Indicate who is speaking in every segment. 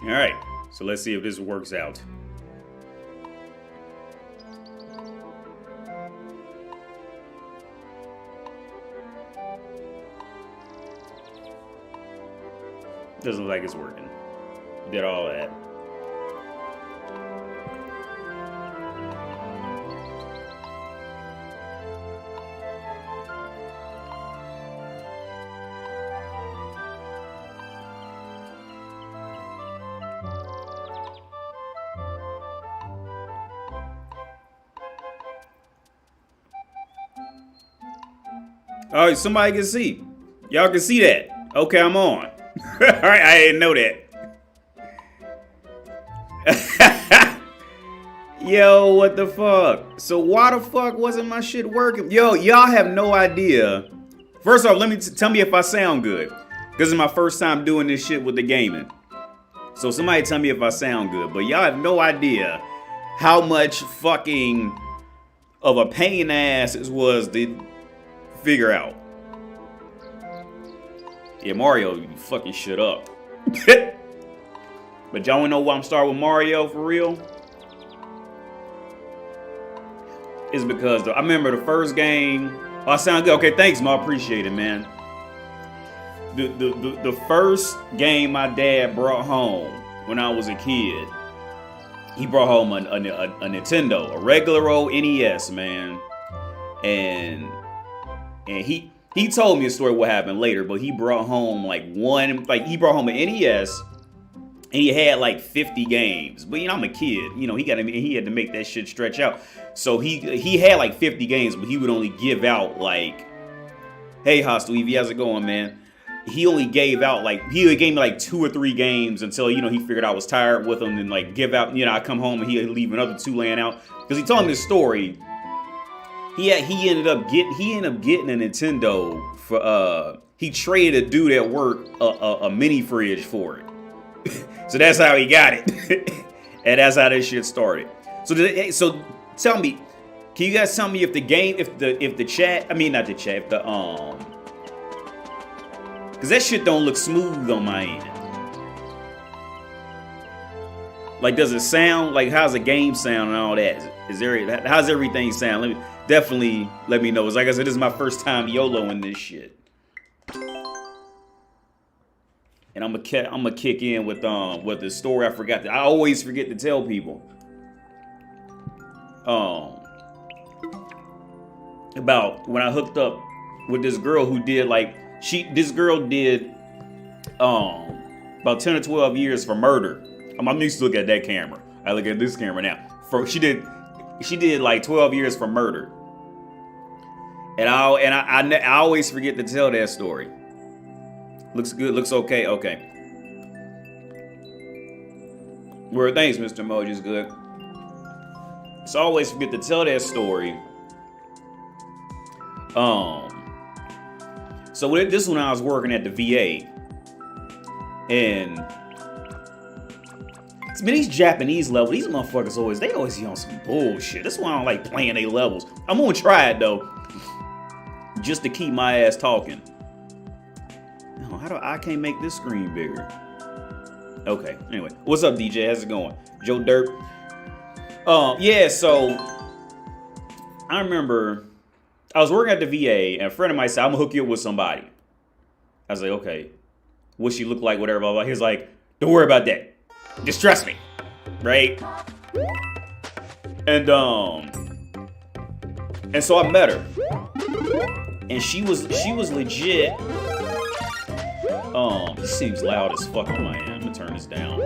Speaker 1: All right, so let's see if this works out. Doesn't look like it's working. Did all that. All right, somebody can see. Y'all can see that. Okay, I'm on. All right, I didn't know that. Yo, what the fuck? So why the fuck wasn't my shit working? Yo, y'all have no idea. First off, tell me if I sound good. This is my first time doing this shit with the gaming. So somebody tell me if I sound good. But y'all have no idea how much fucking of a pain in the ass it was to figure out. Yeah, Mario, you fucking shit up. But y'all wanna know why I'm starting with Mario for real? It's because I remember the first game. Oh, I sound good. Okay, thanks, Ma. Appreciate it, man. The first game my dad brought home when I was a kid, he brought home a Nintendo, a regular old NES, man. And he told me a story what happened later, but he brought home he brought home an NES. And he had like 50 games. But, you know, I'm a kid. You know, he had to make that shit stretch out. So he had like 50 games, but he would only give out like, hey, Hostile Evie, how's it going, man? He only gave out he gave me like 2 or 3 games until, you know, he figured I was tired with them and like give out, you know, I come home and he'd leave another 2 laying out. Because he told me this story. He ended up getting a Nintendo for, he traded a dude at work a mini fridge for it. So that's how he got it. And that's how this shit started. So tell me, can you guys tell me if the game, if the chat, I mean not the chat, if the because that shit don't look smooth on my end. Like, does it sound like, how's the game sound and all that? How's everything sound? Definitely let me know. It's like I said, this is my first time YOLOing this shit. And I'm gonna kick in with the story I forgot. I always forget to tell people. About when I hooked up with this girl who did this girl did about 10 or 12 years for murder. I'm used to look at that camera. I look at this camera now. She did like 12 years for murder. And I always forget to tell that story. Looks good. Looks okay. Okay. Word, thanks, Mr. Emoji's good. So I always forget to tell that story. So this when I was working at the VA, and these Japanese levels, these motherfuckers they always on some bullshit. That's why I don't like playing they levels. I'm gonna try it though, just to keep my ass talking. I can't make this screen bigger. Okay, anyway. What's up, DJ? How's it going? Joe Dirt. Yeah, so I remember I was working at the VA and a friend of mine said, I'm gonna hook you up with somebody. I was like, okay. What she look like, whatever, blah, blah. He was like, don't worry about that. Just trust me. Right? And so I met her. And she was legit. This seems loud as fuck on my end. I'm gonna turn this down.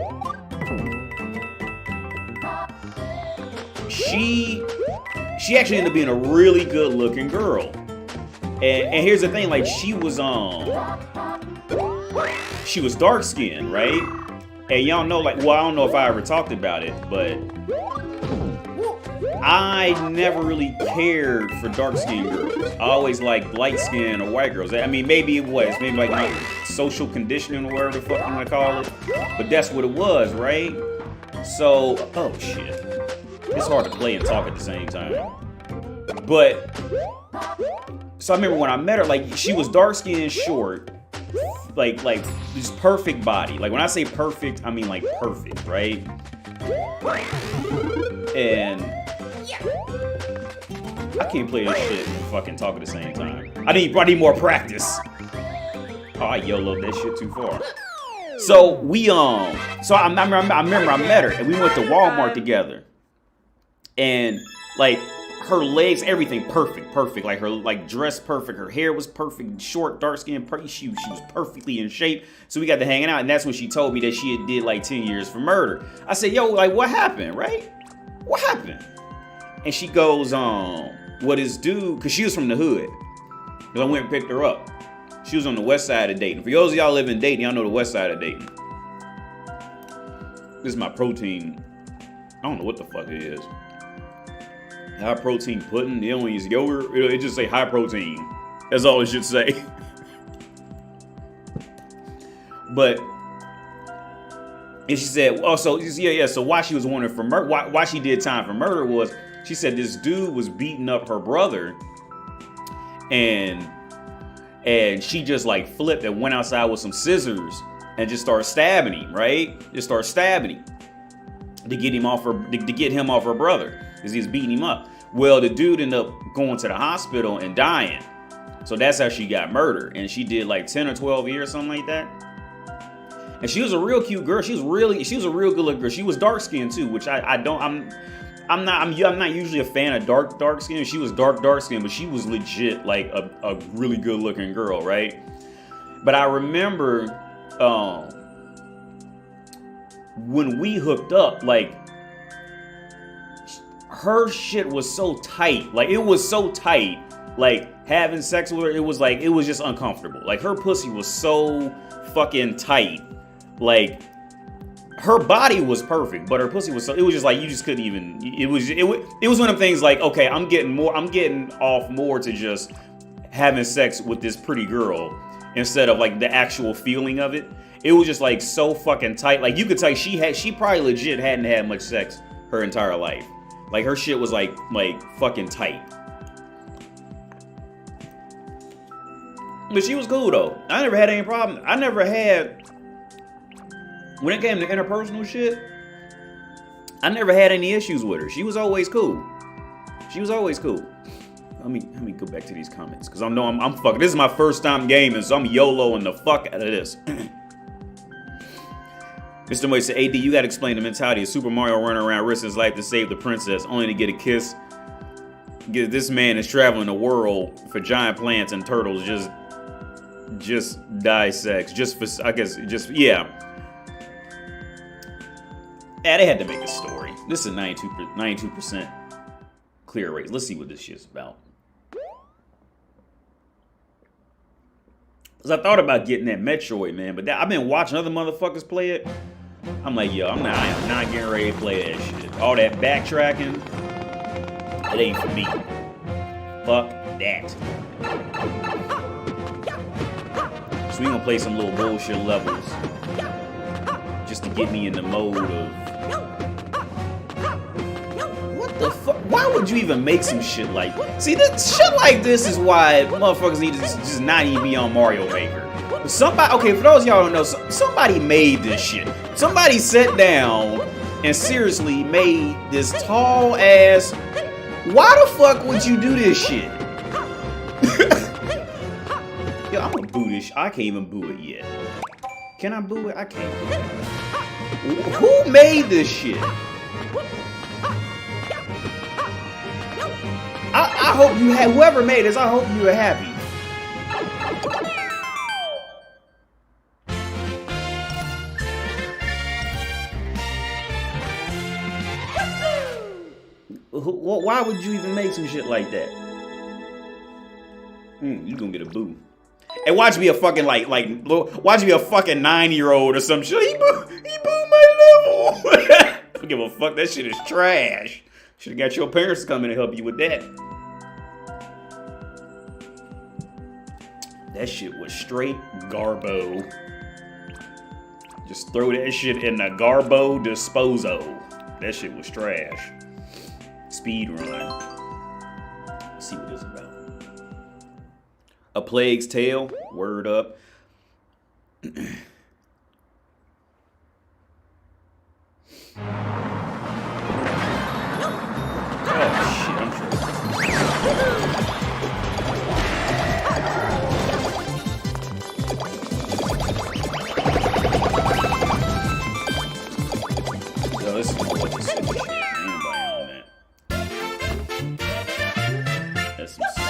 Speaker 1: She actually ended up being a really good looking girl. And here's the thing, like she was dark skinned, right? And y'all know, like, well, I don't know if I ever talked about it, but I never really cared for dark-skinned girls. I always liked light-skinned or white girls. I mean, maybe it was. Maybe like my social conditioning or whatever the fuck you want to call it. But that's what it was, right? So, oh shit. It's hard to play and talk at the same time. But, so I remember when I met her, like, she was dark-skinned, short. like this perfect body. Like when I say perfect, I mean like perfect, right? And I can't play this shit and fucking talk at the same time. I need more practice. Oh, I YOLO'd that shit too far. So we so I remember I met her and we went to Walmart together. And like her legs, everything perfect. Like her dress perfect, her hair was perfect, short, dark skin, she was perfectly in shape. So we got to hanging out, and that's when she told me that she had did like 10 years for murder. I said, yo, like what happened, right? What happened? And she goes, what is dude? Cause she was from the hood. Cause I went and picked her up. She was on the west side of Dayton. For those of y'all live in Dayton, y'all know the west side of Dayton. This is my protein. I don't know what the fuck it is. High protein pudding. They don't use yogurt. It just say high protein. That's all it should say. But and she said, oh, so yeah. So why she was wanted for murder? Why she did time for murder was she said this dude was beating up her brother, and she just like flipped and went outside with some scissors and just started stabbing him. Right? Just started stabbing him to get him off her brother. Because he was beating him up. Well, the dude ended up going to the hospital and dying. So that's how she got murdered. And she did like 10 or 12 years, something like that. And she was a real cute girl. She was a real good looking girl. She was dark skinned too, which I'm not usually a fan of dark skin. She was dark skin, but she was legit like a really good looking girl, right? But I remember when we hooked up, like her shit was so tight. Like it was so tight. Like having sex with her, it was just uncomfortable. Like her pussy was so fucking tight. Like her body was perfect, but her pussy was so, it was just like you just couldn't even, it was one of them things like, okay, I'm getting off more to just having sex with this pretty girl instead of like the actual feeling of it. It was just like so fucking tight. Like you could tell she probably legit hadn't had much sex her entire life. Like her shit was like fucking tight. But she was cool though. I never had any problem. When it came to interpersonal shit, I never had any issues with her. She was always cool. Let me go back to these comments because I'm fucking. This is my first time gaming, so I'm YOLOing the fuck out of this. Mr. Moy said, AD, you gotta explain the mentality of Super Mario running around risking his life to save the princess, only to get a kiss. This man is traveling the world for giant plants and turtles, just dissects, yeah. Yeah, they had to make a story. This is 92% clear rate. Let's see what this shit's about. Cause I thought about getting that Metroid, man, but I've been watching other motherfuckers play it. I'm like, yo, I am not getting ready to play that shit. All that backtracking, it ain't for me. Fuck that. So we gonna play some little bullshit levels just to get me in the mode of what the fuck? Why would you even make some shit like that? See, this shit like this is why motherfuckers need to just not even be on Mario Maker. Somebody, okay, for those of y'all who don't know, somebody made this shit. Somebody sat down and seriously made this tall ass. Why the fuck would you do this shit? Yo, I'm gonna boo this. I can't even boo it yet. Can I boo it? I can't boo it. Who made this shit? I hope you had, whoever made this, I hope you were happy. Why would you even make some shit like that? You gonna get a boo. And watch me a fucking watch me a fucking 9-year-old or some shit. He booed my level. Don't give a fuck. That shit is trash. Should've got your parents to come in and help you with that. That shit was straight garbo. Just throw that shit in the garbo disposo. That shit was trash. Speed run. Let's see what this is about. A Plague's Tale. Word up. shit, I'm tripping. Yo, this is what this shit. Anybody on that? That's some shit.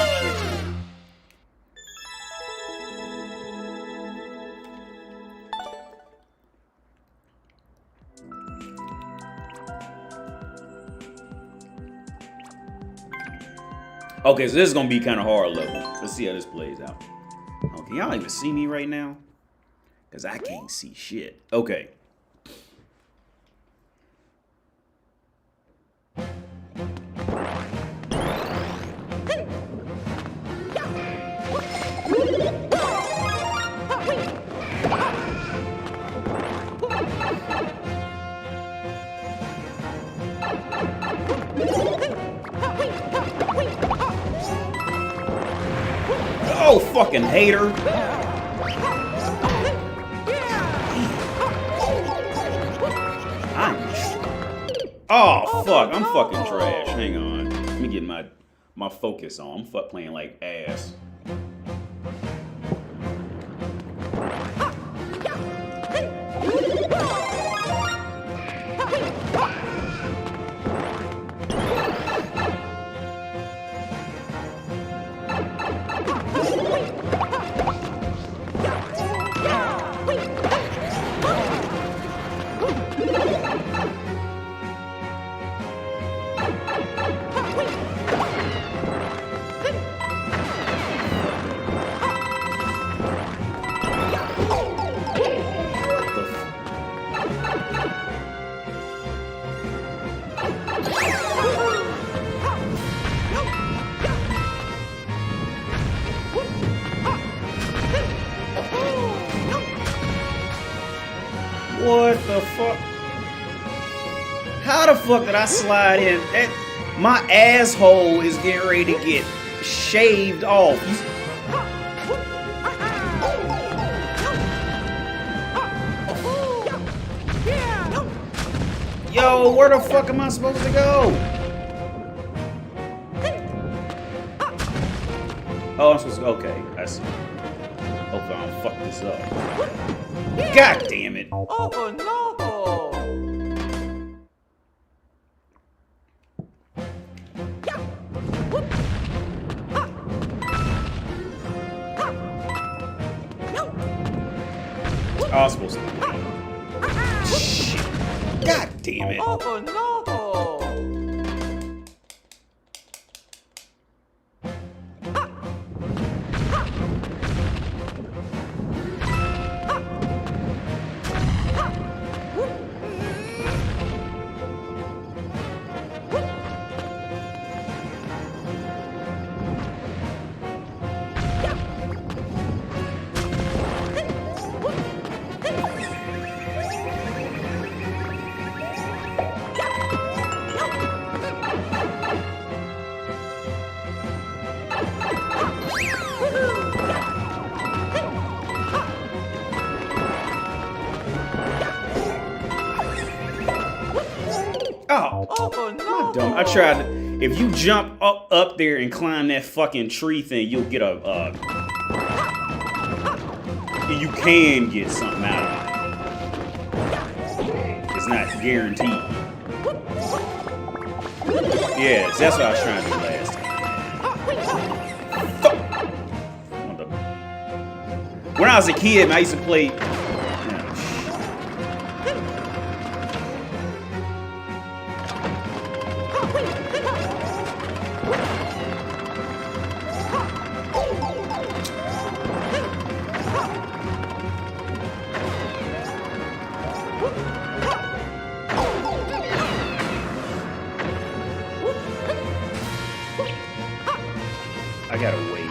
Speaker 1: Okay, so this is gonna be kind of hard level. Let's see how this plays out. Oh, can y'all even see me right now? Cause I can't see shit. Okay. Oh, fucking hater. Oh, fuck. I'm fucking trash. Hang on. Let me get my focus on. I'm playing like ass. What the fuck? How the fuck did I slide in? My asshole is getting ready to get shaved off. Yo, where the fuck am I supposed to go? Oh, I'm supposed to go. Okay, I see. Hopefully I don't fuck this up. God damn it.
Speaker 2: Oh no!
Speaker 1: I was supposed to. Shit. God damn it.
Speaker 2: Oh no!
Speaker 1: Oh no! Dumb. I tried to, if you jump up there and climb that fucking tree thing, you'll get you can get something out of it. It's not guaranteed. Yes, that's what I was trying to do last time. When I was a kid, I used to play. I gotta wait.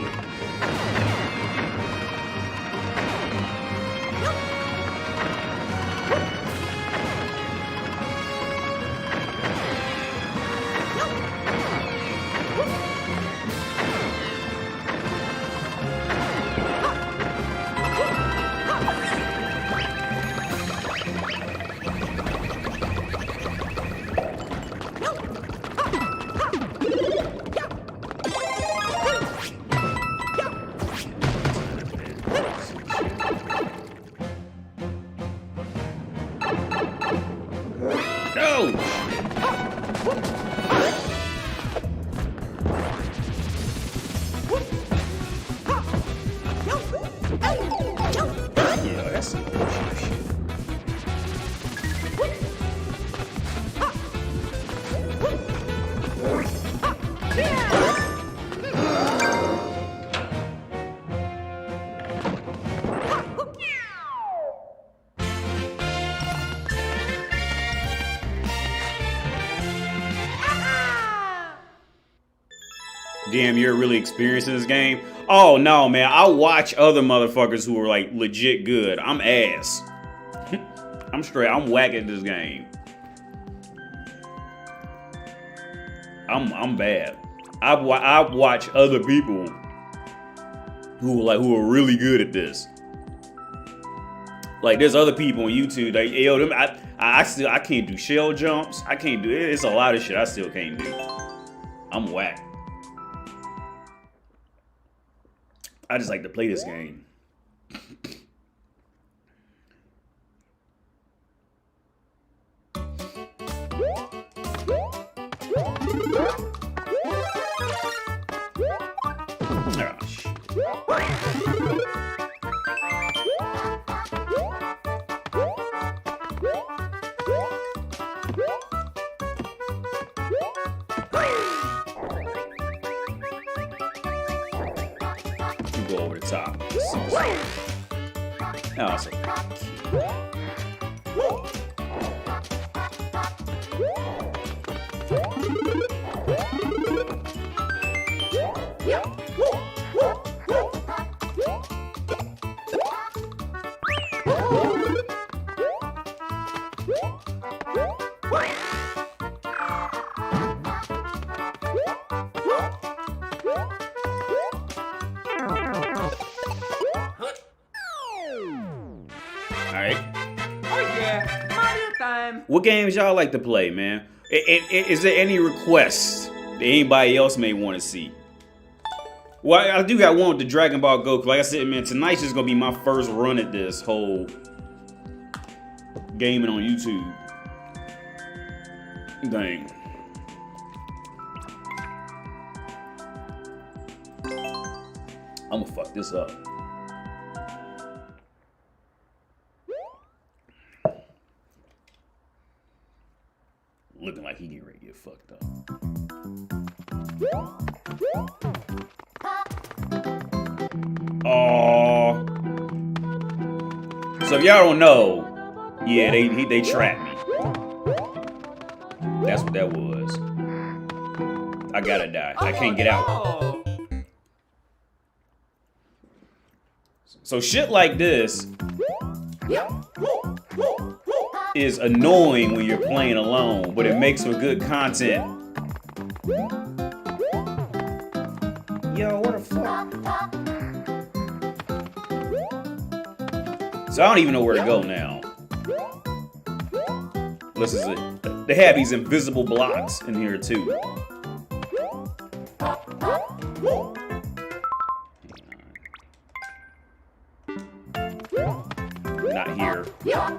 Speaker 1: That's damn, you're really experienced in this game? Oh no, man. I watch other motherfuckers who are like legit good. I'm ass. I'm straight. I'm whack at this game. I'm bad. I watch other people who are really good at this. Like there's other people on YouTube. Like, yo, them, I can't do shell jumps. I can't do it. It's a lot of shit I still can't do. I'm whack. I just like to play this game. Oh, shit. Go over the top. Oh, so what games y'all like to play, man? Is there any requests that anybody else may want to see? Well, I do got one with the Dragon Ball Goku. Like I said, man, tonight's just gonna be my first run at this whole gaming on YouTube. Dang. I'm gonna fuck this up. Looking like he getting ready to get fucked up. Oh. So if y'all don't know, yeah, they trapped me. That's what that was. I gotta die. I can't get out. So shit like this is annoying when you're playing alone, but it makes for good content. Yo, what the fuck? So I don't even know where to go now. This is it. They have these invisible blocks in here too. Not here. Yeah.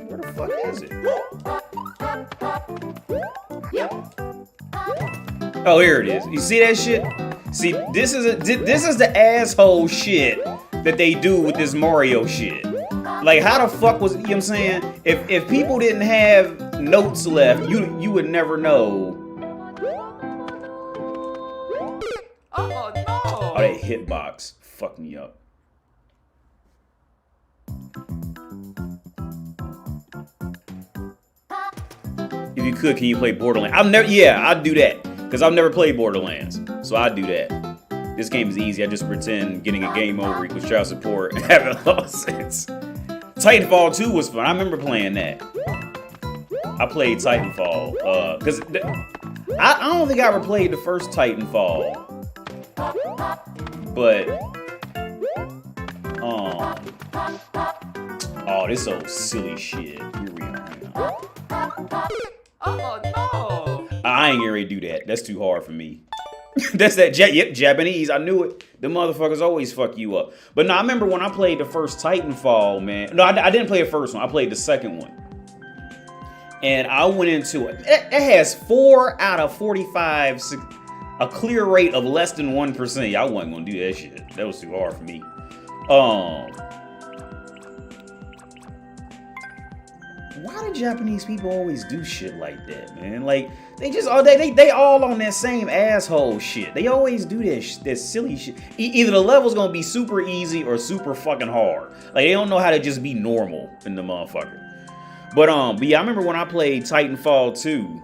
Speaker 1: Where the fuck is it? Oh, here it is. You see that shit? See, this is the asshole shit that they do with this Mario shit. Like, how the fuck was, you know what I'm saying? If people didn't have notes left, you would never know. Oh, no. Oh, that hitbox fucked me up. If you could, can you play Borderlands? I'd do that. Because I've never played Borderlands. So I'd do that. This game is easy. I just pretend getting a game over equals child support and having lost sense. Titanfall 2 was fun. I remember playing that. I played Titanfall. Because I don't think I ever played the first Titanfall. But oh, this old silly shit. Here we are. Oh no! I ain't gonna ready to do that. That's too hard for me. That's that Japanese. I knew it. The motherfuckers always fuck you up. But no, I remember when I played the first Titanfall, man. No, I didn't play the first one. I played the second one. And I went into it. It has 4 out of 45, a clear rate of less than 1%. Y'all wasn't gonna do that shit. That was too hard for me. Why do Japanese people always do shit like that, man? Like, they just all they all on that same asshole shit. They always do that silly shit. Either the level's gonna be super easy or super fucking hard. Like, they don't know how to just be normal in the motherfucker. But yeah, I remember when I played Titanfall 2,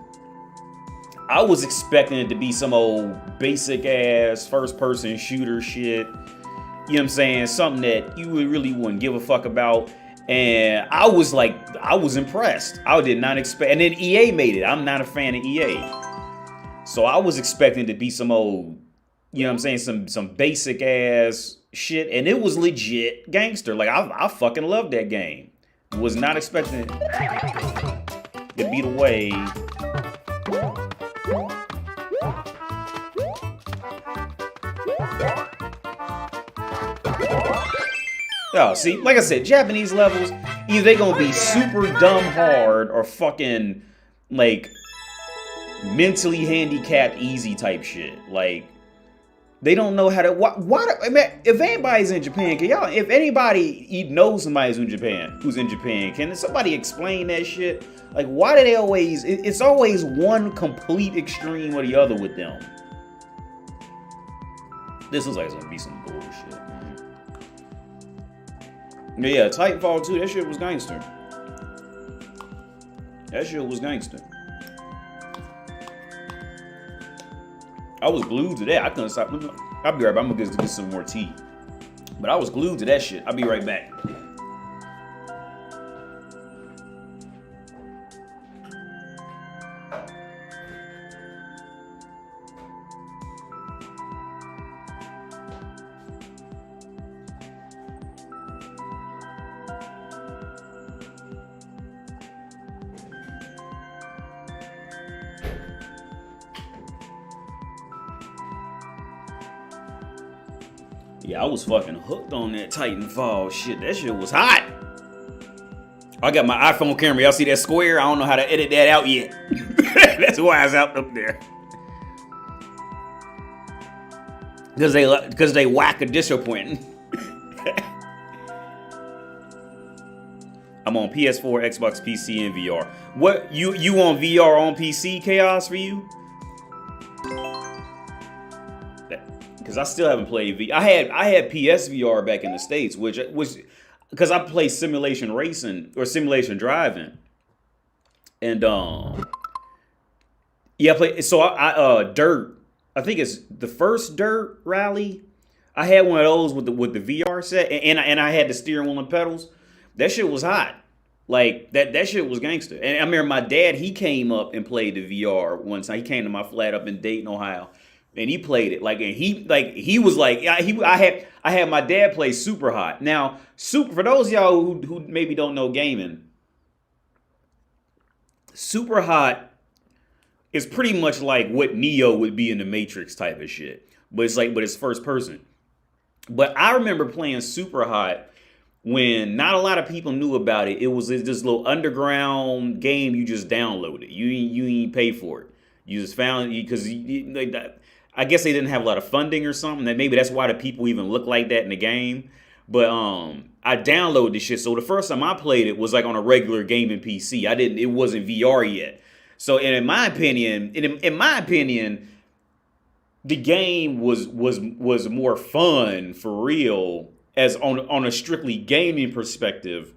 Speaker 1: I was expecting it to be some old basic ass first person shooter shit. You know what I'm saying? Something that you really wouldn't give a fuck about. And I was impressed. I did not expect, and then EA made it. I'm not a fan of EA. So I was expecting it to be some old, you know what I'm saying, some basic ass shit. And it was legit gangster. Like, I fucking loved that game. Was not expecting it to be the way. Oh, see, like I said, Japanese levels, either they gonna be super dumb hard or fucking, like, mentally handicapped easy type shit. Like, they don't know how to, I mean, if anybody's in Japan, if anybody knows somebody who's in Japan, can somebody explain that shit? Like, why do they always, it's always one complete extreme or the other with them. This looks like it's gonna be some bullshit, man. But yeah, Titanfall 2, that shit was gangster. That shit was gangster. I was glued to that. I couldn't stop. I'll be right back. I'm gonna get some more tea. But I was glued to that shit. I'll be right back. Yeah, I was fucking hooked on that Titanfall shit. That shit was hot. I got my iPhone camera. Y'all see that square? I don't know how to edit that out yet. That's why it's out up there. Because they whack a disappointing. I'm on PS4, Xbox, PC, and VR. What you on VR on PC? Chaos for you? Because I still haven't played I had PSVR back in the States, which was because I play simulation racing or simulation driving, and yeah, I play. So I Dirt. I think it's the first Dirt rally. I had one of those with the VR set, and I had the steering wheel and pedals. That shit was hot. Like that shit was gangster. And I remember my dad, he came up and played the VR one time. He came to my flat up in Dayton, Ohio. And he played it he was like I had my dad play Super Hot. Now, for those of y'all who maybe don't know gaming, Super Hot is pretty much like what Neo would be in the Matrix type of shit. But it's first person. But I remember playing Super Hot when not a lot of people knew about it. It was this little underground game you just downloaded. You ain't pay for it. You just found it because I guess they didn't have a lot of funding or something. That maybe that's why the people even look like that in the game. But I downloaded this shit. So the first time I played it was like on a regular gaming PC. It wasn't VR yet. So in my opinion, the game was more fun for real as on a strictly gaming perspective.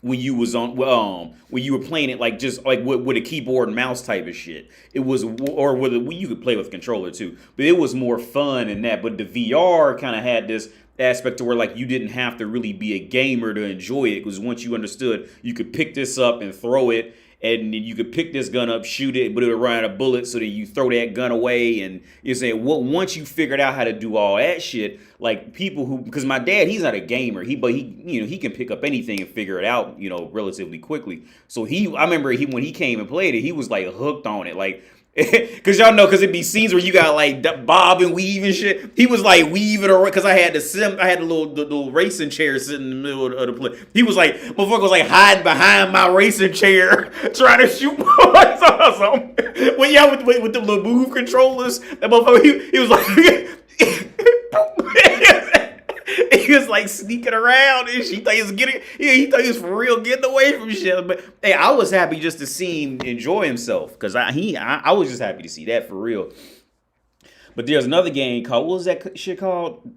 Speaker 1: When you was when you were playing it like just like with a keyboard and mouse type of shit, it was, or you could play with a controller too, but it was more fun in that. But the VR kind of had this aspect to where like you didn't have to really be a gamer to enjoy it, because once you understood, you could pick this up and throw it, and then you could pick this gun up, shoot it, but it would run out of bullets, so that you throw that gun away. And you're saying, well, once you figured out how to do all that shit, like people who, because my dad, he's not a gamer, but he can pick up anything and figure it out, relatively quickly. So I remember when he came and played it, he was like hooked on it. Like Cause y'all know, cause it be scenes where you got like bob and weave and shit. He was like weaving around, cause I had the little racing chair sitting in the middle of the play. He was like, motherfucker was like hiding behind my racing chair, trying to shoot bullets or something. When y'all with the little move controllers, that motherfucker, he was like. He was like sneaking around and she thought he was he thought he was for real getting away from shit. But hey, I was happy just to see him enjoy himself because I was just happy to see that for real. But there's another game called, what was that shit called?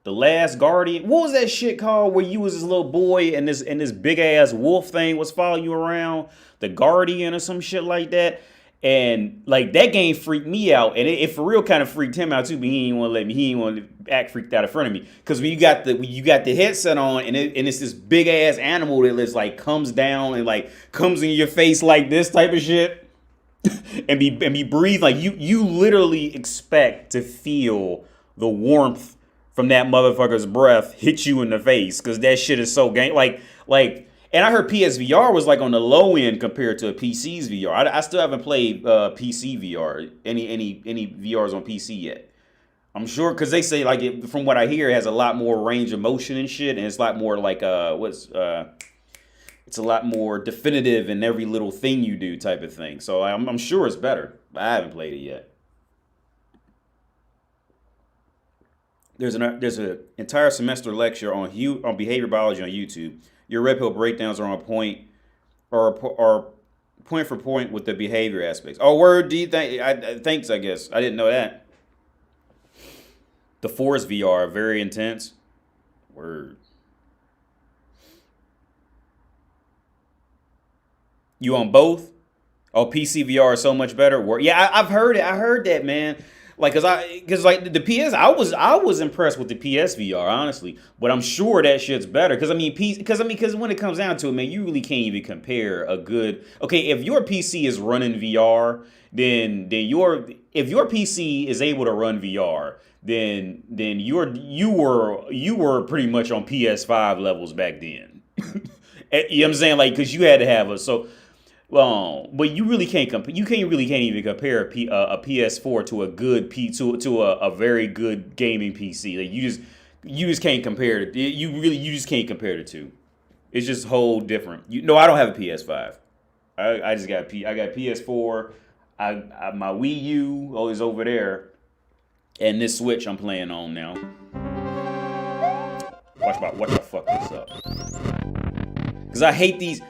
Speaker 1: The Last Guardian. What was that shit called where you was this little boy and this big ass wolf thing was following you around? The Guardian or some shit like that. And like that game freaked me out, and it for real kind of freaked him out too. But he didn't want to let me. He didn't want to act freaked out in front of me. Because when you got the headset on, and it's this big ass animal that just like comes down and like comes in your face like this type of shit, and be breathe like you literally expect to feel the warmth from that motherfucker's breath hit you in the face because that shit is so like. And I heard PSVR was like on the low end compared to a PC's VR. I still haven't played PC VR, any VRs on PC yet. I'm sure because they say like from what I hear, it has a lot more range of motion and shit, and it's a lot more like it's a lot more definitive in every little thing you do type of thing. So I'm sure it's better. But I haven't played it yet. There's an entire semester lecture on behavior biology on YouTube. Your red pill breakdowns are on point, or point for point with the behavior aspects. Oh, word, do you think? Thanks, I guess. I didn't know that. The Force VR, very intense. Word. You on both? Oh, PC VR is so much better. Word. Yeah, I've heard it. I heard that, man. Like, cause like the PS, I was impressed with the PSVR, honestly. But I'm sure that shit's better. Cause when it comes down to it, man, you really can't even compare a good. Okay, if your PC is running VR, then if your PC is able to run VR, then you were pretty much on PS5 levels back then. You know what I'm saying? Like, cause you had to have well, but you really can't compare. You can't even compare a PS4 to a very good gaming PC. Like you just can't compare it. You just can't compare the two. It's just whole different. I don't have a PS5. I got PS4. My Wii U is over there, and this Switch I'm playing on now. Watch my fuck this up. Cause I hate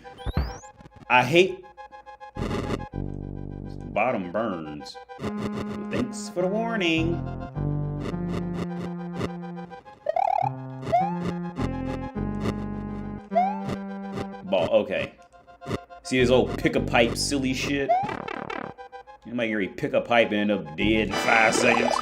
Speaker 1: bottom burns. Thanks for the warning. Ball. Okay. See this old pick a pipe silly shit? You might hear me pick a pipe and end up dead in 5 seconds.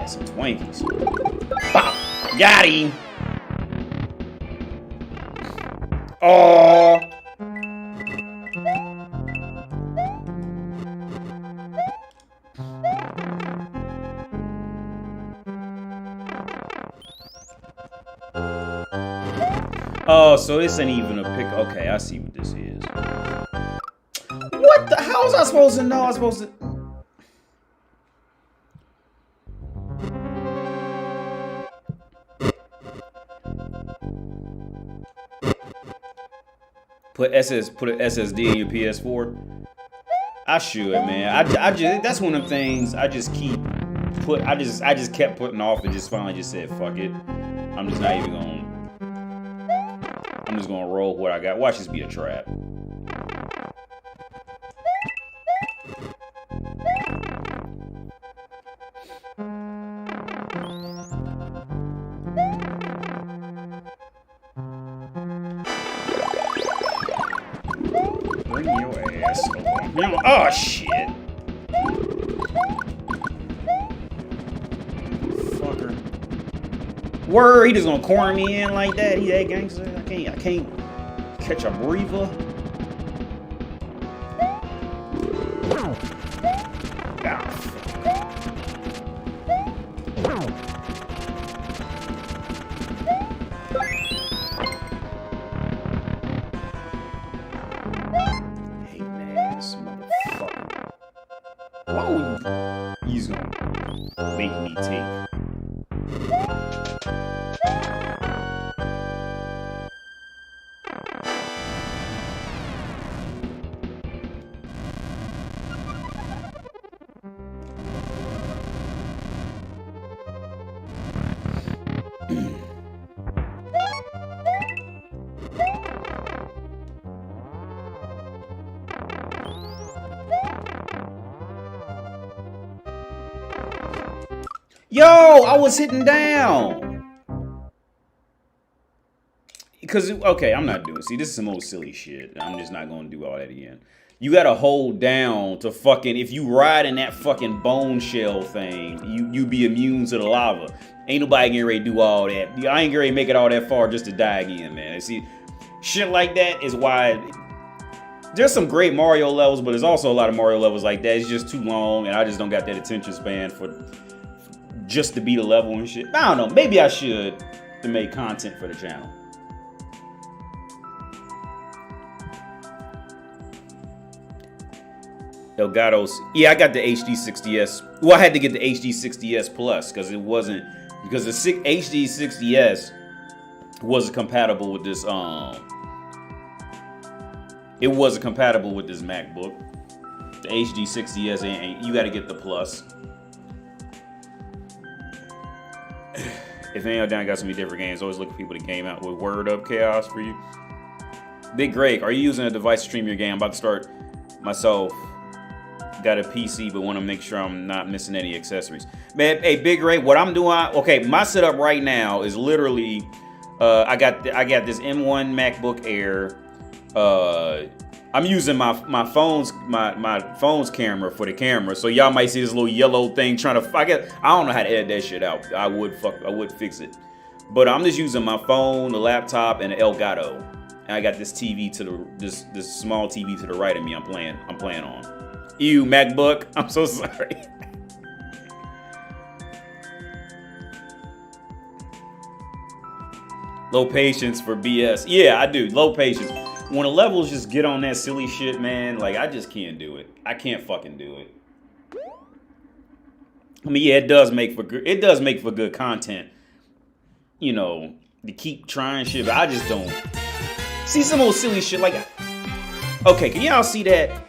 Speaker 1: Some Twinkies. Bop! Got him! Oh! Oh, so this ain't even a pick. Okay, I see what this is. What the? How was I supposed to know? I was supposed to. Put an SSD in your PS4. I should, man. I just that's one of them things I just kept putting off and just finally just said fuck it. I'm just gonna roll what I got. Watch this be a trap. Bring your ass along. Oh shit. Fucker. Word, he just gonna corner me in like that. He that gangster. I can't catch a breather. He's gonna make me take. Yo, I was hitting down. Because, okay, I'm not doing. See, this is some old silly shit. I'm just not going to do all that again. You got to hold down to fucking, if you ride in that fucking bone shell thing, you be immune to the lava. Ain't nobody getting ready to do all that. I ain't getting ready to make it all that far just to die again, man. And see, shit like that is why there's some great Mario levels, but there's also a lot of Mario levels like that. It's just too long, and I just don't got that attention span for just to beat a level and shit. I don't know. Maybe I should to make content for the channel. Elgato's. Yeah, I got the HD60S. Well, I had to get the HD60S Plus because it wasn't, because the HD60S wasn't compatible with this. It wasn't compatible with this MacBook. The HD60S ain't. You got to get the Plus. If any of them got so many different games, always look for people that came out with Word Up Chaos for you. Big Greg, are you using a device to stream your game? I'm about to start myself. Got a PC, but want to make sure I'm not missing any accessories. Man, hey, Big Greg, what I'm doing, okay, my setup right now is literally, I got this M1 MacBook Air. I'm using my phone's phone's camera for the camera, so y'all might see this little yellow thing trying to. I don't know how to edit that shit out. I would fix it, but I'm just using my phone, the laptop, and the Elgato. And I got this TV to this small TV to the right of me. I'm playing on. Ew, MacBook. I'm so sorry. Low patience for BS. Yeah, I do. Low patience. When the levels just get on that silly shit, man, like, I just can't do it. I can't fucking do it. I mean, yeah, it does make for good content, you know, to keep trying shit, but I just don't. See some old silly shit, like, okay, can y'all see that?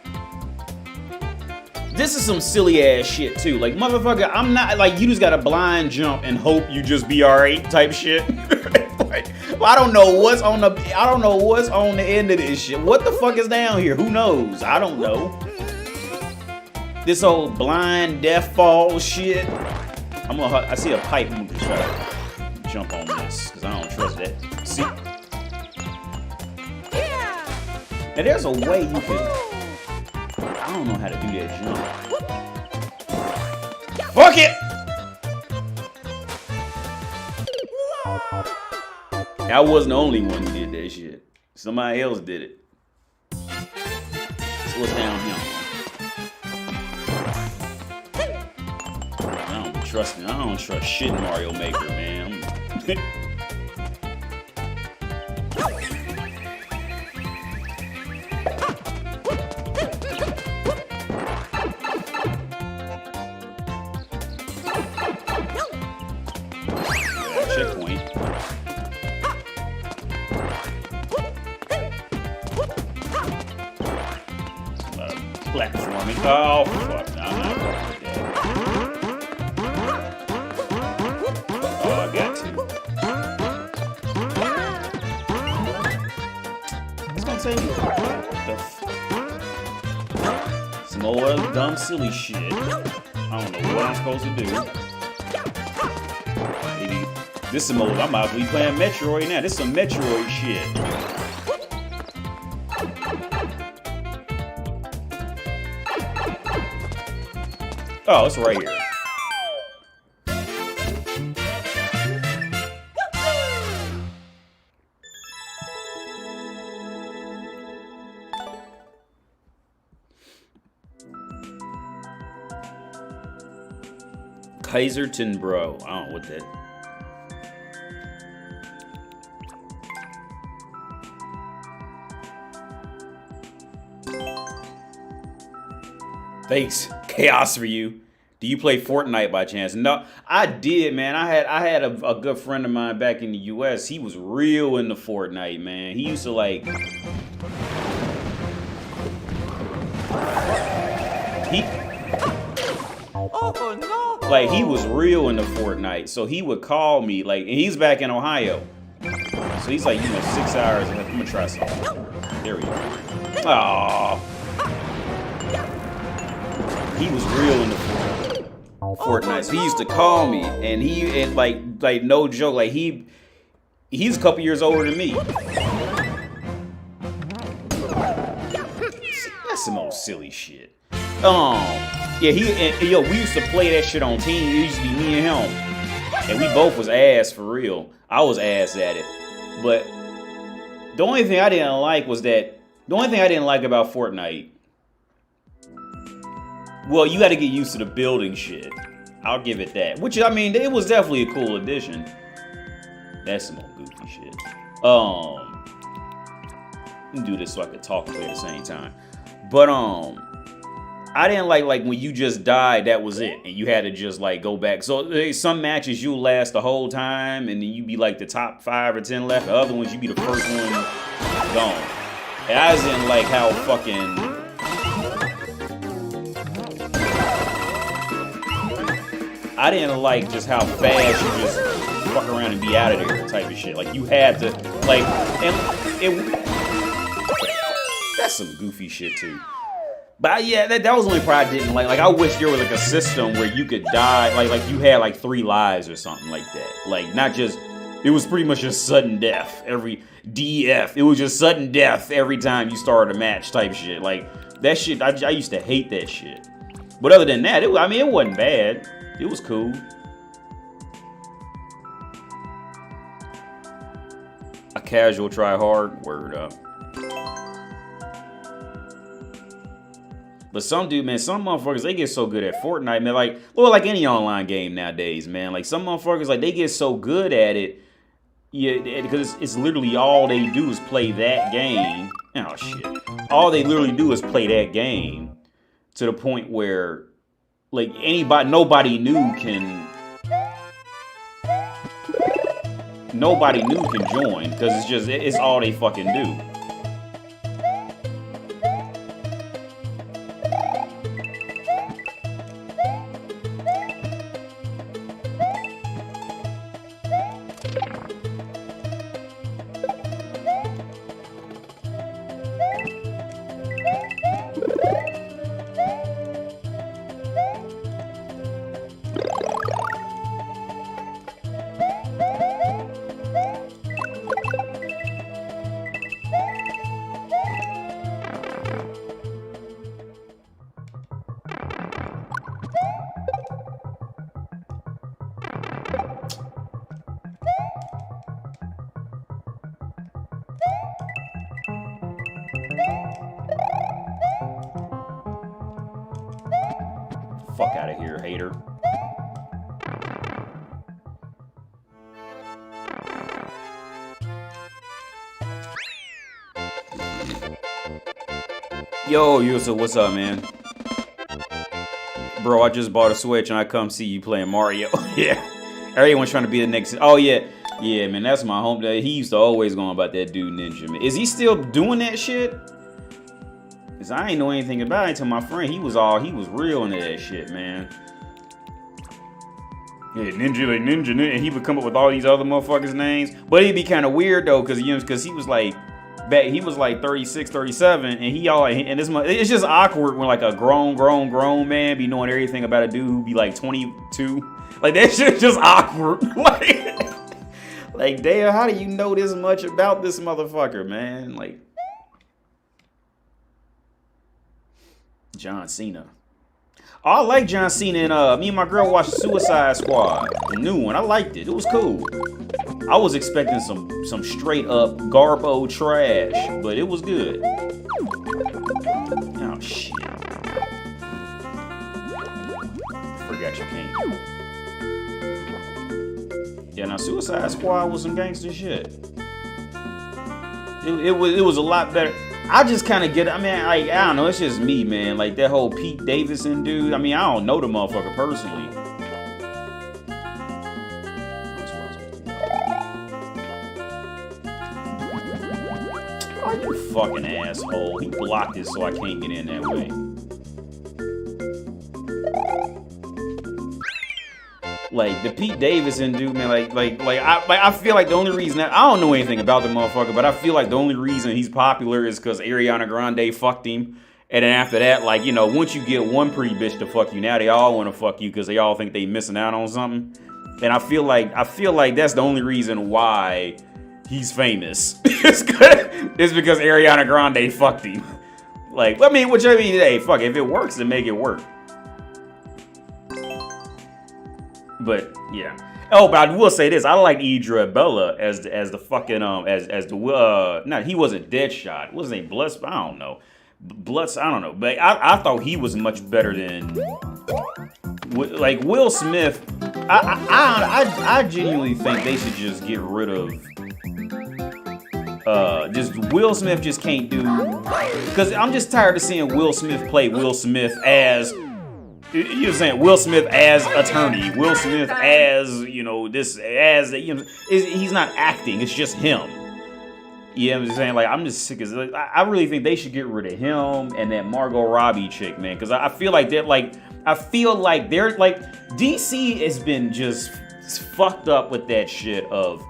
Speaker 1: This is some silly ass shit too. Like, motherfucker, I'm not, like, you just gotta blind jump and hope you just be alright type shit. Like, well, I don't know what's on the end of this shit. What the fuck is down here? Who knows? I don't know. This old blind death fall shit. I see a pipe. I'm gonna try to jump on this because I don't trust that. See? And there's a way you can. I don't know how to do that jump. Fuck it! I wasn't the only one who did that shit. Somebody else did it. So what's down here? I don't trust shit Mario Maker, man. Checkpoint. Platforming. Oh, fuck. No, I'm not going with that. Oh, I got to. It's gonna take me. What the fuck? Some more dumb, silly shit. I don't know what I'm supposed to do. Maybe this is some old. I'm about to be playing Metroid now. This is some Metroid shit. Oh, it's right here. Kaiserton, bro. I don't know what that. Thanks, chaos for you. Do you play Fortnite by chance? No, I did, man. I had a good friend of mine back in the US. He was real into Fortnite, man. He used to like he was real into Fortnite. So he would call me, like, and he's back in Ohio. So he's like, 6 hours. I'm gonna try something. There we go. Aww. He was real into Fortnite. So he used to call me, and like no joke, like he's a couple years older than me. That's some old silly shit. Yeah, we used to play that shit on team. It used to be me and him, and we both was ass for real. I was ass at it, but the only thing I didn't like about Fortnite. Well, you got to get used to the building shit. I'll give it that. Which, I mean, it was definitely a cool addition. That's some old goofy shit. Let me do this so I could talk and play at the same time. But, I didn't like when you just died, that was it. And you had to just, like, go back. So, some matches you'll last the whole time, and then you be, like, the top 5 or 10 left. The other ones, you be the first one gone. And I just didn't like how fucking... I didn't like just how fast you just fuck around and be out of there type of shit. Like, you had to, like, and that's some goofy shit, too. But yeah, that was the only part I didn't like. Like, I wish there was like a system where you could die, like you had like 3 lives or something like that. Like, not just, it was pretty much just sudden death every DF. It was just sudden death every time you started a match type shit. Like, that shit, I used to hate that shit. But other than that, it wasn't bad. It was cool. A casual try hard, word up. But some motherfuckers, they get so good at Fortnite, man. Like any online game nowadays, man. Like, some motherfuckers, like, they get so good at it, yeah, because it's literally all they do is play that game. Oh shit! All they literally do is play that game to the point where, like, nobody new can join because it's all they fucking do. Fuck out of here, hater. Yo, so what's up, man? Bro, I just bought a Switch and I come see you playing Mario. Yeah. Everyone's trying to be the next. Oh, yeah. Yeah, man, that's my home. He used to always go on about that dude Ninja, man. Is he still doing that shit? Cause I ain't know anything about it until my friend, he was real into that shit, man. Yeah, Ninja, and he would come up with all these other motherfuckers' names. But it'd be kind of weird though, cause he was like 36, 37, and it's just awkward when like a grown man be knowing everything about a dude who be like 22. Like, that shit's just awkward. Like, damn, how do you know this much about this motherfucker, man? Like, John Cena. Oh, I like John Cena, and me and my girl watched Suicide Squad, the new one. I liked it. It was cool. I was expecting some straight up garbo trash, but it was good. Oh shit! Forgot you came. Yeah, now Suicide Squad was some gangster shit. It was a lot better. I just kind of get, I mean, like, I don't know, it's just me, man. Like, that whole Pete Davidson dude, I mean, I don't know the motherfucker personally. Oh, you fucking asshole. He blocked it so I can't get in that way. Like, the Pete Davidson dude, man, I feel like the only reason that, I don't know anything about the motherfucker, but I feel like the only reason he's popular is because Ariana Grande fucked him. And then after that, like, you know, once you get one pretty bitch to fuck you, now they all want to fuck you because they all think they missing out on something. And I feel like that's the only reason why he's famous. It's because Ariana Grande fucked him. Like, I mean, hey, fuck, if it works, then make it work. But yeah. Oh, but I will say this: I like Idris Elba as the fucking he wasn't Deadshot. What's his name? Bloods? I don't know. Bloods? I don't know. But I thought he was much better than like Will Smith. I genuinely think they should just get rid of. Just Will Smith just can't do, because I'm just tired of seeing Will Smith play Will Smith as. You're saying Will Smith as attorney, Will Smith as, you know, this, as, you know, he's not acting, it's just him. Yeah, I'm just saying, like, I'm just sick of, like, I really think they should get rid of him and that Margot Robbie chick, man, because I feel like they're, like, DC has been just fucked up with that shit of,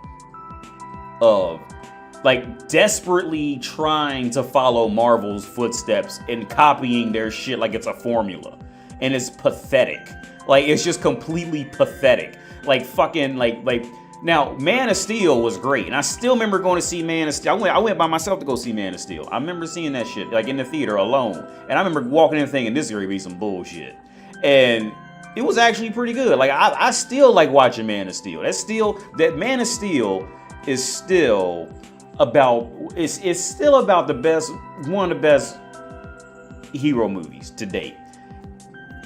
Speaker 1: like, desperately trying to follow Marvel's footsteps and copying their shit like it's a formula. And it's pathetic. Like, it's just completely pathetic. Like, fucking, like, now, Man of Steel was great. And I still remember going to see Man of Steel. I went by myself to go see Man of Steel. I remember seeing that shit, like, in the theater alone. And I remember walking in thinking, this is going to be some bullshit. And it was actually pretty good. Like, I still like watching Man of Steel. That Man of Steel is still about, it's still about one of the best hero movies to date.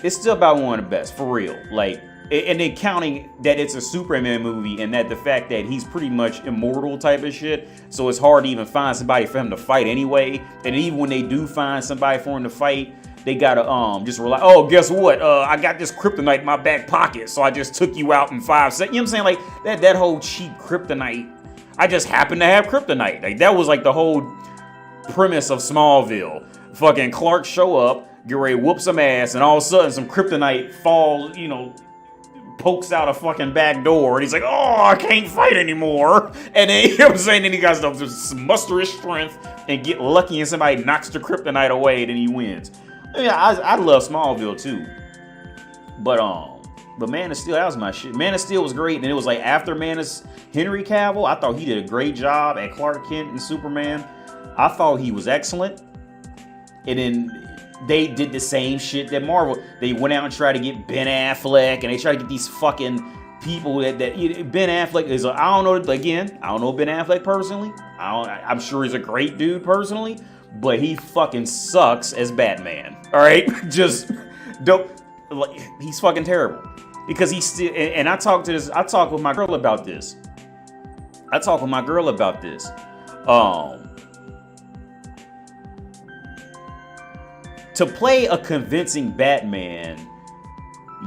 Speaker 1: It's still about one of the best, for real. Like, and then counting that it's a Superman movie and that the fact that he's pretty much immortal type of shit, so it's hard to even find somebody for him to fight anyway. And even when they do find somebody for him to fight, they gotta just rely. Oh, guess what? I got this kryptonite in my back pocket, so I just took you out in 5 seconds. You know what I'm saying? Like that whole cheap kryptonite. I just happen to have kryptonite. Like that was like the whole premise of Smallville. Fucking Clark show up. Get ready to whoop some ass, and all of a sudden some kryptonite falls, you know, pokes out a fucking back door, and he's like, oh, I can't fight anymore. And then, you know what I'm saying, then he got to muster his strength and get lucky and somebody knocks the kryptonite away, then he wins. I mean, I love Smallville too. But Man of Steel, that was my shit. Man of Steel was great, and it was like after Henry Cavill, I thought he did a great job at Clark Kent and Superman. I thought he was excellent. And then they did the same shit that Marvel. They went out and tried to get Ben Affleck, and they tried to get these fucking people that Ben Affleck is. I don't know. Again, I don't know Ben Affleck personally. I'm sure he's a great dude personally, but he fucking sucks as Batman. All right, just don't. Like, he's fucking terrible because he's still. And I talked with my girl about this. To play a convincing Batman,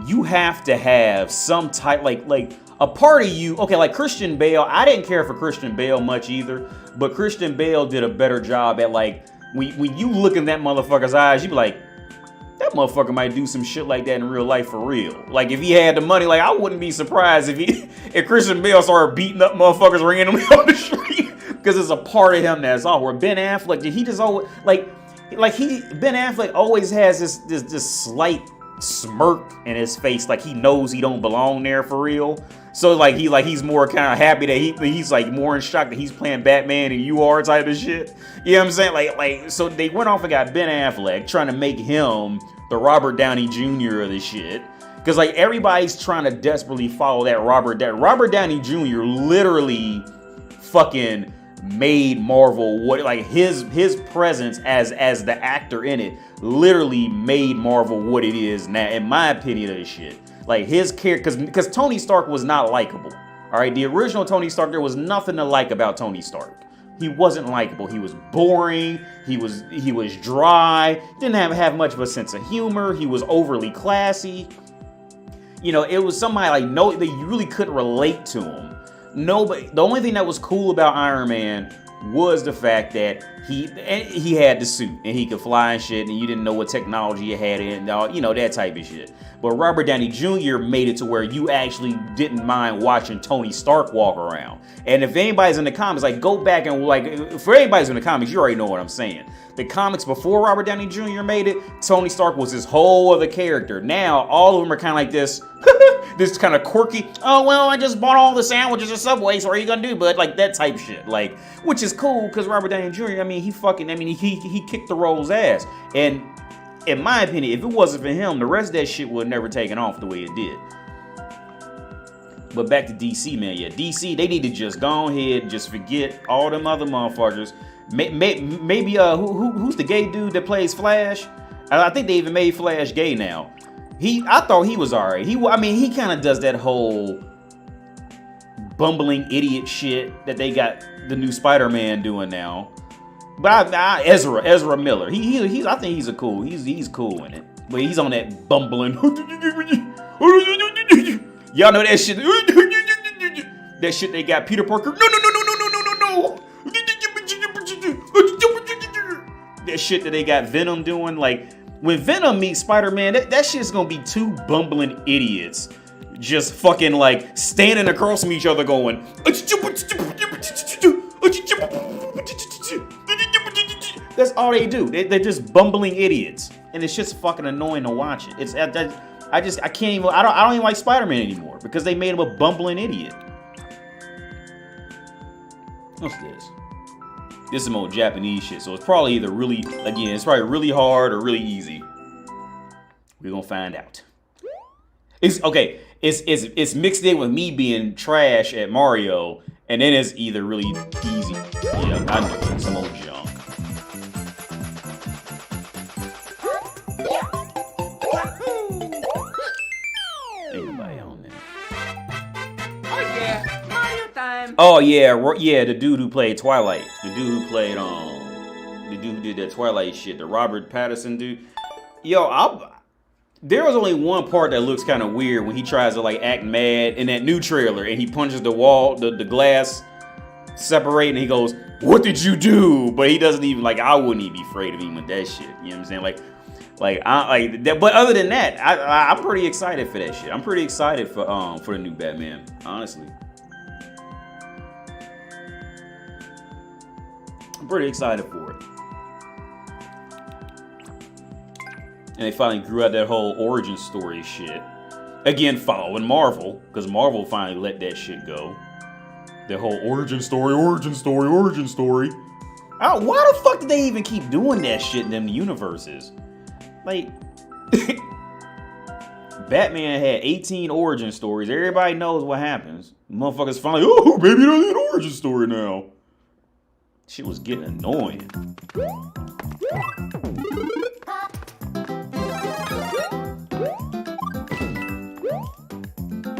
Speaker 1: you have to have some type, like a part of you. Okay, like Christian Bale. I didn't care for Christian Bale much either, but Christian Bale did a better job at, like, when you look in that motherfucker's eyes, you be like, that motherfucker might do some shit like that in real life for real. Like, if he had the money, like, I wouldn't be surprised if Christian Bale started beating up motherfuckers randomly on the street, because it's a part of him that's all. Where Ben Affleck, he just always Ben Affleck always has this slight smirk in his face, like he knows he don't belong there for real. So like he's more kind of happy that he's like more in shock that he's playing Batman and you are type of shit. You know what I'm saying? Like so they went off and got Ben Affleck, trying to make him the Robert Downey Jr. of the shit. Because like everybody's trying to desperately follow that Robert Downey Jr. literally fucking made Marvel what, like his presence as the actor in it literally made Marvel what it is now, in my opinion of this shit. Like his character, because Tony Stark was not likable. All right, the original Tony Stark, there was nothing to like about Tony Stark. He wasn't likable. He was boring. He was dry. Didn't have much of a sense of humor. He was overly classy. You know, it was somebody like that you really couldn't relate to him. Nobody. The only thing that was cool about Iron Man was the fact that he had the suit and he could fly and shit, and you didn't know what technology it had in, you know, that type of shit. But Robert Downey Jr. made it to where you actually didn't mind watching Tony Stark walk around. And if anybody's in the comics, like, go back and, like, for anybody's in the comics, you already know what I'm saying. The comics before Robert Downey Jr. made it, Tony Stark was this whole other character. Now, all of them are kind of like this, this kind of quirky, oh, well, I just bought all the sandwiches at Subway, so what are you gonna do, bud? Like, that type shit. Like, which is cool, because Robert Downey Jr., I mean, he kicked the role's ass. And in my opinion, if it wasn't for him, the rest of that shit would have never taken off the way it did. But back to DC, man. Yeah, DC, they need to just go ahead, just forget all them other motherfuckers. Maybe who's the gay dude that plays Flash? I think they even made Flash gay now. I thought he was alright. He kind of does that whole bumbling idiot shit that they got the new Spider-Man doing now. But Ezra Miller, I think he's cool in it. But he's on that bumbling. Y'all know that shit. That shit they got Peter Parker. No. That shit that they got Venom doing. Like, when Venom meets Spider-Man, that shit's gonna be two bumbling idiots just fucking like standing across from each other going. That's all they do. They're just bumbling idiots, and it's just fucking annoying to watch it. I can't even. I don't even like Spider-Man anymore because they made him a bumbling idiot. What's this? This is some old Japanese shit, so it's probably either it's probably really hard or really easy. We're gonna find out. It's okay. It's mixed in with me being trash at Mario, and then it's either really easy. Yeah, I know it's some old junk. Anybody on there?
Speaker 2: Oh yeah, Mario time.
Speaker 1: Oh yeah, the dude who played Twilight, the dude who played the dude who did that Twilight shit, the Robert Pattinson dude. Yo, there was only one part that looks kind of weird when he tries to like act mad in that new trailer and he punches the wall, the glass separate, and he goes, "What did you do?" But he doesn't even I wouldn't even be afraid of him with that shit. You know what I'm saying? Like that. But other than that, I'm pretty excited for that shit. I'm pretty excited for the new Batman, honestly. I'm pretty excited for it. And they finally grew out that whole origin story shit. Again, following Marvel, because Marvel finally let that shit go. That whole origin story. Why the fuck did they even keep doing that shit in them universes? Like, Batman had 18 origin stories. Everybody knows what happens. Motherfuckers finally, oh, baby, there's an origin story now. Shit was getting annoying.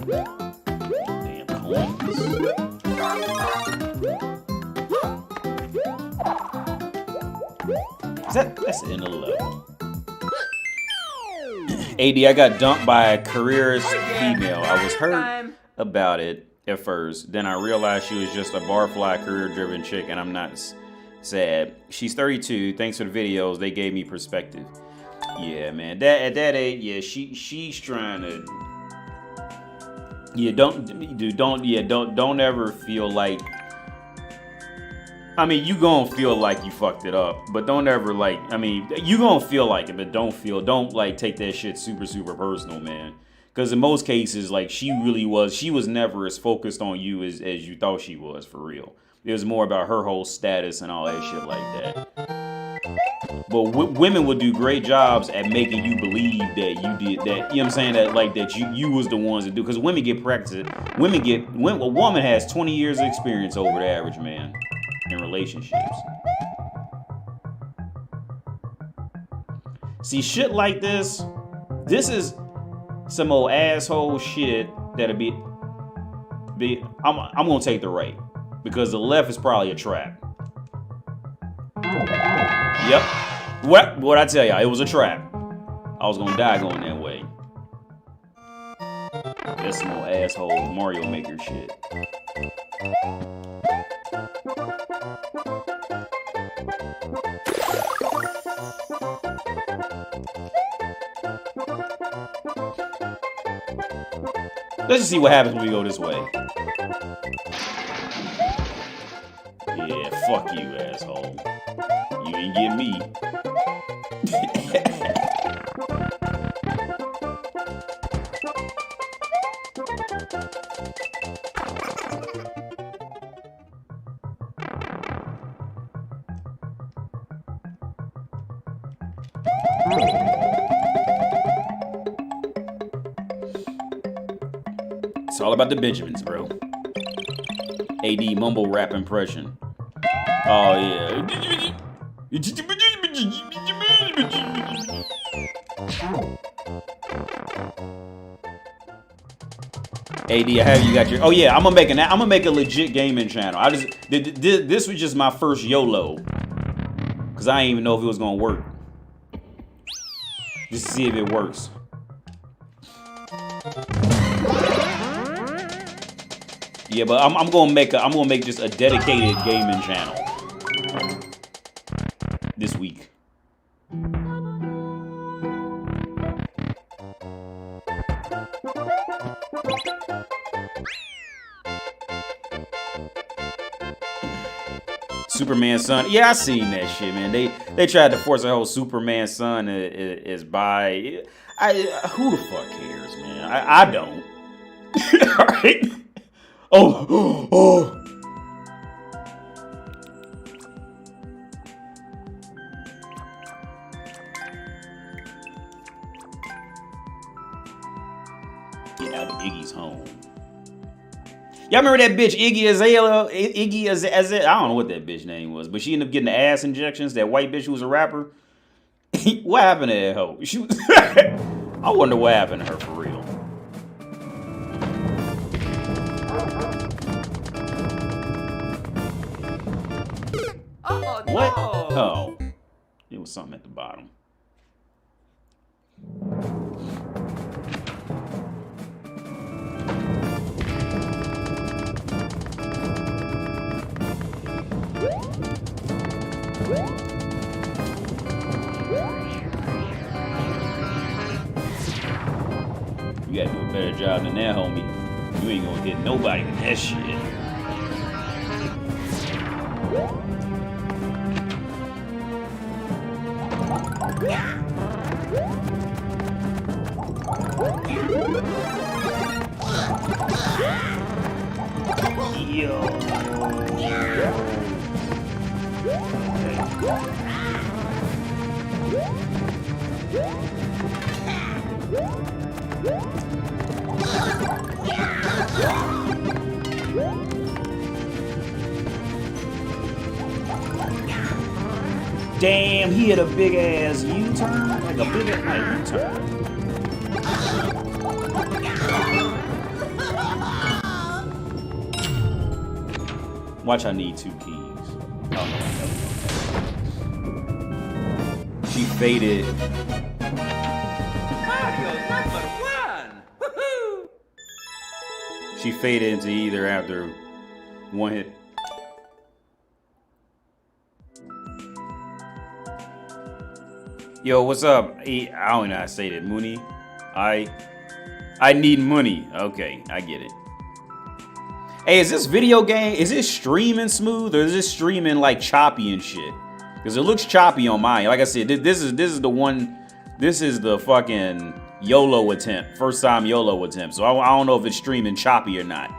Speaker 1: Damn coins. That's the end of the level. AD, I got dumped by a careerist female. I was hurt about it at first. Then I realized she was just a barfly, career-driven chick, and I'm not sad. She's 32. Thanks for the videos. They gave me perspective. Yeah, man. At that age, yeah, she's trying to. Yeah, don't ever feel like. I mean, you gonna feel like you fucked it up, but don't ever you gonna feel like it, but don't take that shit super, super personal, man. Because in most cases, she was never as focused on you as you thought she was, for real. It was more about her whole status and all that shit like that. But women would do great jobs at making you believe that you did that. You know what I'm saying? That you was the ones that do. Because women get practice. A woman has 20 years of experience over the average man in relationships. See, shit like this is some old asshole shit that'll be. I'm gonna take the right because the left is probably a trap. Yep. What I tell y'all, it was a trap. I was gonna die going that way. That's some old asshole Mario Maker shit. Let's just see what happens when we go this way. Yeah, fuck you, asshole. You ain't get me. It's all about the Benjamins, bro. AD mumble rap impression. Oh, yeah. AD, I have you got your. Oh yeah, I'm gonna make a legit gaming channel. This was just my first YOLO, cause I didn't even know if it was gonna work. Just to see if it works. Yeah, but I'm gonna make just a dedicated gaming channel this week. Superman's son. Yeah, I seen that shit, man. They tried to force a whole Superman's son is by. Who the fuck cares, man? I don't. All right. Oh. Get out of Iggy's home. Y'all remember that bitch Iggy Azalea? I don't know what that bitch name was, but she ended up getting the ass injections. That white bitch who was a rapper. What happened to that hoe? She was I wonder what happened to her for real.
Speaker 2: Oh,
Speaker 1: What?
Speaker 2: no.
Speaker 1: Oh. It was something at the bottom. You gotta do a better job than that, homie. You ain't gonna hit nobody with that shit. Yo. Damn, he hit a big ass U-turn, like a big ass U-turn. Watch, I need 2 keys. Oh no. She faded.
Speaker 2: Mario #1. Woohoo!
Speaker 1: She faded into either after one hit. Yo, what's up? I don't know how to say that. Mooney. I need money. Okay, I get it. Hey, is this video game, is it streaming smooth or is this streaming like choppy and shit? Because it looks choppy on mine. Like I said, this is the one, this is the fucking YOLO attempt. First time YOLO attempt. So I don't know if it's streaming choppy or not.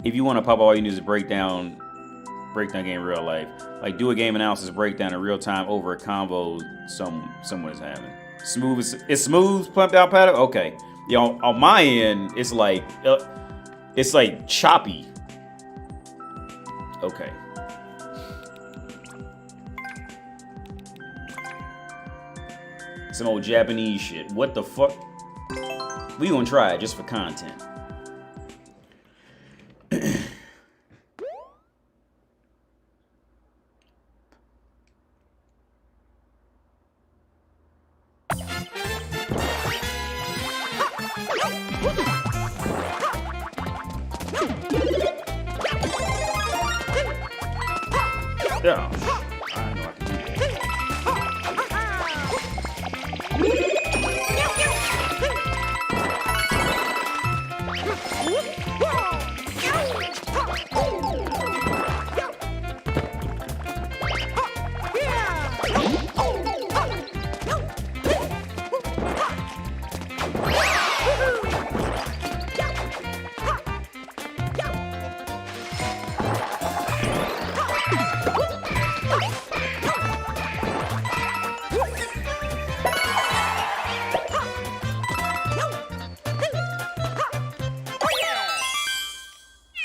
Speaker 1: If you want to pop all you need is a breakdown game in real life. Like do a game analysis breakdown in real time over a combo someone is having. Smooth, it's smooth, pumped out pattern? Okay. You know, on my end, it's like choppy. Okay. Some old Japanese shit. What the fuck? We gonna try it just for content. Yeah. I know I can do that.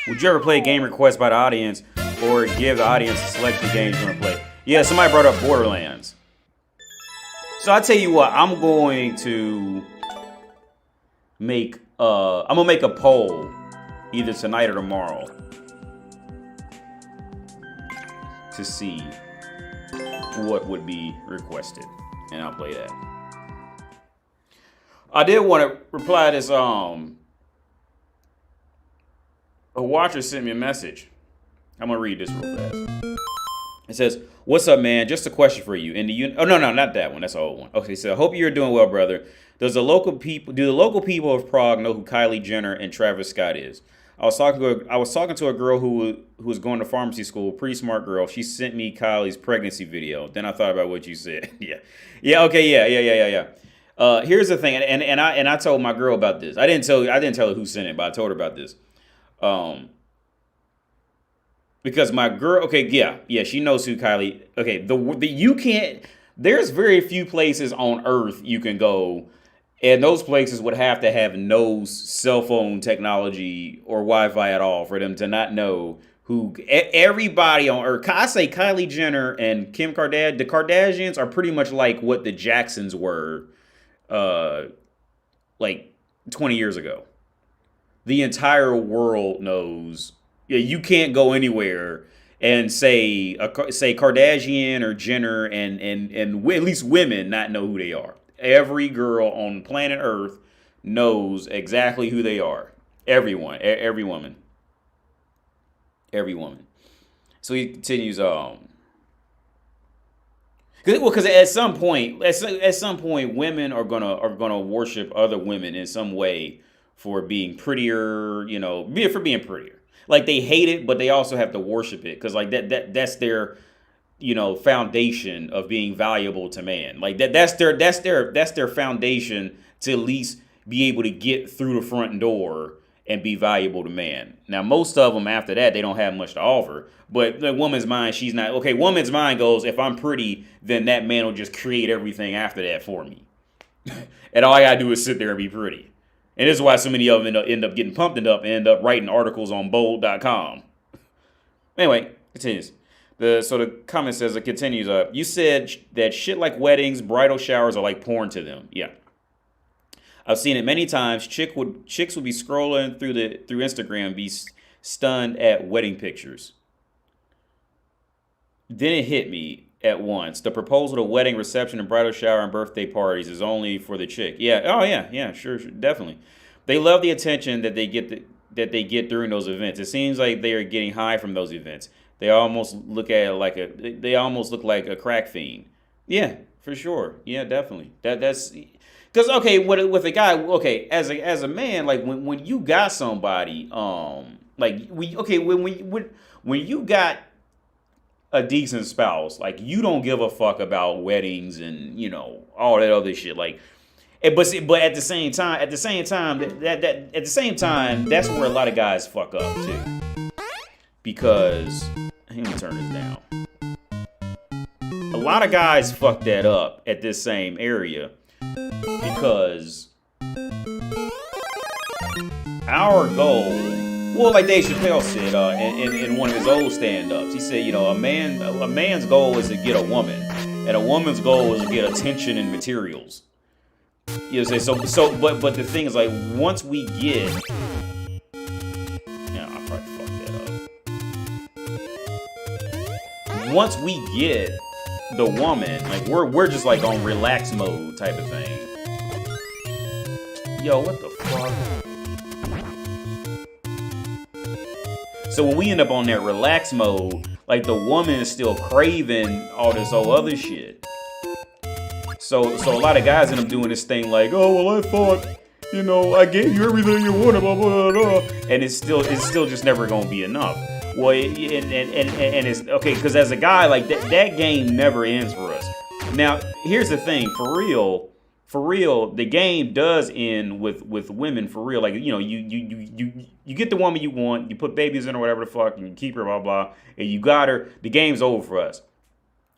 Speaker 1: Would you ever play a game request by the audience or give the audience a select the games you want to play? Yeah, somebody brought up Borderlands. So I tell you what, I'm going to make a poll either tonight or tomorrow to see what would be requested, and I'll play that. I did want to reply to this a watcher sent me a message. I'm gonna read this real fast. It says, "What's up, man? Just a question for you. Oh no, not that one. That's the old one. Okay, so I hope you're doing well, brother. Do the local people of Prague know who Kylie Jenner and Travis Scott is? I was talking to a girl who was going to pharmacy school, pretty smart girl. She sent me Kylie's pregnancy video. Then I thought about what you said. Yeah. Here's the thing, and I told my girl about this. I didn't tell her who sent it, but I told her about this. Because my girl, okay, yeah, she knows who Kylie. Okay, you can't. There's very few places on Earth you can go, and those places would have to have no cell phone technology or Wi-Fi at all for them to not know who everybody on Earth. I say Kylie Jenner and Kim Kardashian. The Kardashians are pretty much like what the Jacksons were, like 20 years ago. The entire world knows. Yeah, you can't go anywhere and say Kardashian or Jenner and at least women not know who they are. Every girl on planet Earth knows exactly who they are. Everyone, every woman. So he continues. Because at some point, women are gonna worship other women in some way for being prettier. For being prettier. Like they hate it, but they also have to worship it because like that's their foundation of being valuable to man. Like that's their foundation to at least be able to get through the front door and be valuable to man. Now most of them after that they don't have much to offer. But the woman's mind, she's not okay. Woman's mind goes, if I'm pretty, then that man will just create everything after that for me, and all I gotta do is sit there and be pretty. And this is why so many of them end up getting pumped up and end up writing articles on bold.com. Anyway, continues. The comment says, it continues. You said that shit like weddings, bridal showers are like porn to them. Yeah. I've seen it many times. Chicks would be scrolling through Instagram and be stunned at wedding pictures. Then it hit me at once. The proposal to wedding, reception, and bridal shower and birthday parties is only for the chick. Yeah. Oh yeah. Sure, definitely. They love the attention that they get during those events. It seems like they are getting high from those events. They almost look like a crack fiend. Yeah, for sure. Yeah, definitely. That's because with a guy, as a man, like when you got somebody, when you got a decent spouse, like you don't give a fuck about weddings and all that other shit. Like, but at the same time, that's where a lot of guys fuck up too. Because let me turn this down. A lot of guys fuck that up at this same area because our goal. Well, like Dave Chappelle said in one of his old stand-ups, he said, a man's goal is to get a woman, and a woman's goal is to get attention and materials. But the thing is, like, once we get, I probably fucked that up. Once we get the woman, like we're just like on relax mode type of thing. Yo, what the fuck? So when we end up on that relax mode, like the woman is still craving all this whole other shit. So a lot of guys end up doing this thing like, oh well, I thought, you know, I gave you everything you wanted, blah blah blah, and it's still just never gonna be enough. Well, and it's okay because as a guy, like that game never ends for us. Now here's the thing, for real, the game does end with women for real. Like, you know, you get the woman you want, you put babies in or whatever the fuck, and you keep her, blah blah, and you got her. The game's over for us.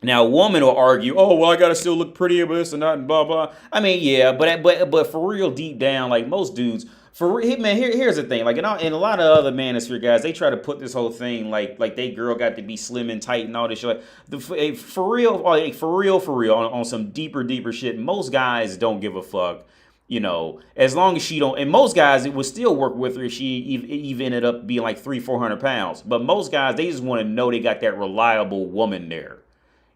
Speaker 1: Now, a woman will argue, oh, well, I gotta still look pretty and this and that and blah blah. I mean, yeah, but for real, deep down, like most dudes, for real, man, here's the thing, like, and a lot of other manosphere guys, they try to put this whole thing like they girl got to be slim and tight and all this shit. Like, for real, on some deeper shit, most guys don't give a fuck. You know, as long as she don't, and most guys, it would still work with her if she even ended up being like 300-400 pounds. But most guys, they just want to know they got that reliable woman there.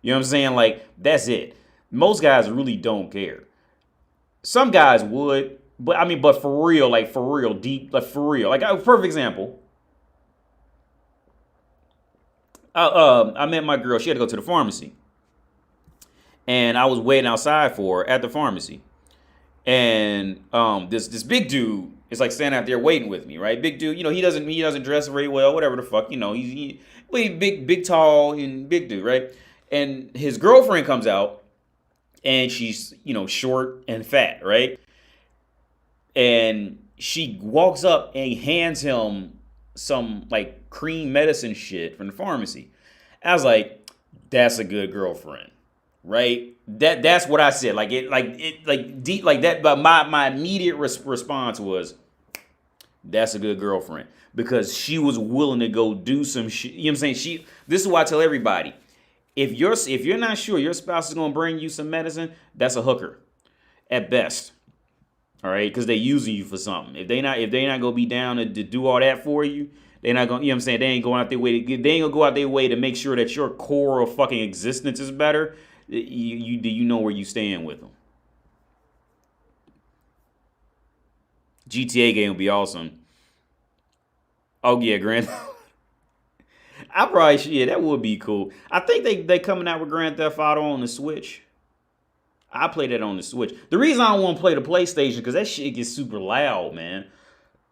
Speaker 1: You know what I'm saying? Like, that's it. Most guys really don't care. Some guys would, but I mean, but for real, deep, like for real. Like, a perfect example. I met my girl. She had to go to the pharmacy. And I was waiting outside for her at the pharmacy. And this big dude is like standing out there waiting with me, right? Big dude, you know, he doesn't dress very well, whatever the fuck, you know, he's big, tall, and big dude, right? And his girlfriend comes out, and she's, you know, short and fat, right? And she walks up and hands him some like cream medicine shit from the pharmacy. I was like, that's a good girlfriend, right? That's what I said. Like deep like that. But my immediate response was, that's a good girlfriend, because she was willing to go do some shit. You know what I'm saying? This is why I tell everybody. If you're not sure your spouse is gonna bring you some medicine, that's a hooker, at best. All right, because they're using you for something. If they not gonna be down to do all that for you, they're not gonna. You know what I'm saying? They ain't going out their way. They ain't gonna go out their way to make sure that your core of fucking existence is better. You know where you stand with them. GTA game would be awesome. Oh yeah, Grand. I probably should. Yeah, that would be cool. I think they coming out with Grand Theft Auto on the Switch. I play that on the Switch. The reason I don't want to play the PlayStation, because that shit gets super loud, man.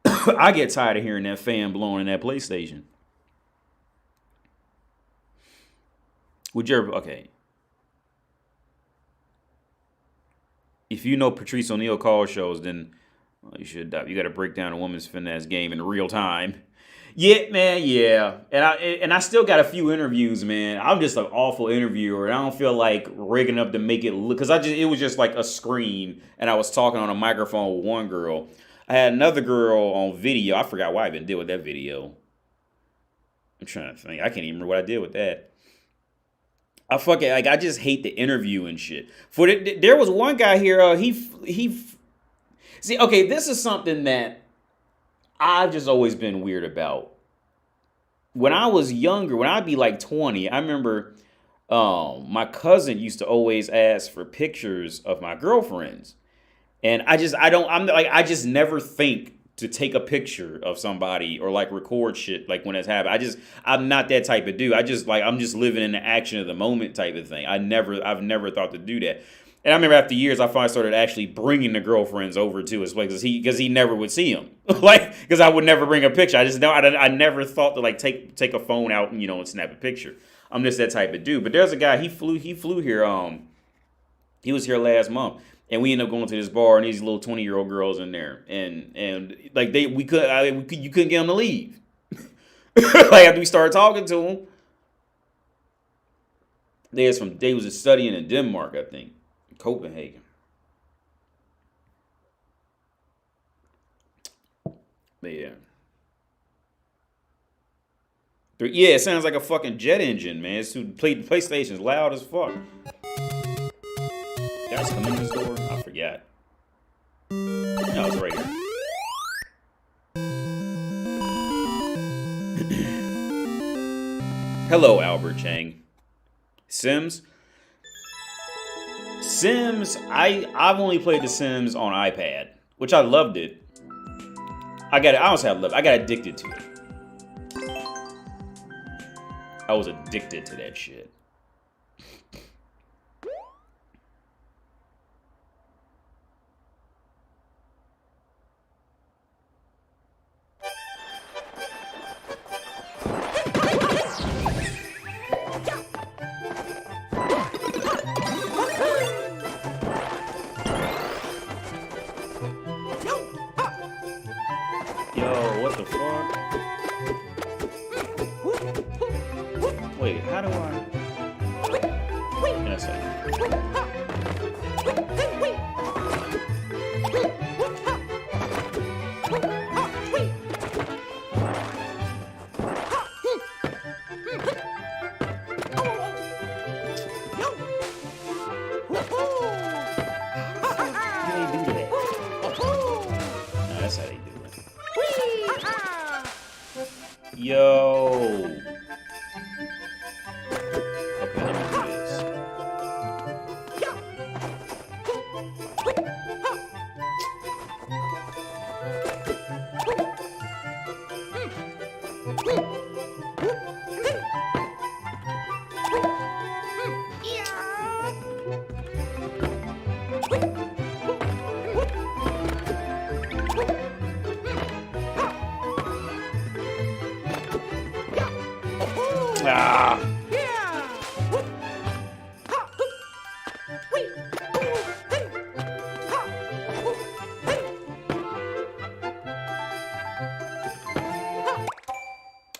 Speaker 1: I get tired of hearing that fan blowing in that PlayStation. Would you ever, okay. If you know Patrice O'Neal call shows, then you should. You got to break down a woman's finesse game in real time. Yeah, man, yeah. And I still got a few interviews, man. I'm just an awful interviewer, and I don't feel like rigging up to make it look, because it was just like a screen, and I was talking on a microphone with one girl. I had another girl on video. I forgot what I even did with that video. I'm trying to think. I can't even remember what I did with that. I just hate the interview and shit. There was one guy here, he see, okay, this is something that I've just always been weird about. When I was younger, when I'd be like 20, I remember my cousin used to always ask for pictures of my girlfriends. And I just never think to take a picture of somebody or like record shit like when it's happened. I'm not that type of dude. I'm just living in the action of the moment type of thing. I've never thought to do that. And I remember after years, I finally started actually bringing the girlfriends over to his place because he never would see them. Like, because I would never bring a picture. I never thought to like take a phone out and, you know, and snap a picture. I'm just that type of dude. But there's a guy, he flew here. He was here last month, and we ended up going to this bar, and these little 20-year-old girls in there, and like you couldn't get them to leave. Like after we started talking to them, they was just studying in Denmark, I think. Copenhagen. But yeah. Yeah, it sounds like a fucking jet engine, man. PlayStation's loud as fuck. Did I just come in this door? I forgot. No, it's right here. Hello, Albert Chang. Sims? Sims, I've only played The Sims on iPad. which I loved it. I honestly, I loved it. I got addicted to it. I was addicted to that shit. Yo, what the fuck? Wait, how do I? That's it. How do they do that? No, that's how they do it. Yo. Okay, let me do this. Ah.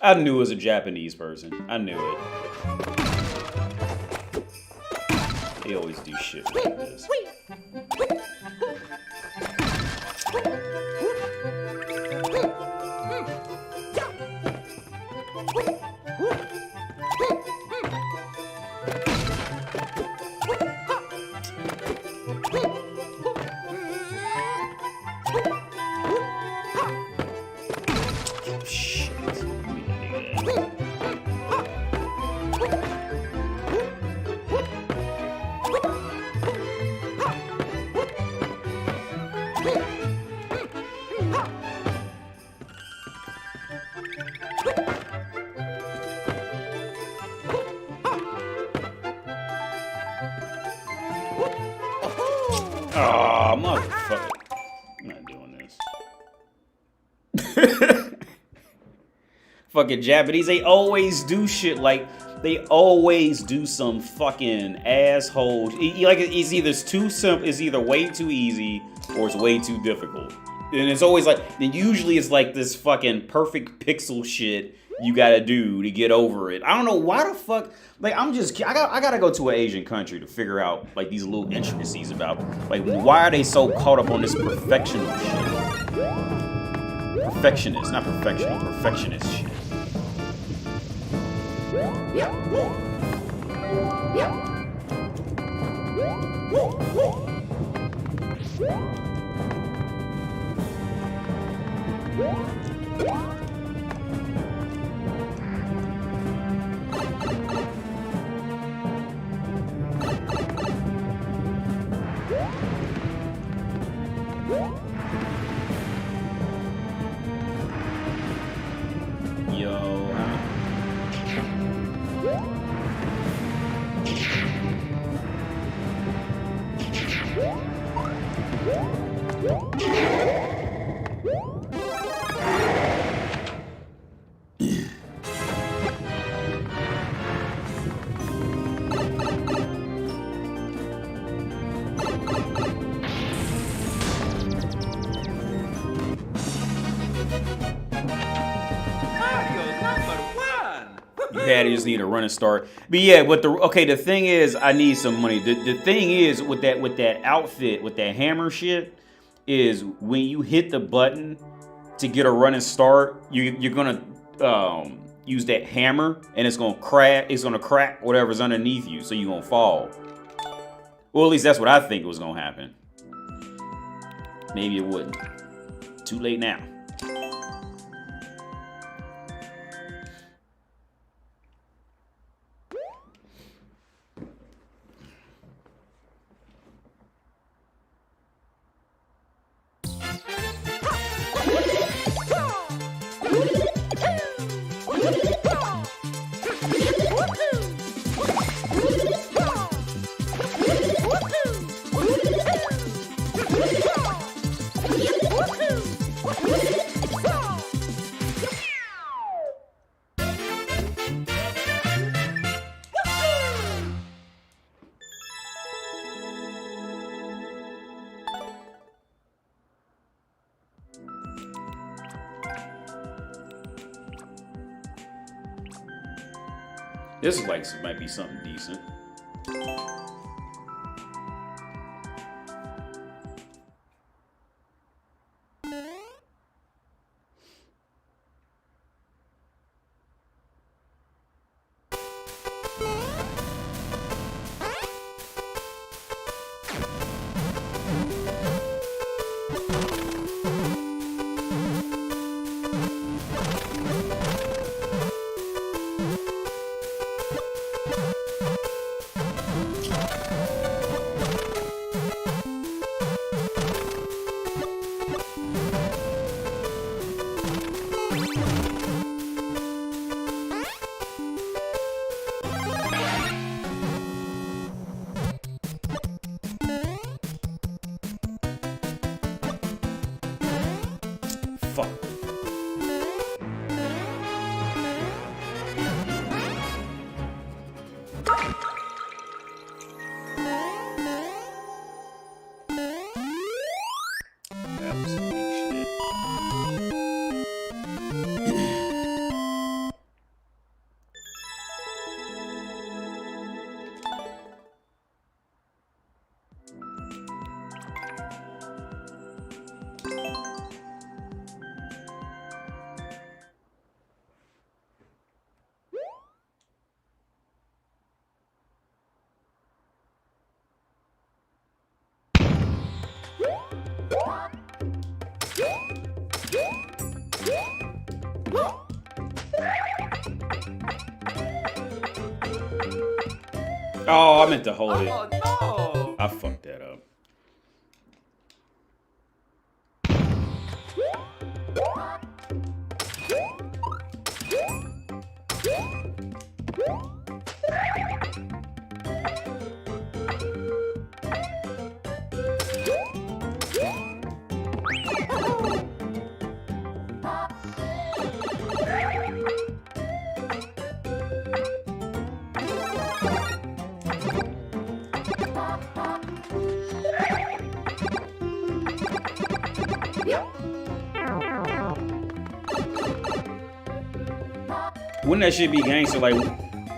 Speaker 1: I knew it was a Japanese person. I knew it. They always do shit like this. Shit. Oh, motherfucker. I'm not doing this. Fucking Japanese, they always do shit like, they always do some fucking asshole. Like, it's either too simple, it's either way too easy, or it's way too difficult. And it's always like, and usually it's like this fucking perfect pixel shit you gotta do to get over it. I don't know why the fuck, like, I gotta go to an Asian country to figure out, like, these little intricacies about, like, why are they so caught up on this perfectional shit? Perfectionist, not perfectional, perfectionist shit. You just need a running start. But yeah, the thing is, I need some money. The thing is with that outfit, with that hammer shit, is when you hit the button to get a running start, you're gonna use that hammer and it's gonna crack whatever's underneath you, so you're gonna fall. Well, at least that's what I think was gonna happen. Maybe it wouldn't. Too late now. This is like might be something decent. Fuck. That was some weak shit. Oh, I meant to hold it.
Speaker 2: Oh no!
Speaker 1: I fucked that up. Wouldn't that shit be gangster? Like,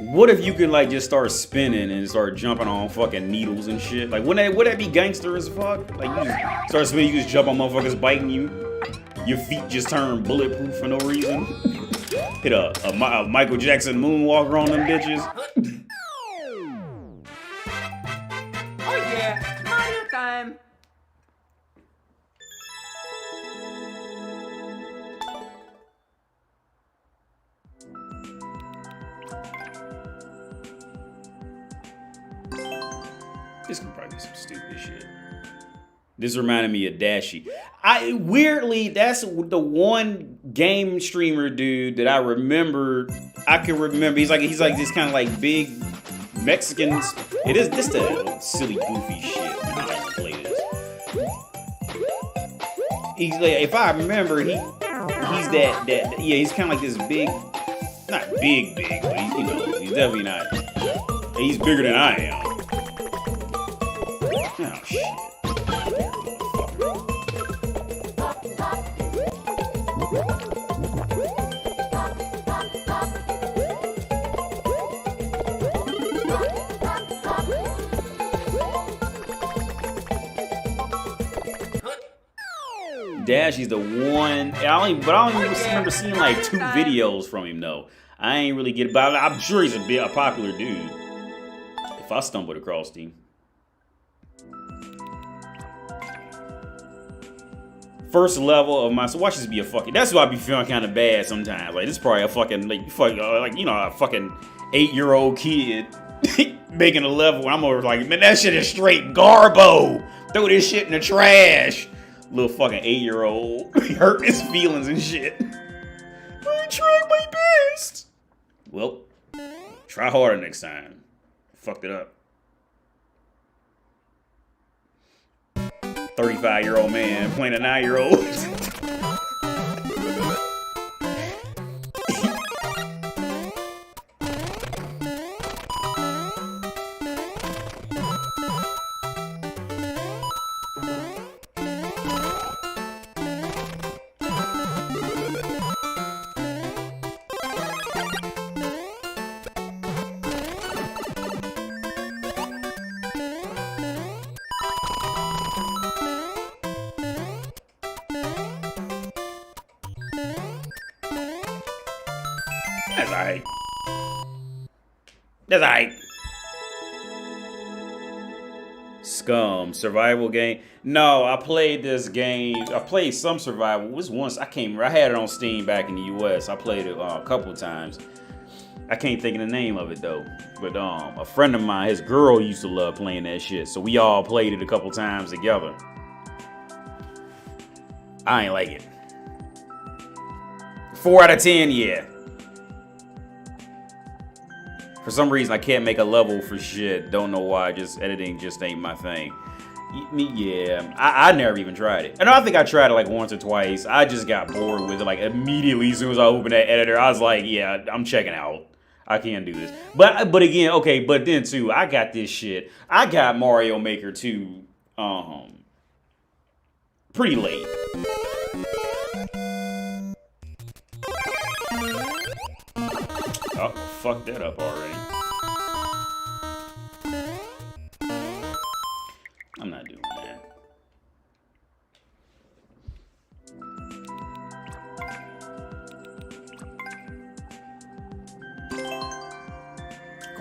Speaker 1: what if you could like just start spinning and start jumping on fucking needles and shit? Like, would that be gangster as fuck? Like, you just start spinning, you just jump on motherfuckers biting you. Your feet just turn bulletproof for no reason. Hit a Michael Jackson moonwalker on them bitches.
Speaker 2: Oh yeah, Mario time!
Speaker 1: This could probably be some stupid shit. This reminded me of Dashy. Weirdly, that's the one game streamer dude that I remember. I can remember. He's like this kind of like big Mexicans. It is this the silly goofy shit. I don't play this. He's like, if I remember, he's that yeah. He's kind of like this big, not big, but he's, you know, he's definitely not. He's bigger than I am. Oh shit. Dashy's the one. I don't even remember seeing like 2 videos from him though. I ain't really get it, but I'm sure he's a popular dude. If I stumbled across him. First level of my, so watch this be a fucking. That's why I be feeling kind of bad sometimes. Like this is probably a fucking like you know, a fucking 8-year-old kid making a level. And I'm over like, man, that shit is straight garbo. Throw this shit in the trash. Little fucking 8-year-old hurt his feelings and shit. I tried my best. Well, try harder next time. Fucked it up. 35-year-old man playing a 9-year-old. That's alright. That's alright. Scum survival game. No, I played this game. I played some survival. It was once I came. I had it on Steam back in the US. I played it a couple times. I can't think of the name of it though. But a friend of mine, his girl used to love playing that shit. So we all played it a couple times together. I ain't like it. 4 out of 10, yeah. For some reason, I can't make a level for shit. Don't know why. Just editing just ain't my thing. Yeah, I never even tried it. And I think I tried it like once or twice. I just got bored with it. Like immediately as soon as I opened that editor, I was like, yeah, I'm checking out. I can't do this. But again, okay, but then too, I got this shit. I got Mario Maker 2 pretty late. Oh, fuck that up already. I'm not doing that.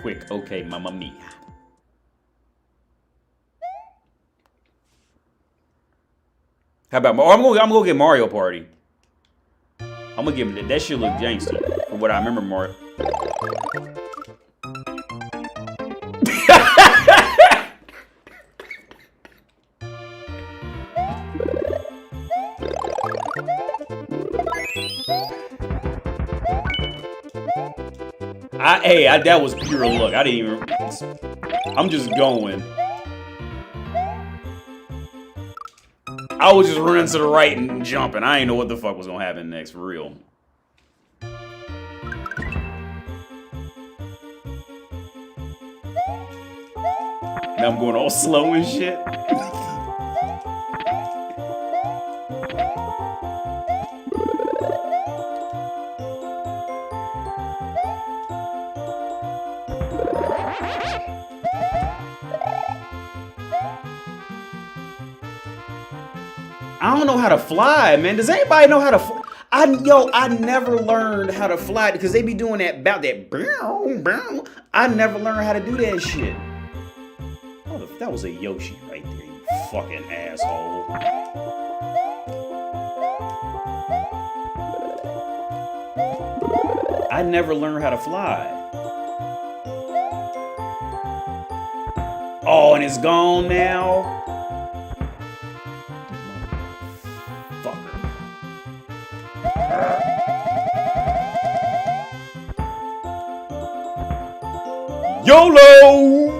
Speaker 1: Quick, okay, mamma mia. How about I'm gonna get Mario Party. I'm gonna give him that shit look gangster from what I remember Mario. That was pure luck. I didn't even. I'm just going. I was just running to the right and jumping. I didn't know what the fuck was gonna happen next, for real. Now I'm going all slow and shit. I don't know how to fly, man. Does anybody know how to fly? I never learned how to fly because they be doing that about that. I never learned how to do that shit. Oh, that was a Yoshi right there, you fucking asshole. I never learned how to fly. Oh, and it's gone now? YOLO!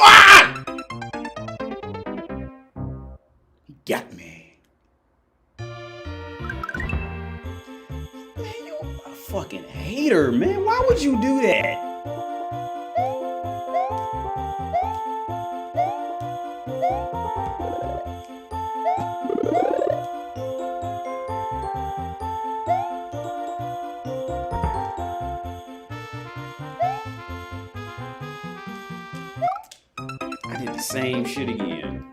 Speaker 1: Ah! He got me. Man, you a fucking hater, man. Why would you do that? I did the same shit again.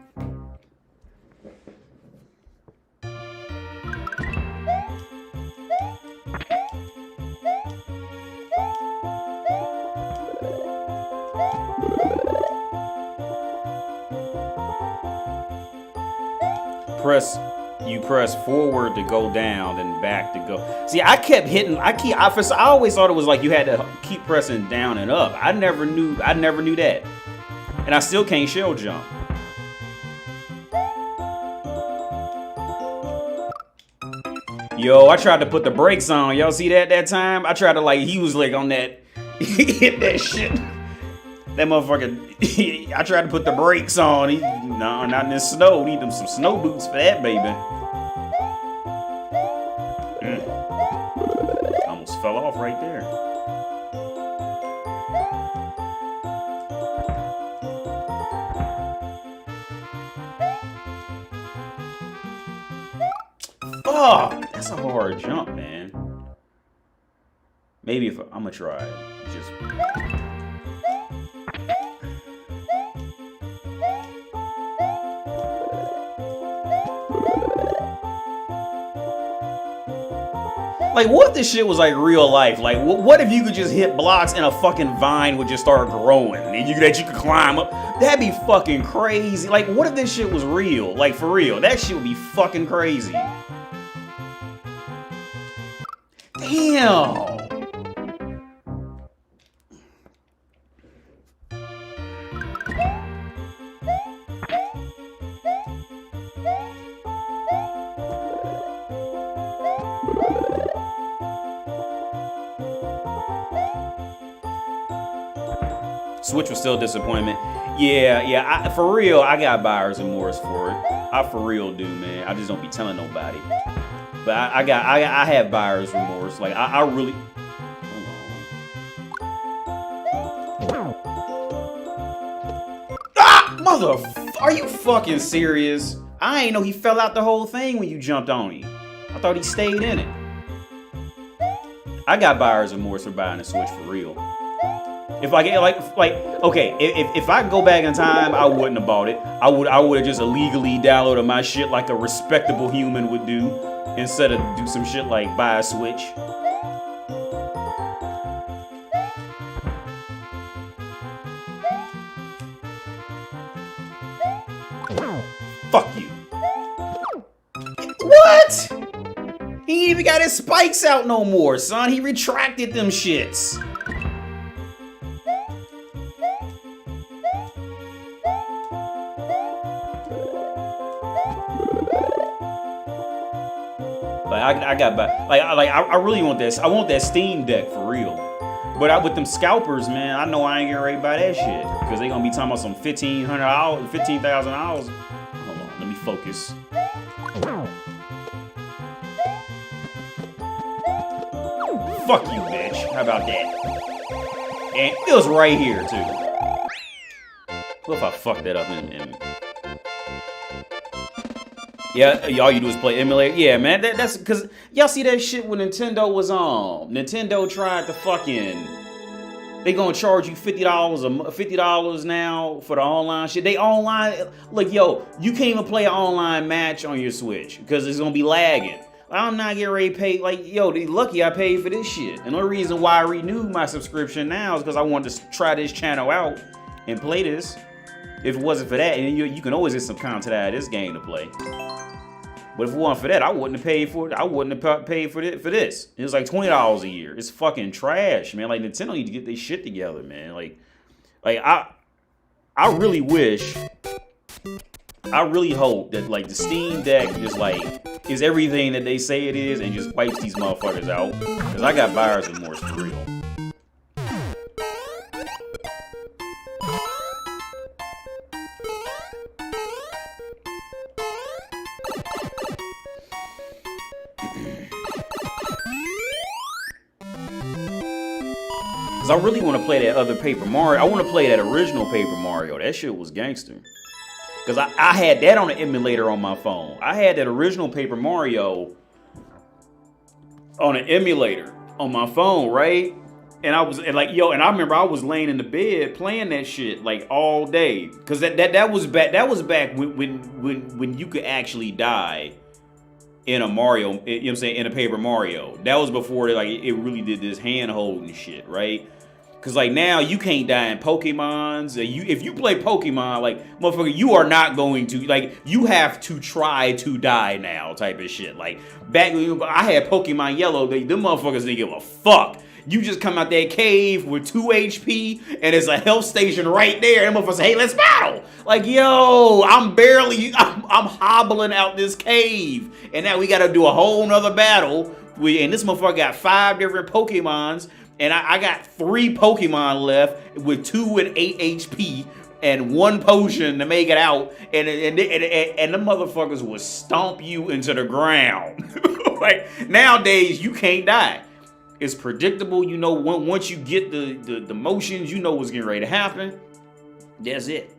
Speaker 1: You press forward to go down, then back to go. See, I kept hitting. I always thought it was like you had to keep pressing down and up. I never knew that, and I still can't shell jump. Yo, I tried to put the brakes on. Y'all see that time? I tried to he was like on that, he hit that shit. That motherfucker. I tried to put the brakes on. No, not in the snow. We need them some snow boots for that, baby. Almost fell off right there. Fuck! That's a hard jump, man. Maybe if I'm gonna try it. Just. Like, what if this shit was like real life? Like, what if you could just hit blocks and a fucking vine would just start growing and that you could climb up? That'd be fucking crazy. Like, what if this shit was real? Like, for real, that shit would be fucking crazy. Damn. Switch was still a disappointment. Yeah. For real, I got buyer's remorse for it. I for real do, man. I just don't be telling nobody. But I have buyer's remorse. Like I really. Hold on. Ah, are you fucking serious? I ain't know he fell out the whole thing when you jumped on him. I thought he stayed in it. I got buyer's remorse for buying a Switch for real. If I get okay, if I go back in time, I wouldn't have bought it. I would have just illegally downloaded my shit like a respectable human would do, instead of do some shit like buy a Switch. Fuck you. What? He ain't even got his spikes out no more, son. He retracted them shits. I really want this. I want that Steam Deck for real. But with them scalpers, man, I know I ain't getting ready to buy that shit because they gonna be talking about some $1,500, $15,000. Hold on, let me focus. Fuck you, bitch. How about that? And it was right here too. What if I fuck that up and yeah, all you do is play emulator. Yeah, man, that's because y'all see that shit when Nintendo was on. Nintendo tried to fucking. They gonna charge you $50 now for the online shit. They online. Look, yo, you can't even play an online match on your Switch because it's gonna be lagging. I'm not getting ready to pay. Like, yo, they lucky I paid for this shit. And the only reason why I renewed my subscription now is because I wanted to try this channel out and play this. If it wasn't for that, and you can always get some content out of this game to play. But if it wasn't for that, I wouldn't have paid for it. I wouldn't have paid for this. It was like $20 a year. It's fucking trash, man. Like, Nintendo need to get their shit together, man. Like I really wish, I really hope that like the Steam Deck just like is everything that they say it is and just wipes these motherfuckers out. Cause I got buyer's remorse for real. Cause I really want to play that other Paper Mario. I want to play that original Paper Mario. That shit was gangster. Cause I had that on the emulator on my phone. I had that original Paper Mario on an emulator on my phone, right? And I remember I was laying in the bed playing that shit like all day. Cause that was back when you could actually die in a Mario, you know what I'm saying, in a Paper Mario. That was before like it really did this hand holding shit, right? Cause like now you can't die in Pokemons. If you play Pokemon, like motherfucker, you are not going to like you have to try to die now, type of shit. Like back when I had Pokemon Yellow, them motherfuckers didn't give a fuck. You just come out that cave with 2 HP and there's a health station right there. And motherfuckers say, hey, let's battle. Like, yo, I'm hobbling out this cave. And now we got to do a whole nother battle. And this motherfucker got 5 different Pokemons. And I got 3 Pokemon left with 2 and 8 HP. and one potion to make it out, and the motherfuckers will stomp you into the ground. Like nowadays, you can't die. It's predictable. You know, once you get the motions, you know what's getting ready to happen. That's it.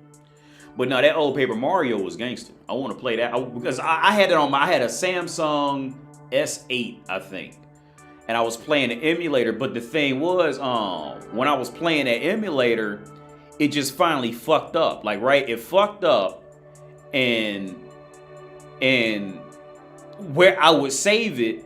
Speaker 1: But no, that old Paper Mario was gangster. I want to play that because I had it on I had a Samsung S8, I think. And I was playing the emulator, but the thing was, when I was playing that emulator, it just finally fucked up. Like, right, it fucked up, and where I would save it,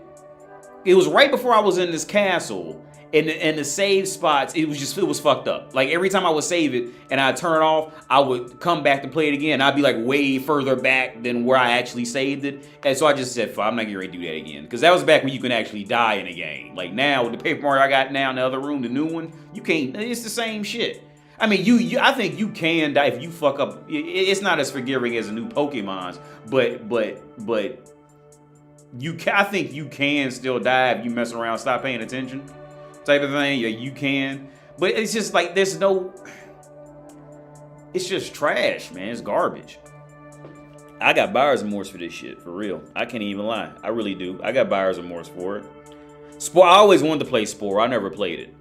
Speaker 1: it was right before I was in this castle, and the save spots, it was fucked up. Like every time I would save it and I'd turn it off, I would come back to play it again. I'd be like way further back than where I actually saved it. And so I just said, fuck, I'm not getting ready to do that again. Because that was back when you can actually die in a game. Like now, with the Paper Mario I got now in the other room, the new one, you can't, it's the same shit. I mean, I think you can die if you fuck up. It's not as forgiving as the new Pokemon's, but I think you can still die if you mess around, stop paying attention. Type of thing, yeah, you can, but it's just like it's just trash, man. It's garbage. I got buyer's remorse for this shit, for real. I can't even lie, I really do. I got buyer's remorse for it. Spore, I always wanted to play Spore. I never played it.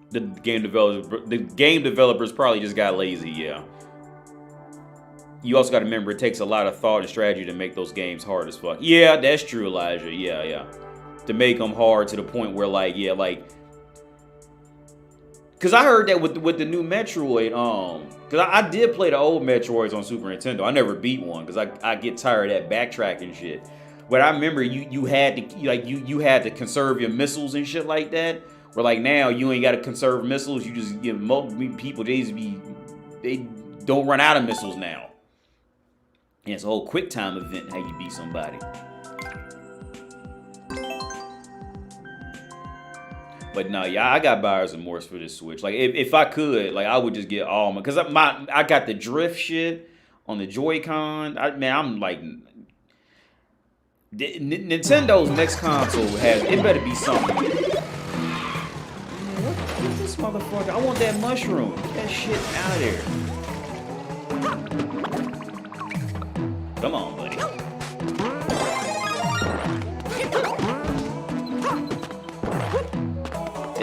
Speaker 1: The game developers probably just got lazy. Yeah. You also got to remember it takes a lot of thought and strategy to make those games hard as fuck. Yeah, that's true, Elijah. Yeah. To make them hard to the point where because I heard that with the new Metroid, because I did play the old Metroids on Super Nintendo. I never beat one because I get tired of that backtracking shit. But I remember you had to conserve your missiles and shit like that. Where like now you ain't got to conserve missiles. You just give people they don't run out of missiles now. And it's a whole quick time event how you beat somebody. But no, yeah, I got buyer's remorse for this Switch. Like, if I could, like, I would just get all my... Because I got the drift shit on the Joy-Con. I'm like... Nintendo's next console has... It better be something. What's this motherfucker? I want that mushroom. Get that shit out of there. Come on, buddy.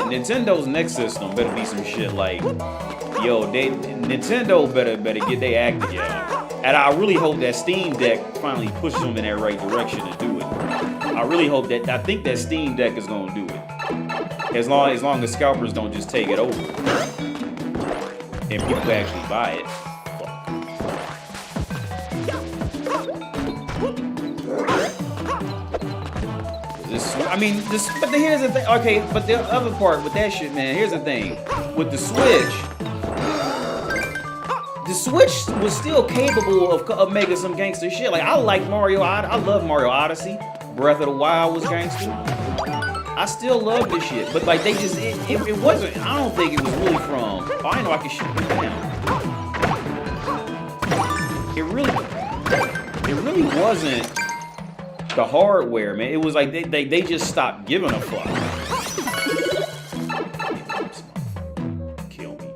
Speaker 1: Nintendo's next system better be some shit like, Nintendo better get their act together. And I really hope that Steam Deck finally pushes them in that right direction to do it. I really hope that, I think that Steam Deck is gonna do it. As long as scalpers don't just take it over. And people actually buy it. But here's the thing. Okay, but the other part with that shit, man. Here's the thing. With the Switch was still capable of making some gangster shit. Like I like Mario. I love Mario Odyssey. Breath of the Wild was gangster. I still love this shit. But like they just it wasn't. I don't think it was really from. Oh, I know I can shoot it down. It really wasn't. The hardware, man. It was like they just stopped giving a fuck. Kill me.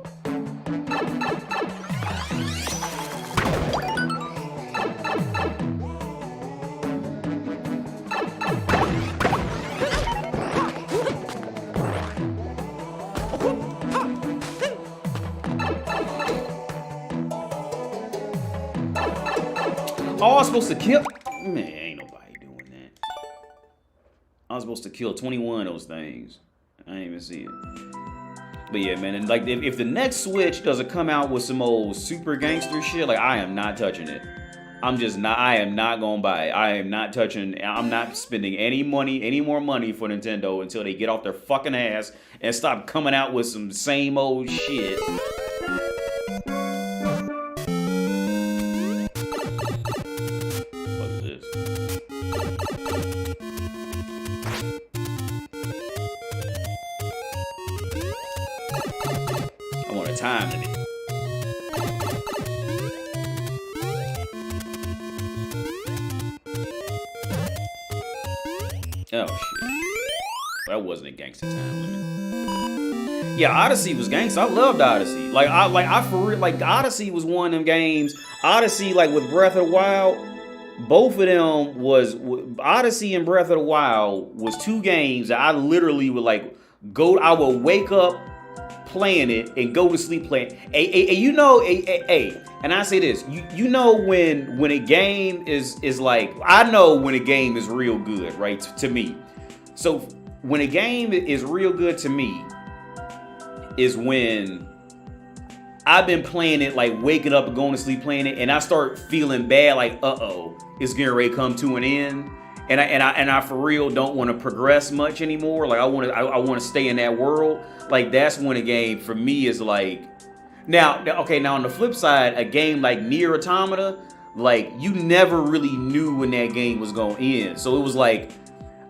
Speaker 1: Oh, I was supposed to kill. Man. I was supposed to kill 21 of those things. I didn't even see it. But yeah, man, and like if the next Switch doesn't come out with some old super gangster shit, like I am not touching it. I am not gonna buy it. I am not touching, I'm not spending any more money for Nintendo until they get off their fucking ass and stop coming out with some same old shit. Time limit. Oh shit. That wasn't a gangster time limit. Yeah, Odyssey was gangsta. I loved Odyssey. I for real, like Odyssey was one of them games. Odyssey, like with Breath of the Wild, both of them was Odyssey and Breath of the Wild was two games that I literally would like go. I would wake up playing it and go to sleep playing. And I say this, you know when a game is like, I know when a game is real good, right? To me. So when a game is real good to me is when I've been playing it, like waking up and going to sleep playing it, and I start feeling bad, like it's getting ready to come to an end, and I for real don't want to progress much anymore. Like I want to stay in that world. Like that's when a game for me is like. Now on the flip side, a game like Nier Automata, like you never really knew when that game was going to end. So it was like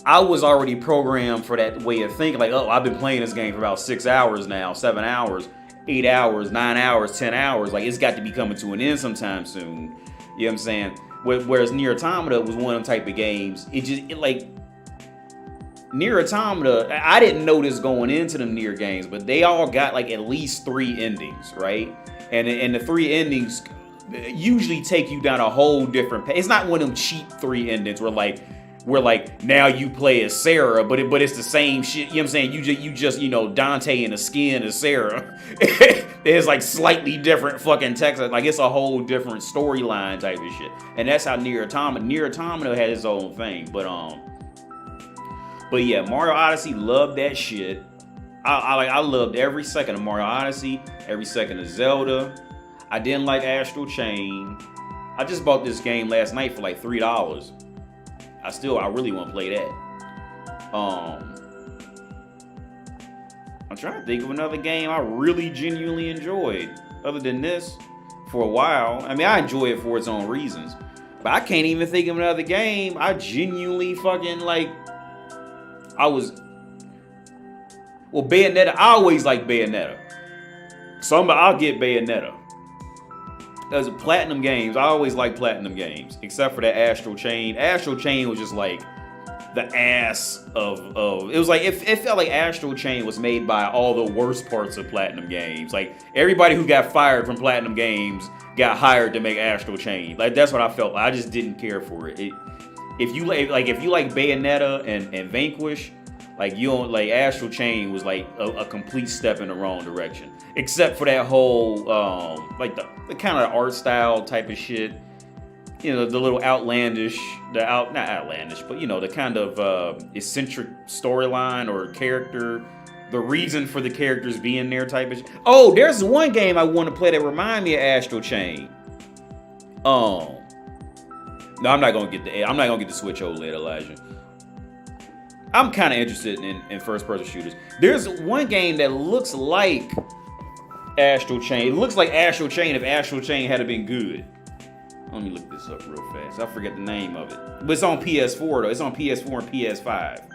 Speaker 1: I was already programmed for that way of thinking. Like, I've been playing this game for about 6 hours now, 7 hours, 8 hours, 9 hours, 10 hours. Like it's got to be coming to an end sometime soon. You know what I'm saying? Whereas Nier Automata was one of them type of games. Like Nier Automata, I didn't know this going into them Nier games, but they all got like at least 3 endings, right? And the 3 endings usually take you down a whole different path. It's not one of them cheap 3 endings where like now you play as Sarah, but it's the same shit. You know what I'm saying? You just Dante in the skin as Sarah. It's like slightly different fucking text. Like it's a whole different storyline type of shit. And that's how Nier Automata had its own thing. But yeah, Mario Odyssey, loved that shit. I loved every second of Mario Odyssey, every second of Zelda. I didn't like Astral Chain. I just bought this game last night for like $3. I really want to play that. I'm trying to think of another game I really genuinely enjoyed other than this for a while. I mean, I enjoy it for its own reasons, but I can't even think of another game I genuinely fucking like. Bayonetta. I always like Bayonetta. I'll get Bayonetta. Those platinum games. I always like platinum games, except for that Astral Chain. Astral Chain was just like the ass of. It was like it felt like Astral Chain was made by all the worst parts of platinum games. Like everybody who got fired from platinum games got hired to make Astral Chain. Like that's what I felt like. I just didn't care for it. If you like Bayonetta and Vanquish, like you don't like Astral Chain was like a complete step in the wrong direction. Except for that whole like the kind of art style type of shit. You know, the little outlandish, not outlandish, but the kind of eccentric storyline or character, the reason for the characters being there type of shit. Oh, there's one game I want to play that remind me of Astral Chain. No, I'm not gonna get the Switch OLED, Elijah. I'm kind of interested in first-person shooters. There's one game that looks like Astral Chain. It looks like Astral Chain if Astral Chain had been good. Let me look this up real fast. I forget the name of it. But it's on PS4 though. It's on PS4 and PS5.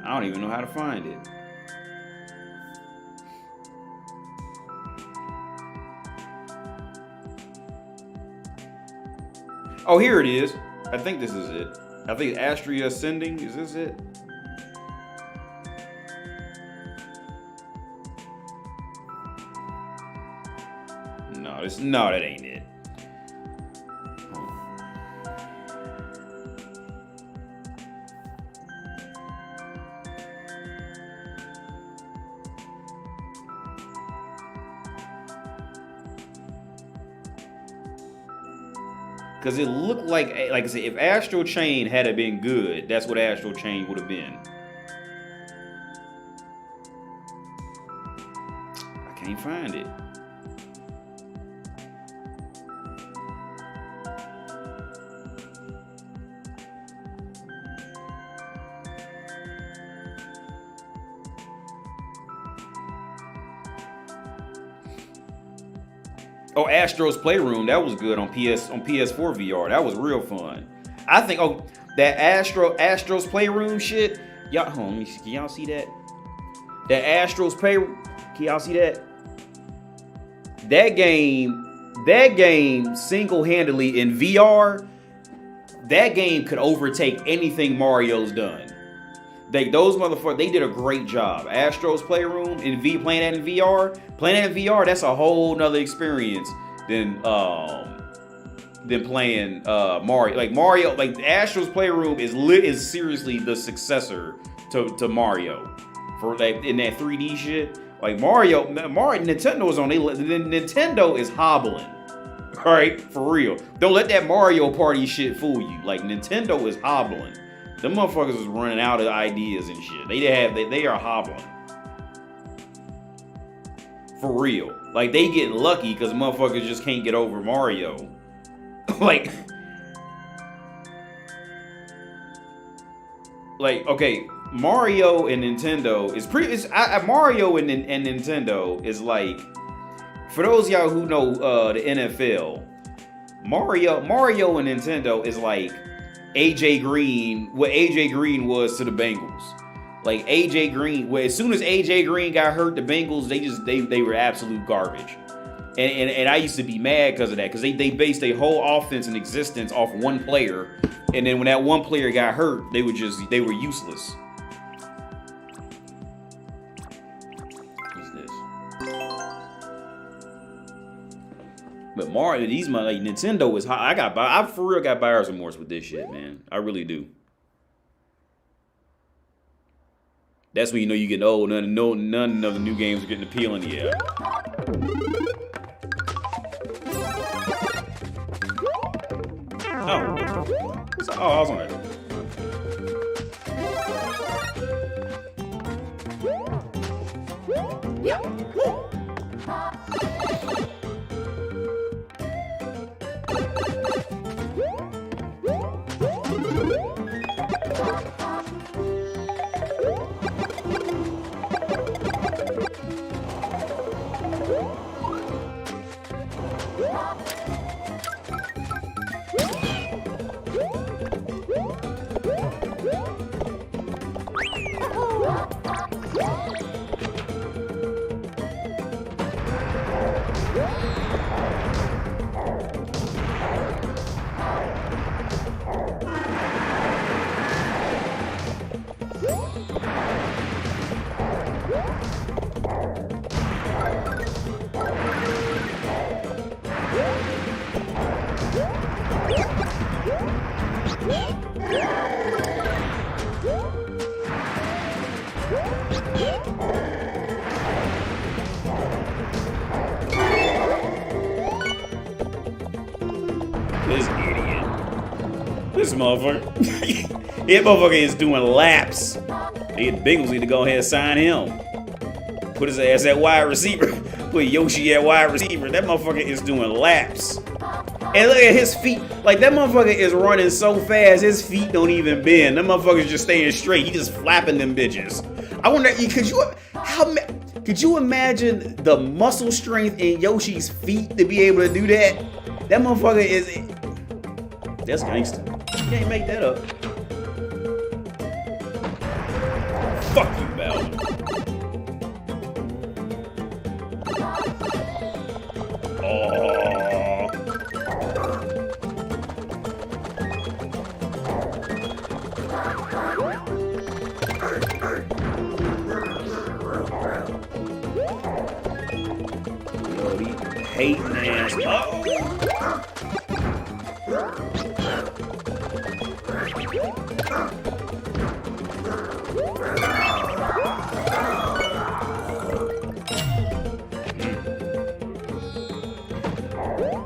Speaker 1: I don't even know how to find it. Oh, here it is. I think this is it. I think Astria Ascending. Is this it? No, that ain't it. Because it looked like I said, if Astral Chain had been good, that's what Astral Chain would have been. I can't find it. Oh, Astro's Playroom, that was good on PS4 VR. That was real fun. I think that Astro's Playroom shit. Y'all, hold on, let me see. Can y'all see that? That Astro's Playroom. Can y'all see that? that game single-handedly in VR, that game could overtake anything Mario's done. Those motherfuckers, they did a great job. Astro's Playroom playing that in VR. Playing that in VR, that's a whole nother experience than playing Mario. Like Mario, like Astro's Playroom is seriously the successor to Mario for like in that 3D shit. Like Nintendo is hobbling. All right, for real. Don't let that Mario Party shit fool you. Like Nintendo is hobbling. Them motherfuckers is running out of ideas and shit. They are hobbling. For real. Like they getting lucky because motherfuckers just can't get over Mario. like okay, Mario and Nintendo is Mario and Nintendo is like, for those of y'all who know the NFL, Mario and Nintendo is like AJ Green, what AJ Green was to the Bengals. Like AJ Green, as soon as AJ Green got hurt, the Bengals they were absolute garbage. And I used to be mad because of that, because they based their whole offense and existence off one player, and then when that one player got hurt, they were useless. What's this? But Mario, Nintendo is hot. I for real got buyer's remorse with this shit, man. I really do. That's when you know you're getting old. None of the new games are getting appealing. Yeah. Oh, I was on that. This idiot. This motherfucker. That motherfucker is doing laps. The Bengals need to go ahead and sign him. Put his ass at wide receiver. Put Yoshi at wide receiver. That motherfucker is doing laps. And look at his feet. Like, that motherfucker is running so fast, his feet don't even bend. That motherfucker's just staying straight. He just flapping them bitches. I wonder, could you imagine the muscle strength in Yoshi's feet to be able to do that? That motherfucker that's gangster. You can't make that up. Fuck you, Bowser. Oh. Yo, these hating ass.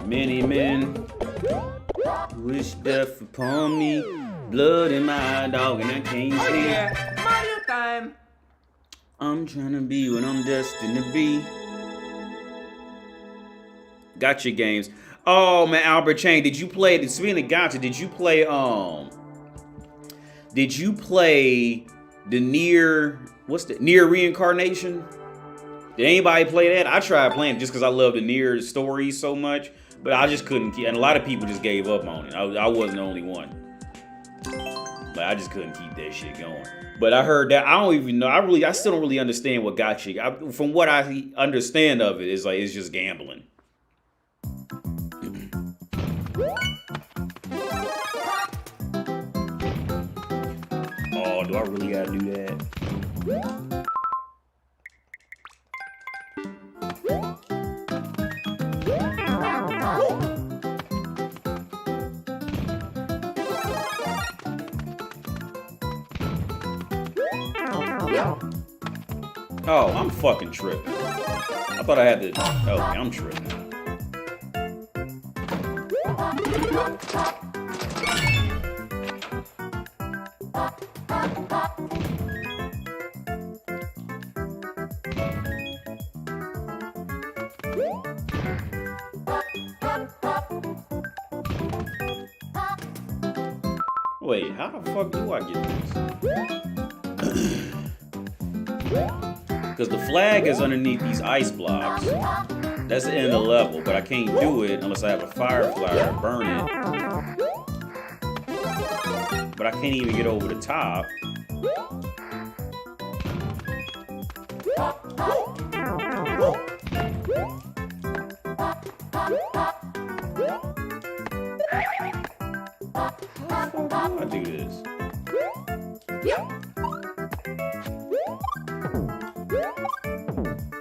Speaker 1: Many men wish death upon me, blood in my dog, and I can't
Speaker 2: Oh
Speaker 1: see.
Speaker 2: yeah, Mario time.
Speaker 1: I'm trying to be what I'm destined to be. Gotcha games. Oh man, Albert Chain, did you play? Speaking of gotcha, did you play the Near Reincarnation? Did anybody play that? I tried playing it just because I love the Near stories so much, but I just couldn't. And a lot of people just gave up on it. I wasn't the only one. Like, I just couldn't keep that shit going. But I heard that, I don't even know. I still don't really understand what gacha. From what I understand of it, is like it's just gambling. Oh, do I really gotta do that? Oh, I'm fucking tripping. I thought I had to. Okay, I'm tripping. Wait, how the fuck do I get this? Because the flag is underneath these ice blocks. That's the end of the level, but I can't do it unless I have a firefly to burn it. But I can't even get over the top. How do I do this?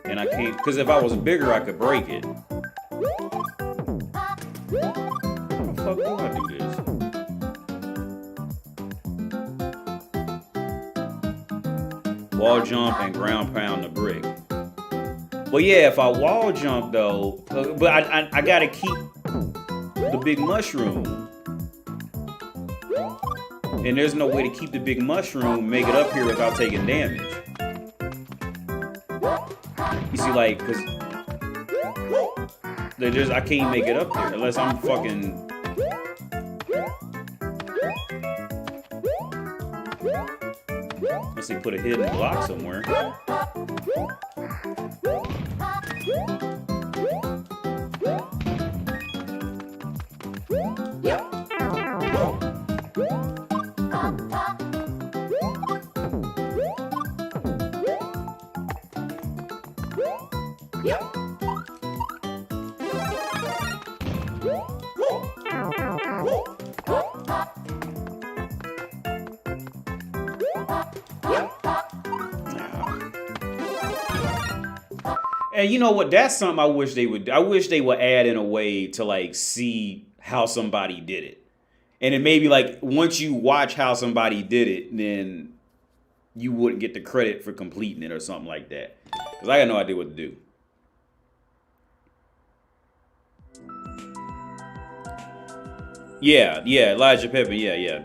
Speaker 1: And I can't, because if I was bigger, I could break it. How the fuck do I do this? Wall jump and ground pound the brick. But yeah, if I wall jump though, but I gotta keep the big mushroom. And there's no way to keep the big mushroom, make it up here without taking damage. You see, like, cause I can't make it up there unless I'm fucking. Unless they put a hidden block somewhere. And you know what? That's something I wish they would. I wish they would add in a way to like see how somebody did it, and then maybe like once you watch how somebody did it, then you wouldn't get the credit for completing it or something like that. Because I got no idea what to do. Yeah, Elijah Pippen. Yeah.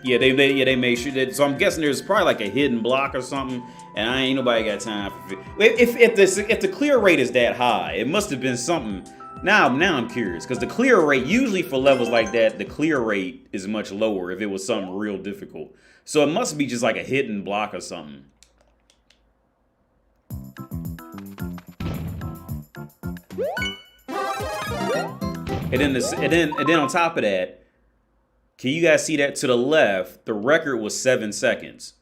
Speaker 1: They made sure that. So I'm guessing there's probably like a hidden block or something. And I ain't nobody got time for it. If the clear rate is that high, it must have been something. Now I'm curious because the clear rate usually for levels like that, the clear rate is much lower if it was something real difficult. So it must be just like a hidden block or something. And then on top of that, can you guys see that to the left? The record was 7 seconds.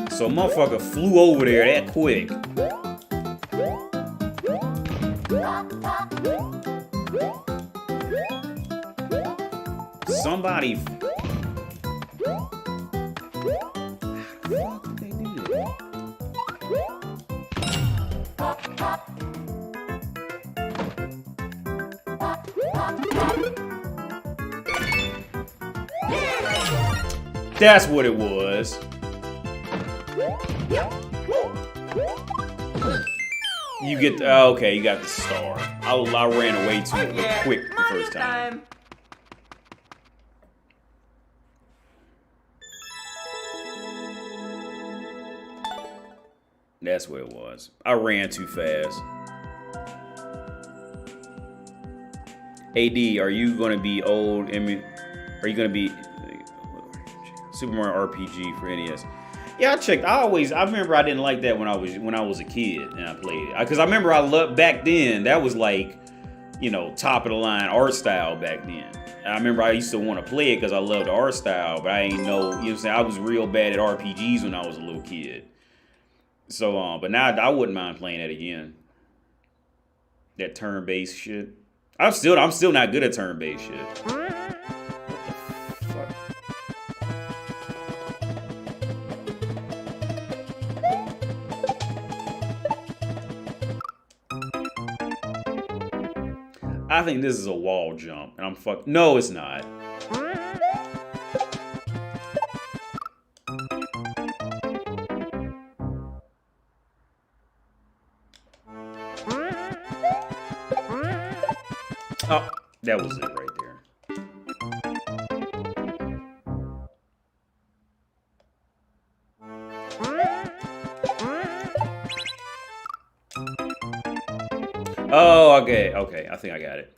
Speaker 1: So a motherfucker flew over there that quick. Somebody. How did they do that? That's what it was. You get the, okay, you got the star. I ran away too quick the first time. That's what it was. I ran too fast. AD, are you gonna be old? I mean, are you gonna be Super Mario RPG for NES? Yeah, I checked. I remember I didn't like that when I was a kid and I played it. Because I remember I loved back then. That was like, you know, top of the line art style back then. I remember I used to want to play it because I loved the art style, but I ain't know, you know what I'm saying? I was real bad at RPGs when I was a little kid. So, but now I wouldn't mind playing that again. That turn-based shit. I'm still not good at turn-based shit. What the fuck? I think this is a wall jump, and I'm fucked. No, it's not. Oh, that was it right there. Oh, okay, okay. I think I got it.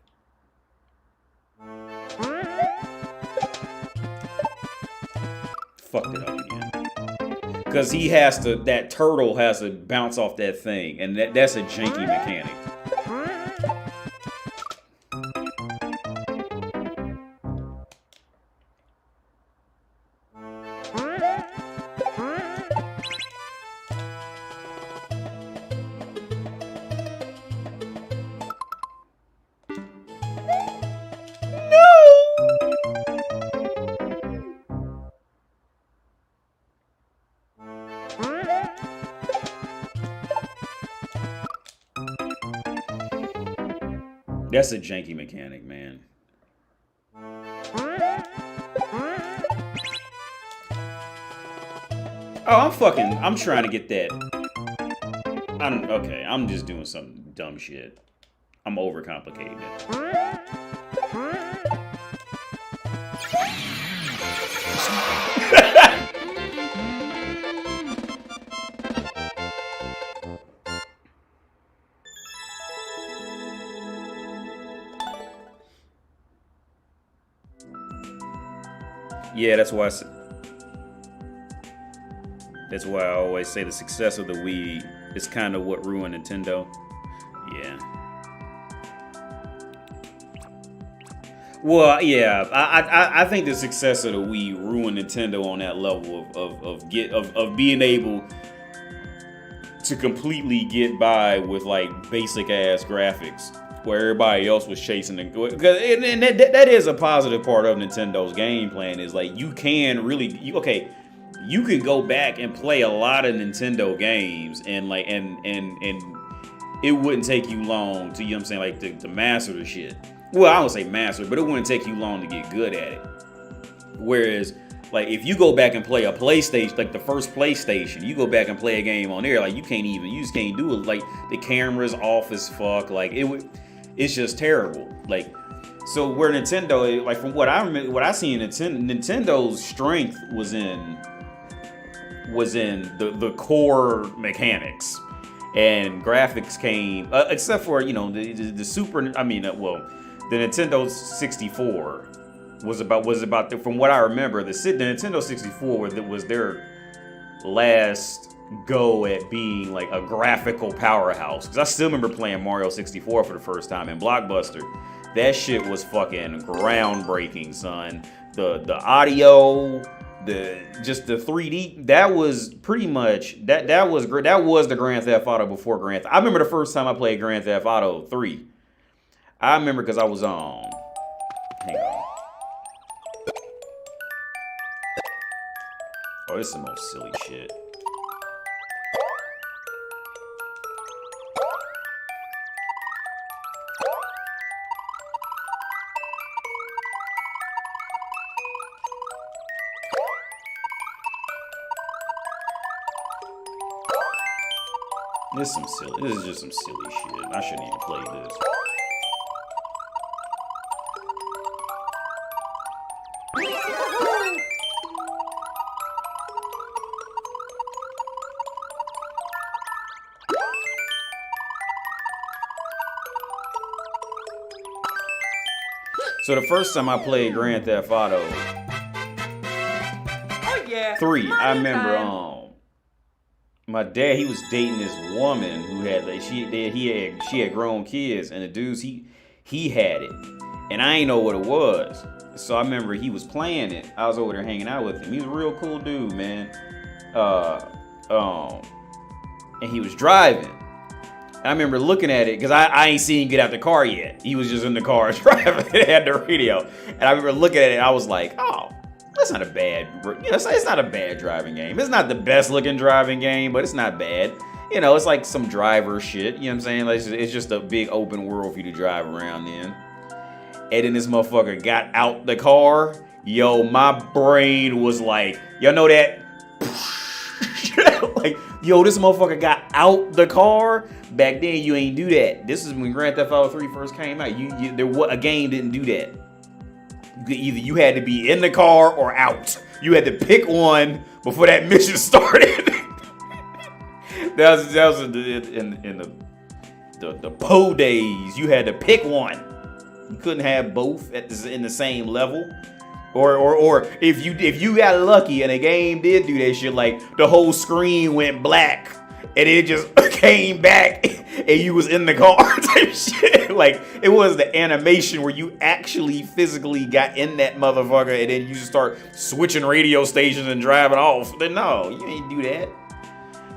Speaker 1: Fucked it up again. Because he has to, that turtle has to bounce off that thing, and that's a janky mechanic. That's a janky mechanic, man. Oh, I'm trying to get that. Okay, I'm just doing some dumb shit. I'm overcomplicating it. Yeah, that's why I always say the success of the Wii is kind of what ruined Nintendo. Yeah. Well, yeah, I think the success of the Wii ruined Nintendo on that level of being able to completely get by with like basic ass graphics, where everybody else was chasing the. And that is a positive part of Nintendo's game plan, is like you can really you could go back and play a lot of Nintendo games and like and it wouldn't take you long to, you know what I'm saying, like to master the shit. Well, I don't say master, but it wouldn't take you long to get good at it. Whereas, like, if you go back and play a PlayStation, like the first PlayStation, you go back and play a game on there, like you just can't do it. Like the camera's off as fuck. Like it's just terrible. Like, so where Nintendo, like from what I remember, what I see in Nintendo's strength was in the core mechanics, and graphics came, except for, you know, the Super. I mean, the Nintendo 64 was about from what I remember, the Nintendo 64 was their last go at being like a graphical powerhouse. Because I still remember playing Mario 64 for the first time in Blockbuster. That shit was fucking groundbreaking, son. The audio, the 3D, that was pretty much that was great. That was the Grand Theft Auto before Grand Theft. I remember the first time I played Grand Theft Auto 3. I remember because I was on. Hang on. Oh, this is the most silly shit. This is just some silly shit. I shouldn't even play this. So the first time I played Grand Theft Auto 3, I remember my dad, he was dating this woman who had like she had grown kids, and the dudes he had it, and I ain't know what it was. So I remember he was playing it. I was over there hanging out with him. He was a real cool dude, man. And he was driving. I remember looking at it because I ain't seen him get out the car yet. He was just in the car driving. It had the radio, and I remember looking at it. And I was like, "Oh, that's not a bad. It's not a bad driving game. It's not the best looking driving game, but it's not bad. You know, it's like some driver shit. You know what I'm saying? Like it's just a big open world for you to drive around in." And then this motherfucker got out the car. Yo, my brain was like, y'all know that? Like, yo, this motherfucker got out the car. Back then, you ain't do that. This is when Grand Theft Auto 3 first came out. A game didn't do that. You had to be in the car or out. You had to pick one before that mission started. that was in the Poe days. You had to pick one. You couldn't have both in the same level. Or if you got lucky and a game did do that shit, like the whole screen went black and it just came back and you was in the car type shit. Like it was the animation where you actually physically got in that motherfucker and then you just start switching radio stations and driving off. Then no, you ain't do that.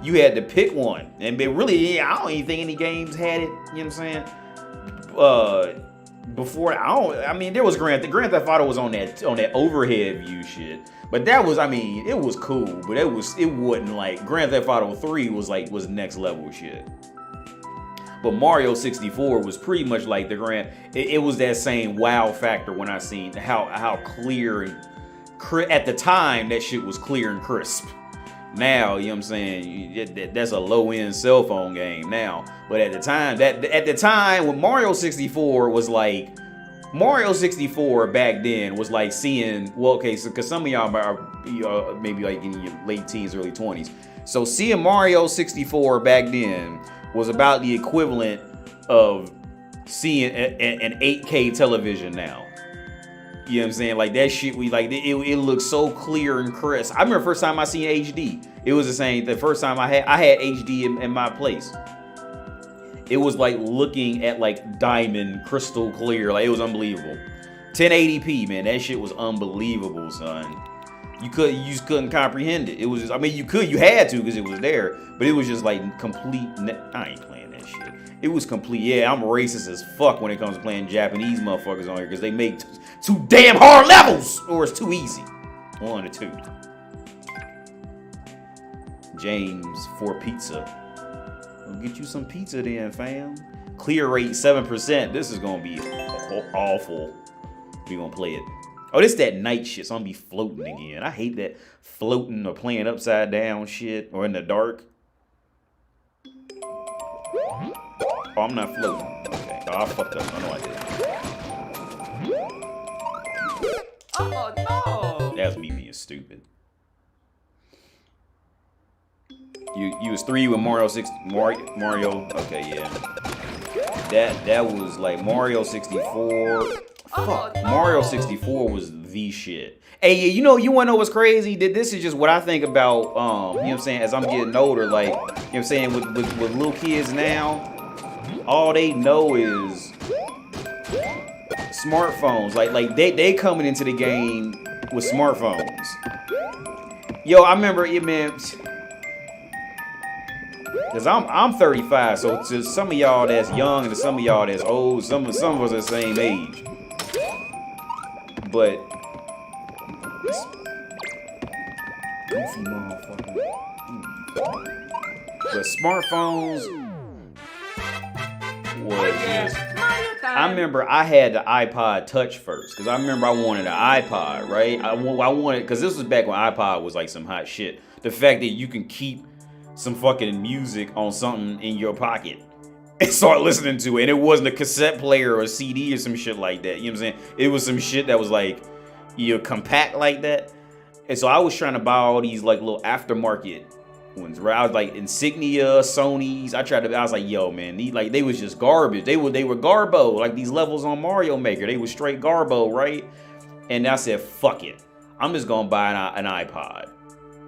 Speaker 1: You had to pick one. And really, I don't even think any games had it. You know what I'm saying? Before there was Grand Theft Auto was on that overhead view shit, but that was it was cool, but it wasn't like Grand Theft Auto 3 was next level shit. But Mario 64 was pretty much like it was that same wow factor when I seen how clear and at the time that shit was clear and crisp. Now, you know what I'm saying, that's a low-end cell phone game now. But at the time when Mario 64 was like, Mario 64 back then was like seeing, because some of y'all are maybe like in your late teens, early 20s. So seeing Mario 64 back then was about the equivalent of seeing an 8K television now. You know what I'm saying? Like that shit, it looked so clear and crisp. I remember the first time I seen HD. It was the same. The first time I had HD in my place. It was like looking at like diamond crystal clear. Like it was unbelievable. 1080p, man. That shit was unbelievable, son. You just couldn't comprehend it. It was just, you had to because it was there, but it was just like complete. I ain't playing that shit. It was complete. Yeah, I'm racist as fuck when it comes to playing Japanese motherfuckers on here because they make too damn hard levels, or it's too easy. One or two. James for pizza. I'll get you some pizza then, fam. Clear rate 7%. This is gonna be awful. We gonna play it. Oh, this that night shit, so I'm gonna be floating again. I hate that floating or playing upside down shit or in the dark. Oh, I'm not floating. Okay. Oh, I fucked up. I know I did.
Speaker 2: Oh no!
Speaker 1: That's me being stupid. You was 3 with Mario 6 Mario. Okay, yeah. That was like Mario 64. Fuck. Mario 64 was the shit. Hey, you wanna know what's crazy? This is just what I think about, you know what I'm saying, as I'm getting older, like, you know what I'm saying, with little kids now, all they know is smartphones. Like they coming into the game with smartphones. Yo, I remember it, man, because I'm 35, so to some of y'all that's young and to some of y'all that's old, some of us are the same age. But goofy motherfucker. But smartphones was just, I remember I had the iPod Touch first because I remember I wanted an iPod, right? I wanted, because this was back when iPod was like some hot shit. The fact that you can keep some fucking music on something in your pocket and start listening to it, and it wasn't a cassette player or a CD or some shit like that. You know what I'm saying? It was some shit that was like, compact like that. And so I was trying to buy all these like little aftermarket ones, right? I was like Insignia, Sony's. I was like, yo, man, they was just garbage. They were garbo, like these levels on Mario Maker. They was straight garbo, right? And I said, fuck it, I'm just gonna buy an iPod.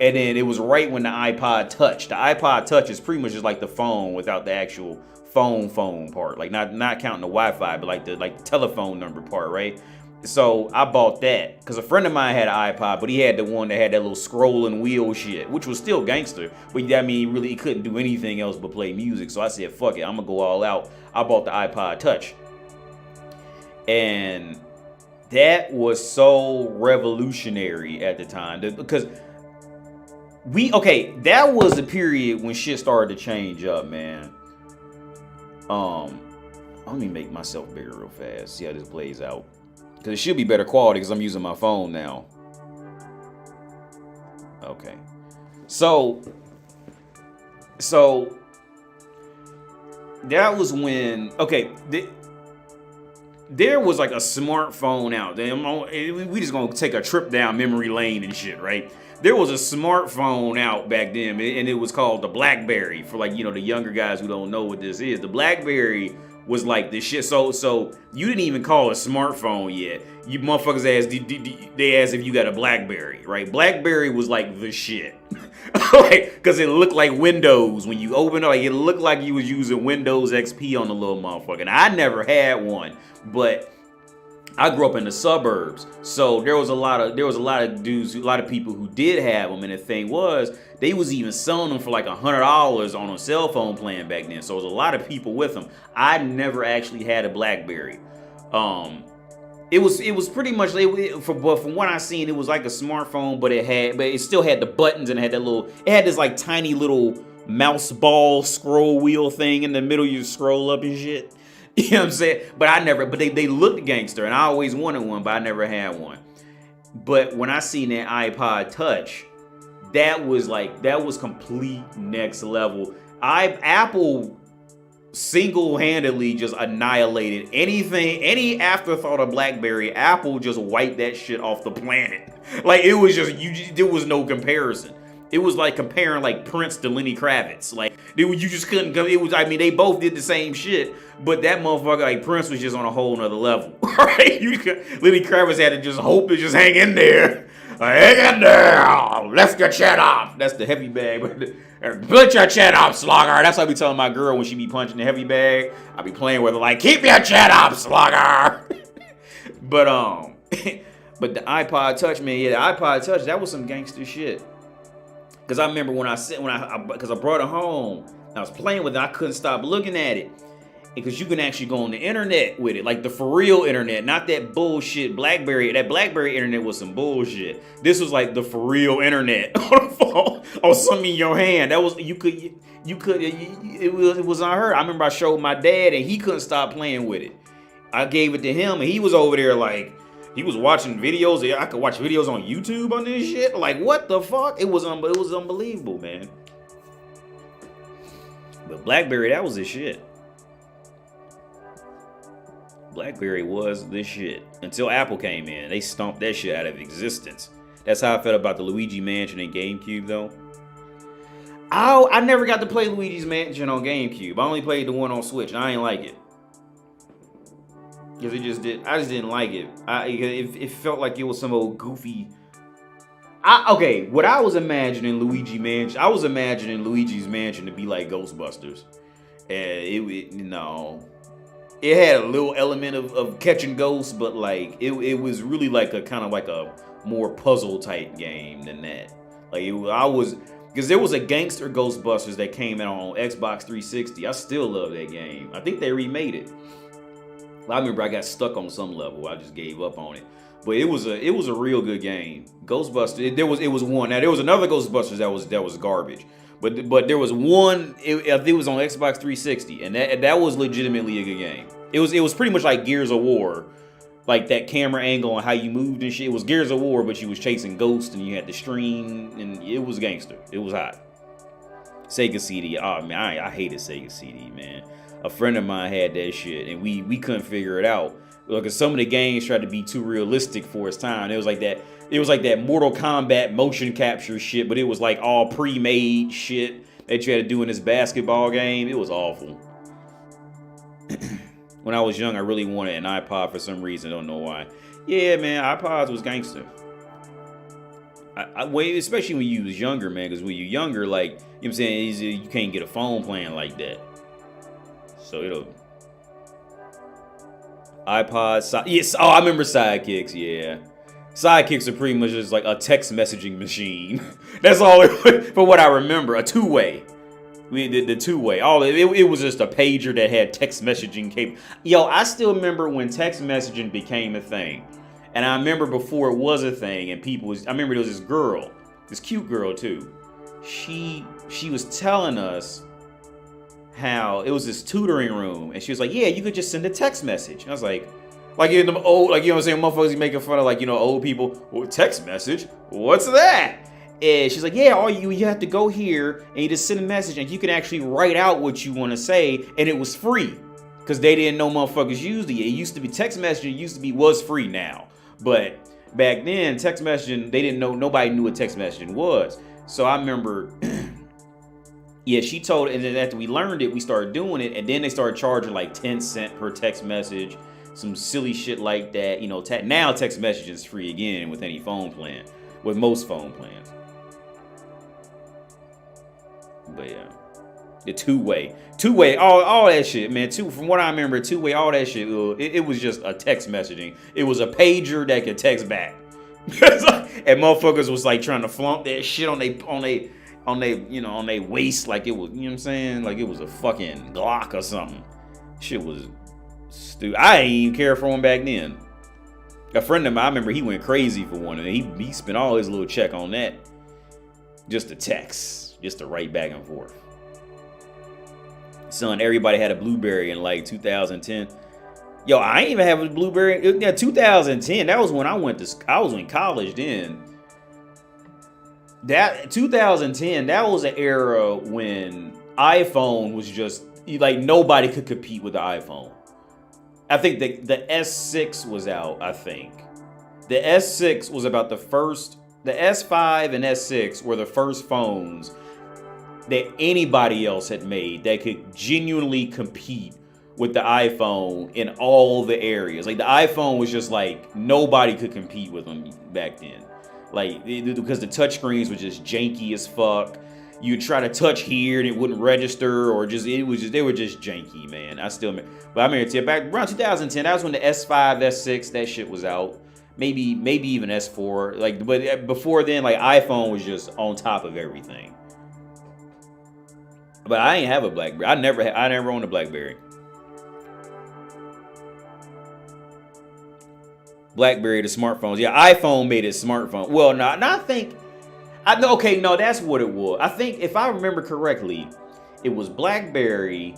Speaker 1: And then it was right when the iPod Touch. The iPod Touch is pretty much just like the phone without the actual phone part. Like not counting the Wi-Fi, but like the telephone number part, right? So I bought that because a friend of mine had an iPod, but he had the one that had that little scrolling wheel shit, which was still gangster. But I mean, he couldn't do anything else but play music. So I said, fuck it, I'm gonna go all out. I bought the iPod Touch. And that was so revolutionary at the time because that was the period when shit started to change up, man. Let me make myself bigger real fast, see how this plays out. Because it should be better quality because I'm using my phone now. Okay. So that was when, there was like a smartphone out there. We just gonna take a trip down memory lane and shit, right? There was a smartphone out back then, and it was called the BlackBerry. For like, the younger guys who don't know what this is, the BlackBerry was like this shit. So you didn't even call it a smartphone yet. You motherfuckers asked, they asked if you got a BlackBerry, right? BlackBerry was like the shit. Like, cause it looked like Windows when you open it. Like, it looked like you was using Windows XP on the little motherfucker. And I never had one, but I grew up in the suburbs, so there was a lot of dudes, a lot of people who did have them. And the thing was, they was even selling them for like $100 on a cell phone plan back then. So it was a lot of people with them. I never actually had a BlackBerry. It was pretty much, but from what I seen, it was like a smartphone, but it still had the buttons and it had this like tiny little mouse ball scroll wheel thing in the middle. You scroll up and shit. You know what I'm saying? But they looked gangster, and I always wanted one, but I never had one. But when I seen that iPod Touch, that was complete next level. Apple single-handedly just annihilated any afterthought of BlackBerry. Apple just wiped that shit off the planet. Like, it was there was no comparison. It was like comparing like Prince to Lenny Kravitz. Like, you just couldn't come. They both did the same shit, but that motherfucker, like, Prince was just on a whole nother level. Right? Lenny Kravitz had to just hope to just hang in there. Hang in there. Lift your chin up. That's the heavy bag. Put your chin up, slugger. That's what I be telling my girl when she be punching the heavy bag. I be playing with her like, keep your chin up, slugger. But the iPod Touch, man, the iPod Touch, that was some gangster shit. Because I remember because I brought it home, I was playing with it, I couldn't stop looking at it. Because you can actually go on the internet with it, like the for real internet, not that bullshit BlackBerry. That BlackBerry internet was some bullshit. This was like the for real internet on the phone, or something in your hand. That was it was unheard. I remember I showed my dad, and he couldn't stop playing with it. I gave it to him, and he was over there like, he was watching videos. I could watch videos on YouTube on this shit. Like, what the fuck? It was unbelievable, man. But BlackBerry, that was the shit. BlackBerry was the shit until Apple came in. They stomped that shit out of existence. That's how I felt about the Luigi Mansion and GameCube, though. I never got to play Luigi's Mansion on GameCube. I only played the one on Switch, and I ain't like it. Because I just didn't like it. It felt like it was some old goofy. What I was imagining Luigi Mansion, I was imagining Luigi's Mansion to be like Ghostbusters, and it had a little element of catching ghosts, but like it was really like a kind of like a more puzzle type game than that. Like because there was a gangster Ghostbusters that came out on Xbox 360. I still love that game. I think they remade it. I remember I got stuck on some level. I just gave up on it. But it was a real good game. Ghostbusters. It was one. Now there was another Ghostbusters that was garbage. But there was one. It was on Xbox 360, and that was legitimately a good game. It was pretty much like Gears of War, like that camera angle and how you moved and shit. It was Gears of War, but you was chasing ghosts and you had the stream, and it was gangster. It was hot. Sega CD. Oh man, I hated Sega CD, man. A friend of mine had that shit, and we couldn't figure it out. Because some of the games tried to be too realistic for its time. It was like that Mortal Kombat motion capture shit, but it was like all pre-made shit that you had to do in this basketball game. It was awful. When I was young, I really wanted an iPod for some reason. I don't know why. Yeah, man, iPods was gangster. Well, especially when you was younger, man, because when you're younger, like, you know what I'm saying, you can't get a phone plan like that. So it'll yes, oh, I remember sidekicks, yeah. Sidekicks are pretty much just like a text messaging machine. That's all for what I remember. A two-way. The two-way. It was just a pager that had text messaging capable. Yo, I still remember when text messaging became a thing. And I remember before it was a thing, and I remember there was this girl, this cute girl too. She was telling us how it was this tutoring room, and she was like, yeah, you could just send a text message. And I was like in them old, like, you know what I'm saying, motherfuckers making fun of, like, you know, old people. Well, text message? What's that? And she's like, yeah, all you have to go here and you just send a message and you can actually write out what you want to say, and it was free. Because they didn't know motherfuckers used it. It used to be text messaging was free now. But back then, text messaging, they didn't know, nobody knew what text messaging was. So I remember, yeah, she told, and then after we learned it, we started doing it, and then they started charging like 10 cents per text message, some silly shit like that. You know, now text messaging is free again with any phone plan, with most phone plans. But yeah, the two-way, all that shit, man. From what I remember, two-way, all that shit. It was just a text messaging. It was a pager that could text back, and motherfuckers was like trying to flaunt that shit on they waist, like it was, you know what I'm saying, like it was a fucking Glock or something. Shit was stupid. I didn't even care for one back then. A friend of mine, I remember he went crazy for one, and he spent all his little check on that, just to text. Just to write back and forth. Son, everybody had a BlueBerry in like 2010. Yo, I ain't even have a BlueBerry. Yeah, 2010. That was when I was in college then. That 2010. That was an era when iPhone was just like nobody could compete with the iPhone. I think the S6 was out. I think the S6 was about the first. The S5 and S6 were the first phones that anybody else had made that could genuinely compete with the iPhone in all the areas. Like the iPhone was just like nobody could compete with them back then. Like because the touchscreens were just janky as fuck. You'd try to touch here and it wouldn't register, or they were just janky, man. But I remember back around 2010, that was when the S5, S6, that shit was out. Maybe even S4. Like, but before then, like iPhone was just on top of everything. But I ain't have a BlackBerry. I never owned a BlackBerry. BlackBerry, the smartphones. Yeah, iPhone made it smartphone. Well, no, I think. Okay, no, that's what it was. I think if I remember correctly, it was BlackBerry,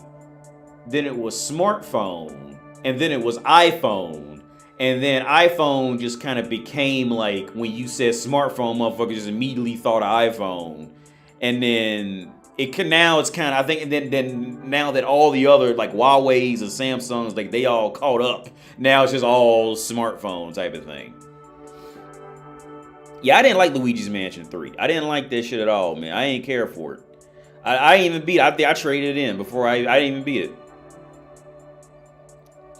Speaker 1: then it was smartphone, and then it was iPhone, and then iPhone just kind of became like when you said smartphone, motherfuckers just immediately thought of iPhone, and then. Now it's kind of, I think, and then now that all the other like Huawei's and Samsungs, like they all caught up, now it's just all smartphone type of thing. Yeah, I didn't like Luigi's Mansion 3. I didn't like that shit at all, man. I ain't care for it. I didn't even beat it. I traded it in before I didn't even beat it.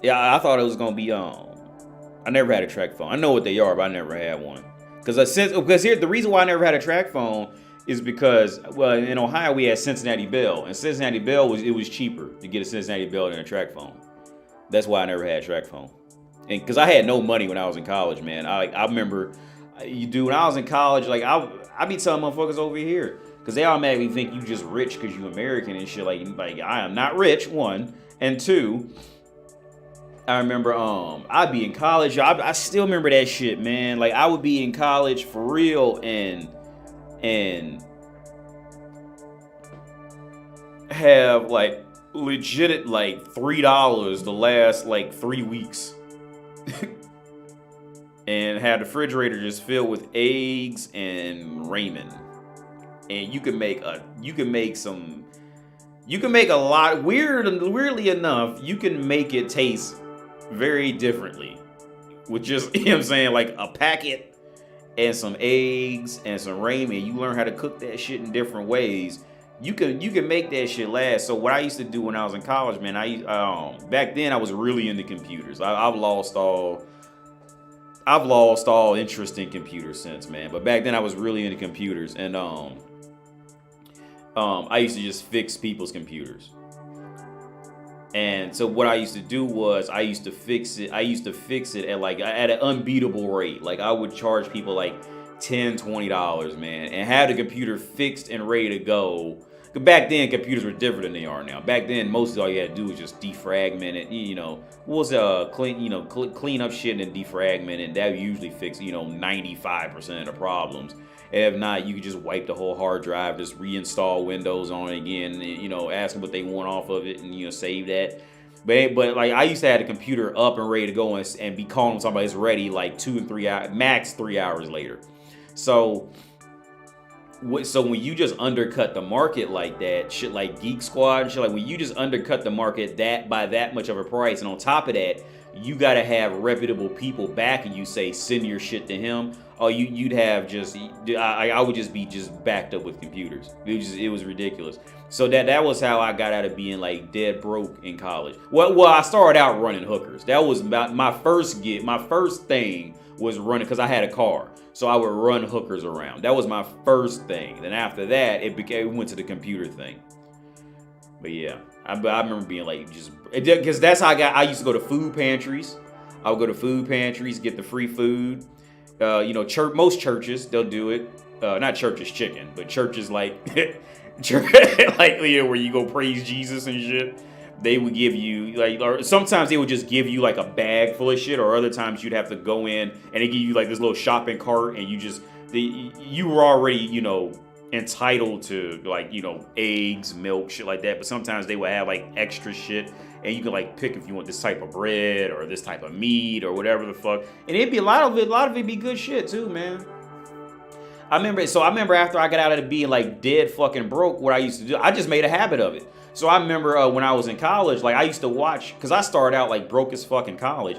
Speaker 1: Yeah, I thought it was gonna be I never had a track phone. I know what they are, but I never had one. Because here's the reason why I never had a track phone. Is because, well, in Ohio we had Cincinnati Bell, and Cincinnati Bell was cheaper to get a Cincinnati Bell than a track phone. That's why I never had a track phone, and because I had no money when I was in college, man. I remember, when I was in college, like I be telling motherfuckers over here, because they automatically think you just rich because you American and shit. Like I am not rich, one, and two. I remember I'd be in college. I still remember that shit, man. Like I would be in college for real and have like legit like $3 the last like 3 weeks and had the refrigerator just filled with eggs and ramen, and you can make a lot. Weirdly enough, you can make it taste very differently with just, you know what I'm saying, like a packet and some eggs and some ramen. You learn how to cook that shit in different ways. You can make that shit last. So what I used to do when I was in college, man, back then I was really into computers. I've lost all I've lost all interest in computers since, man. But back then I was really into computers, and I used to just fix people's computers. And so what I used to do was I used to fix it at like at an unbeatable rate. Like I would charge people like $10-$20, man, and have the computer fixed and ready to go. Back then, computers were different than they are now. Back then, mostly all you had to do was just defragment it. Clean up shit and defragment it. That would usually fix 95% of the problems. And if not, you could just wipe the whole hard drive, just reinstall Windows on it again. Ask them what they want off of it, and save that. But like I used to have the computer up and ready to go and be calling somebody's ready like 2 and 3 hours, max 3 hours later. So when you just undercut the market like that, shit like Geek Squad and shit, like when you just undercut the market by that much of a price, and on top of that, you gotta have reputable people back, and you say send your shit to him. Oh, you'd have just I would just be backed up with computers. It was ridiculous. So that was how I got out of being like dead broke in college. Well, I started out running hookers. That was my first gig. My first thing was running, because I had a car. So I would run hookers around. That was my first thing. Then after that, we went to the computer thing. But yeah, I remember being like, because that's how I used to go to food pantries. I would go to food pantries, get the free food. Most churches, they'll do it. Not churches chicken, but churches like, where you go praise Jesus and shit. They would give you or sometimes they would just give you like a bag full of shit, or other times you'd have to go in and they give you like this little shopping cart, and you were already entitled to like eggs, milk, shit like that. But sometimes they would have like extra shit, and you could like pick if you want this type of bread or this type of meat or whatever the fuck. And it'd be a lot of it be good shit too, man. I remember after I got out of being like dead fucking broke, what I used to do, I just made a habit of it. So I remember when I was in college, like I used to watch, because I started out like broke as fuck in college,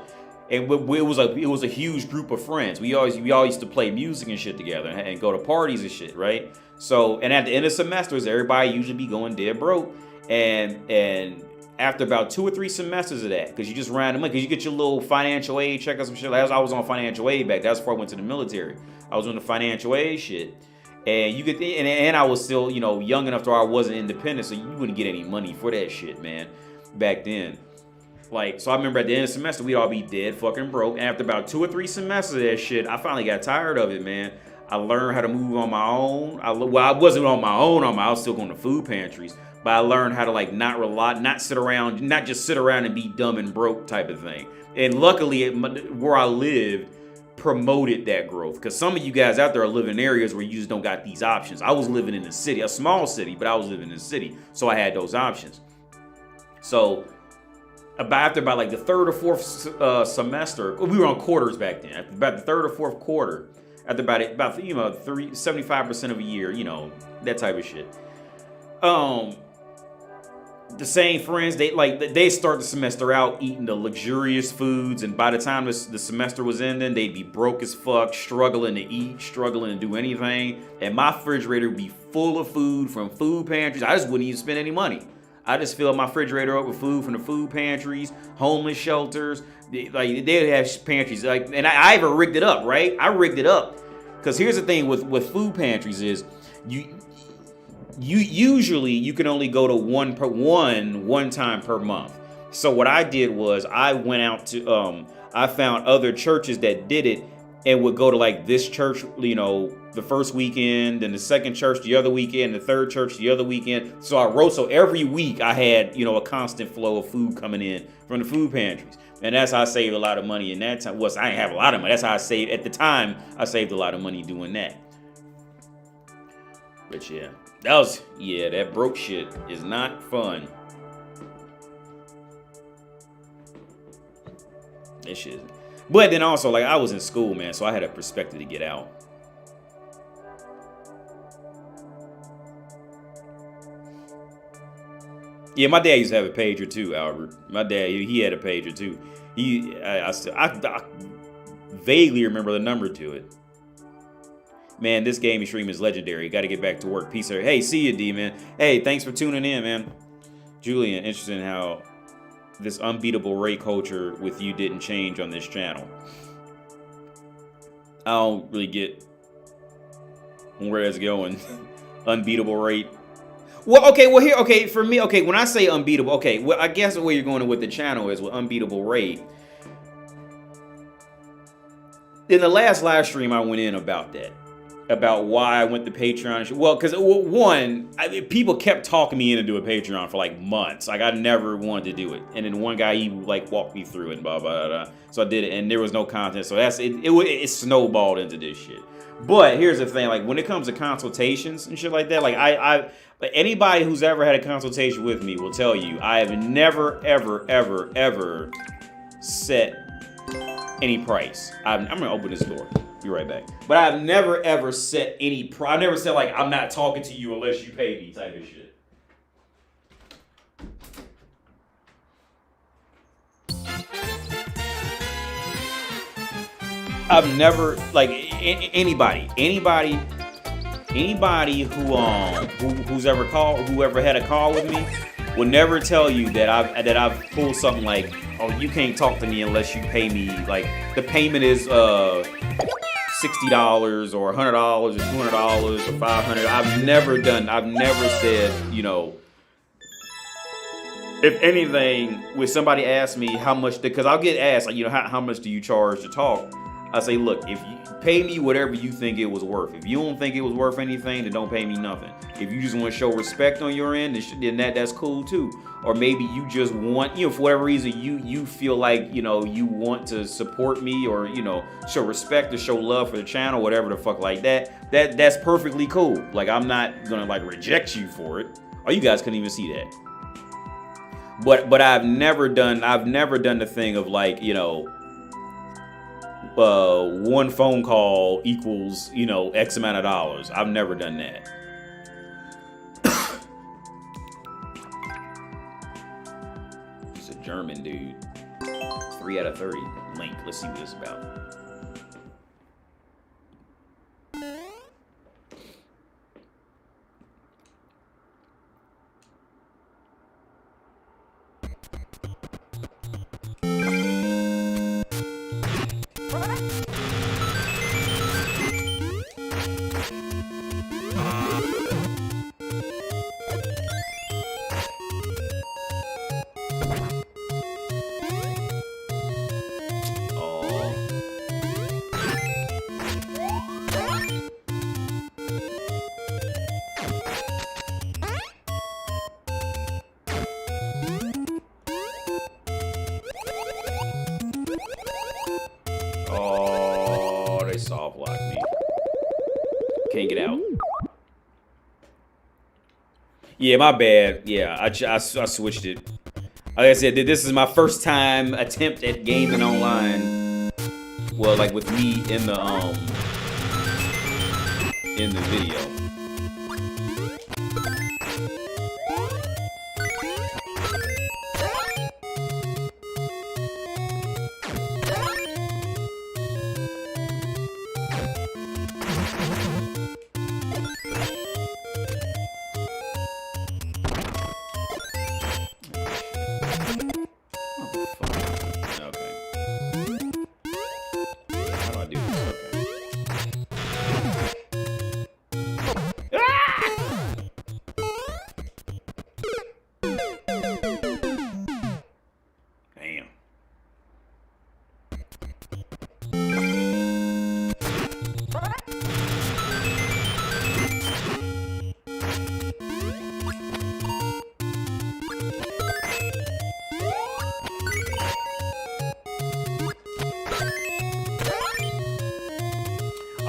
Speaker 1: and it was a huge group of friends. We all used to play music and shit together and go to parties and shit, right? So, and at the end of semesters, everybody usually be going dead broke, and after about 2 or 3 semesters of that, because you just ran the money, because you get your little financial aid check or some shit. I was on financial aid back. That's before I went to the military. I was on the financial aid shit. And you could, and I was still, young enough to where I wasn't independent, so you wouldn't get any money for that shit, man, back then. Like, so I remember at the end of the semester, we'd all be dead fucking broke. And after about 2 or 3 semesters of that shit, I finally got tired of it, man. I learned how to move on my own. I wasn't on my own. I was still going to food pantries, but I learned how to like not sit around and be dumb and broke type of thing. And luckily, where I lived promoted that growth, because some of you guys out there are living in areas where you just don't got these options. I was living in a city, a small city, but I was living in a city, so I had those options. So after about like the 3rd or 4th semester, we were on quarters back then. After about the 3rd or 4th quarter, after about 75% of a year, that type of shit. The same friends, they start the semester out eating the luxurious foods, and by the time the semester was ending, they'd be broke as fuck, struggling to eat, struggling to do anything. And my refrigerator would be full of food from food pantries. I just wouldn't even spend any money. I just filled my refrigerator up with food from the food pantries, homeless shelters. They'd have pantries, and I even rigged it up, right? I rigged it up, because here's the thing with food pantries is you usually can only go to one time per month. So what I did was I went out to I found other churches that did it, and would go to like this church, the first weekend, and the second church the other weekend, the third church the other weekend. So every week I had a constant flow of food coming in from the food pantries, and that's how I saved a lot of money in that time. I didn't have a lot of money. That's how I saved at the time. I saved a lot of money doing that. But yeah. That broke shit is not fun. That shit. But then also, like, I was in school, man, so I had a perspective to get out. Yeah, my dad used to have a pager too, Albert. My dad, he had a pager too. I vaguely remember the number to it. Man, this gaming stream is legendary. Got to get back to work. Peace out. Hey, see you, D, man. Hey, thanks for tuning in, man. Julian, interested in how this unbeatable raid culture with you didn't change on this channel. I don't really get where it's going. Unbeatable rate. Well, okay, well here, okay, for me, okay, when I say unbeatable, okay, well, I guess where you're going with the channel is with unbeatable rate. In the last live stream, I went in about that. About why I went to Patreon. Well, because one, people kept talking me into doing Patreon for like months. Like I never wanted to do it, and then one guy he like walked me through it, and blah blah blah. So I did it, and there was no content. So that's it. It snowballed into this shit. But here's the thing: like when it comes to consultations and shit like that, like anybody who's ever had a consultation with me will tell you I have never ever set any price. I'm gonna open this door. Be right back. But I've never ever set any price. I never said like I'm not talking to you unless you pay me type of shit. I've never like anybody whoever had a call with me will never tell you that I've pulled something like, oh, you can't talk to me unless you pay me. Like the payment is $60 or $100 or $200 or $500. I've never said, you know. If anything, when somebody asks me how much, because I'll get asked, like, you know, how much do you charge to talk? I say, look, if you pay me whatever you think it was worth. If you don't think it was worth anything, then don't pay me nothing. If you just want to show respect on your end, then that's cool too. Or maybe you just want, you know, for whatever reason, you feel like, you know, you want to support me or, you know, show respect or show love for the channel, whatever the fuck like that. That's perfectly cool. Like, I'm not gonna like reject you for it. Or you guys couldn't even see that. But I've never done the thing of like, you know, one phone call equals, you know, X amount of dollars. I've never done that. It's a German dude. 3 out of 30. Link. Let's see what it's about. Oh, they soft locked me. Can't get out. Yeah, my bad. Yeah, I switched it. Like I said, this is my first time attempt at gaming online. Well, like with me in the video.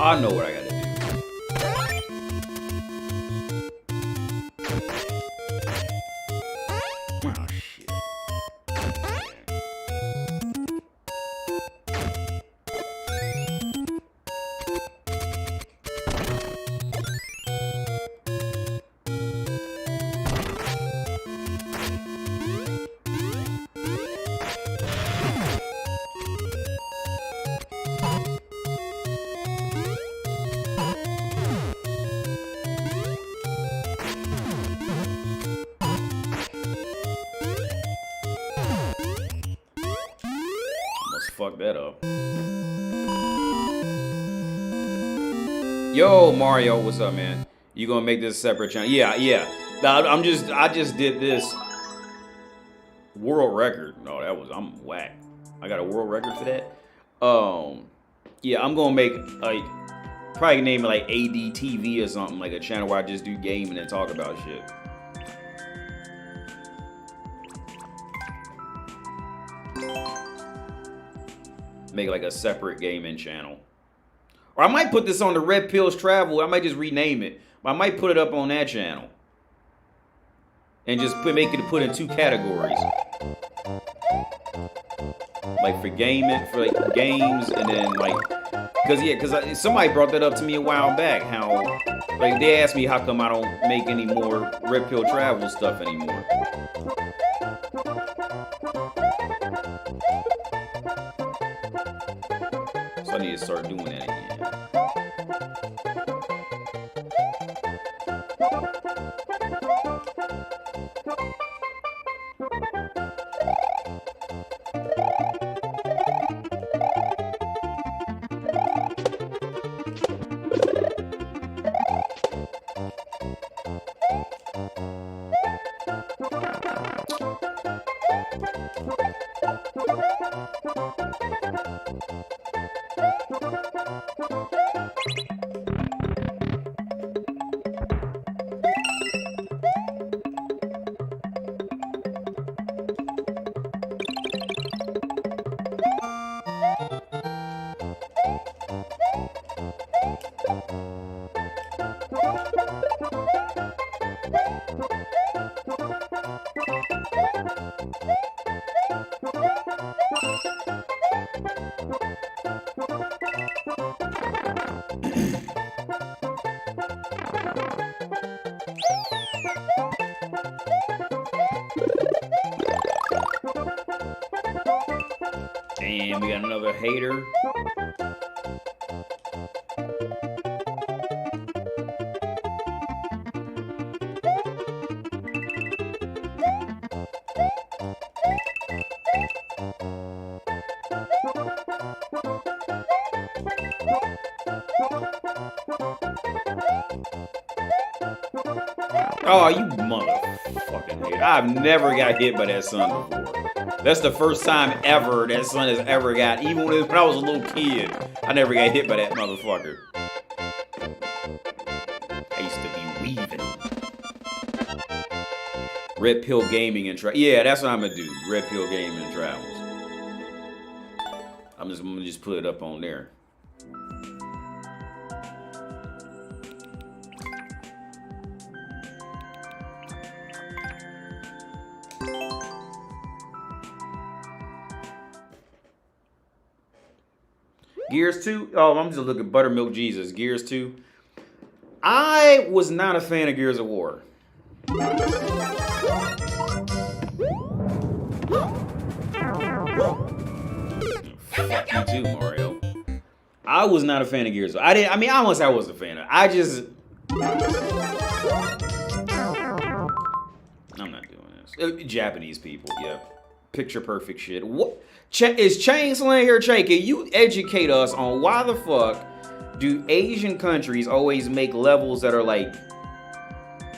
Speaker 1: I know what I gotta do. Oh, shit. Fuck that up. Yo, Mario, what's up, man? You gonna make this a separate channel? Yeah, yeah. I just did this world record. No, I'm whack. I got a world record for that. Yeah, I'm gonna make like probably name it like ADTV or something, like a channel where I just do gaming and talk about shit. Make like a separate gaming channel. Or I might put this on the Red Pills Travel. I might just rename it. But I might put it up on that channel. And just make it put in 2 categories. Like for gaming, for like games, and then like, cause somebody brought that up to me a while back. How like they asked me how come I don't make any more Red Pill Travel stuff anymore. So I need to start doing that again. And we got another hater. Oh, you motherfucking hater. I've never got hit by that sun before. That's the first time ever that sun has ever got. Even when I was a little kid, I never got hit by that motherfucker. I used to be weaving. Red Pill Gaming and yeah, that's what I'm gonna do. Red Pill Gaming and Travels. I'm gonna just put it up on there. Gears 2? Oh, I'm just looking at Buttermilk Jesus. Gears 2. I was not a fan of Gears of War. Fuck you too, Mario. I was not a fan of Gears. I won't say I was a fan of it. I'm not doing this. Japanese people, yeah. Picture perfect shit. What? Is Chainslang here, Che? Can you educate us on why the fuck do Asian countries always make levels that are like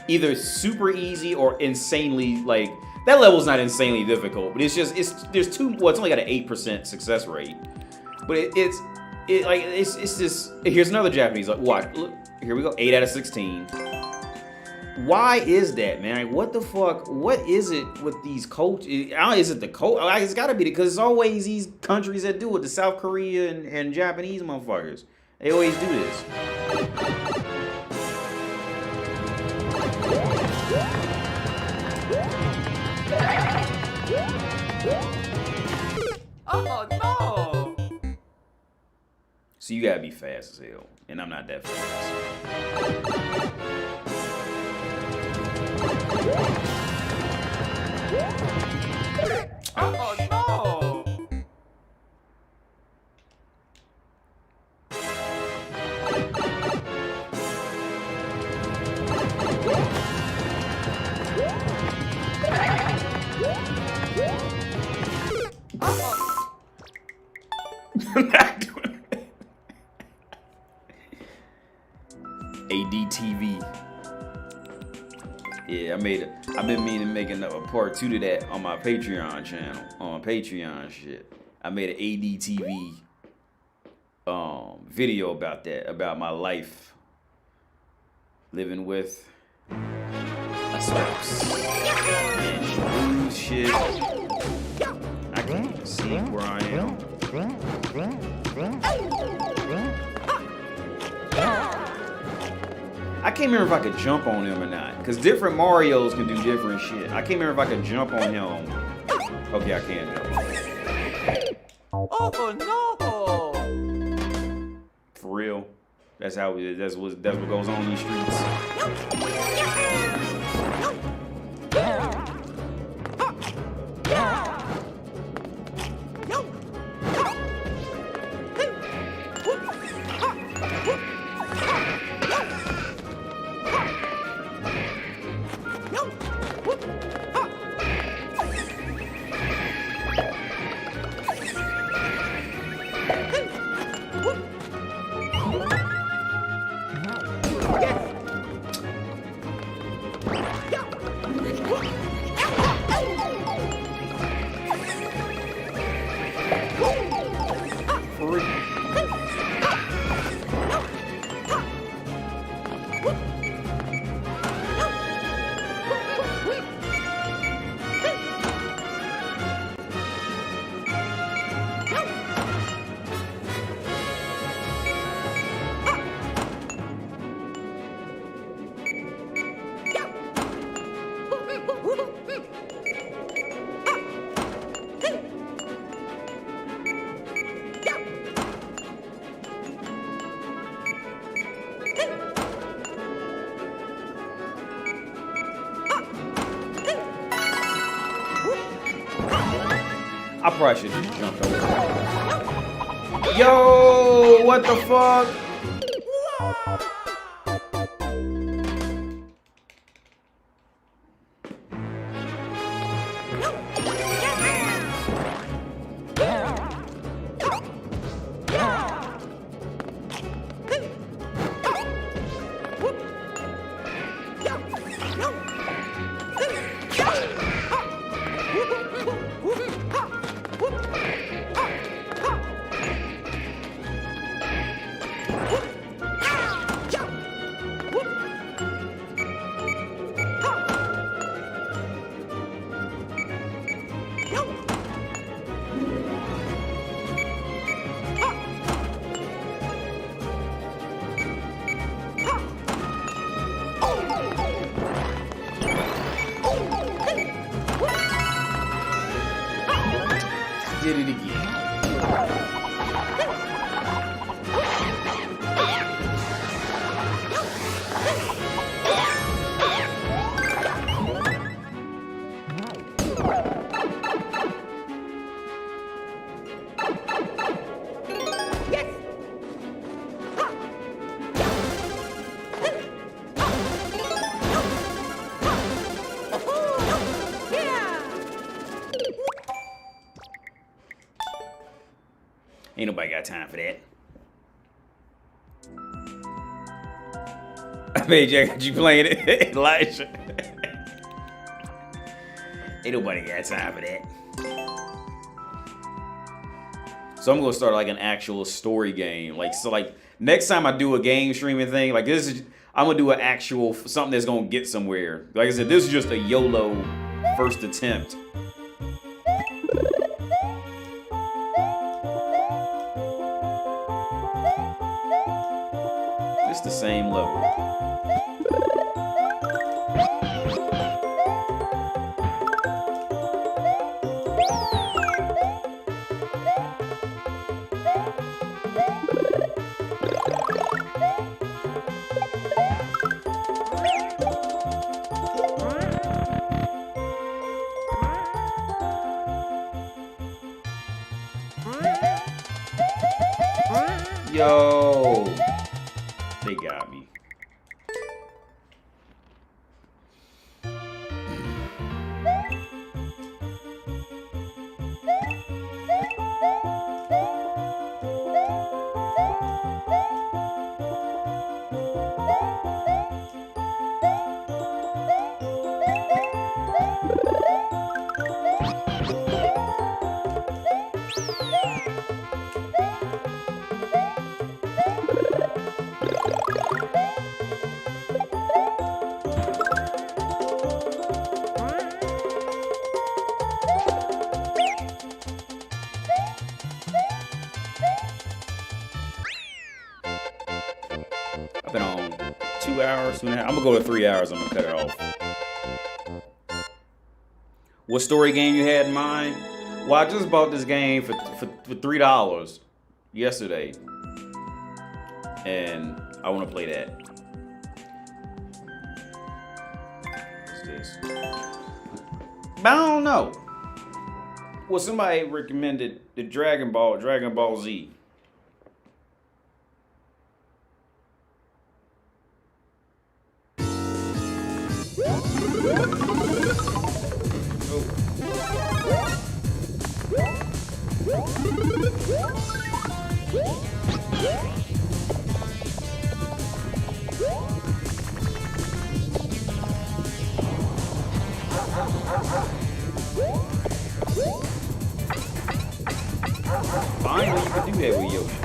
Speaker 1: either super easy or insanely like that level's not insanely difficult, but it's there's too well, it's only got an 8% success rate, but it's just here's another Japanese like watch look here we go 8 out of 16. Why is that, man? Like, what the fuck? What is it with these cultures? Is it the culture? It's gotta be because it's always these countries that do it. The South Korea and Japanese motherfuckers. They always do this.
Speaker 2: Oh no!
Speaker 1: So you gotta be fast as hell, and I'm not that fast.
Speaker 2: Oh no!
Speaker 1: I'm not doing it. Yeah, I've been meaning to make a part 2 to that on my Patreon channel, on Patreon shit. I made an ADTV video about that, about my life living with a spouse. And she moves shit. I can't even see where I am. I can't remember if I could jump on him or not. Because different Marios can do different shit. I can't remember if I could jump on him. Okay, I can jump.
Speaker 2: Oh no!
Speaker 1: For real. That's how that's what goes on in these streets. I probably should just jump over. Yo, what the fuck? Did it again. Ain't nobody got time for that. I made you playing it, Elijah. Ain't nobody got time for that. So I'm gonna start like an actual story game. Like next time I do a game streaming thing, like this is I'm gonna do an actual something that's gonna get somewhere. Like I said, this is just a YOLO first attempt. It's the same level. Yo, they got me. 2 hours, 2.5. I'm gonna go to 3 hours. I'm gonna cut it off. What story game you had in mind? Well, I just bought this game for $3 yesterday, and I want to play that. What's this? But I don't know. Well, somebody recommended the Dragon Ball Z. Finally, you can do that with Yoshi.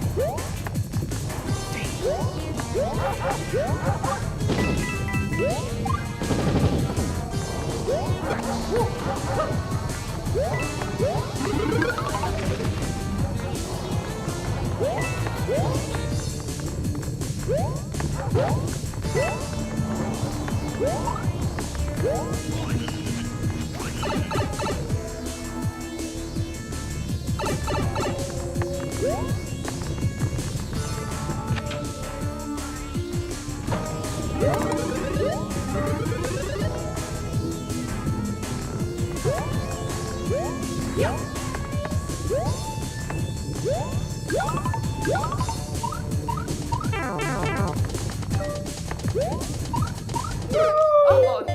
Speaker 2: Oh no!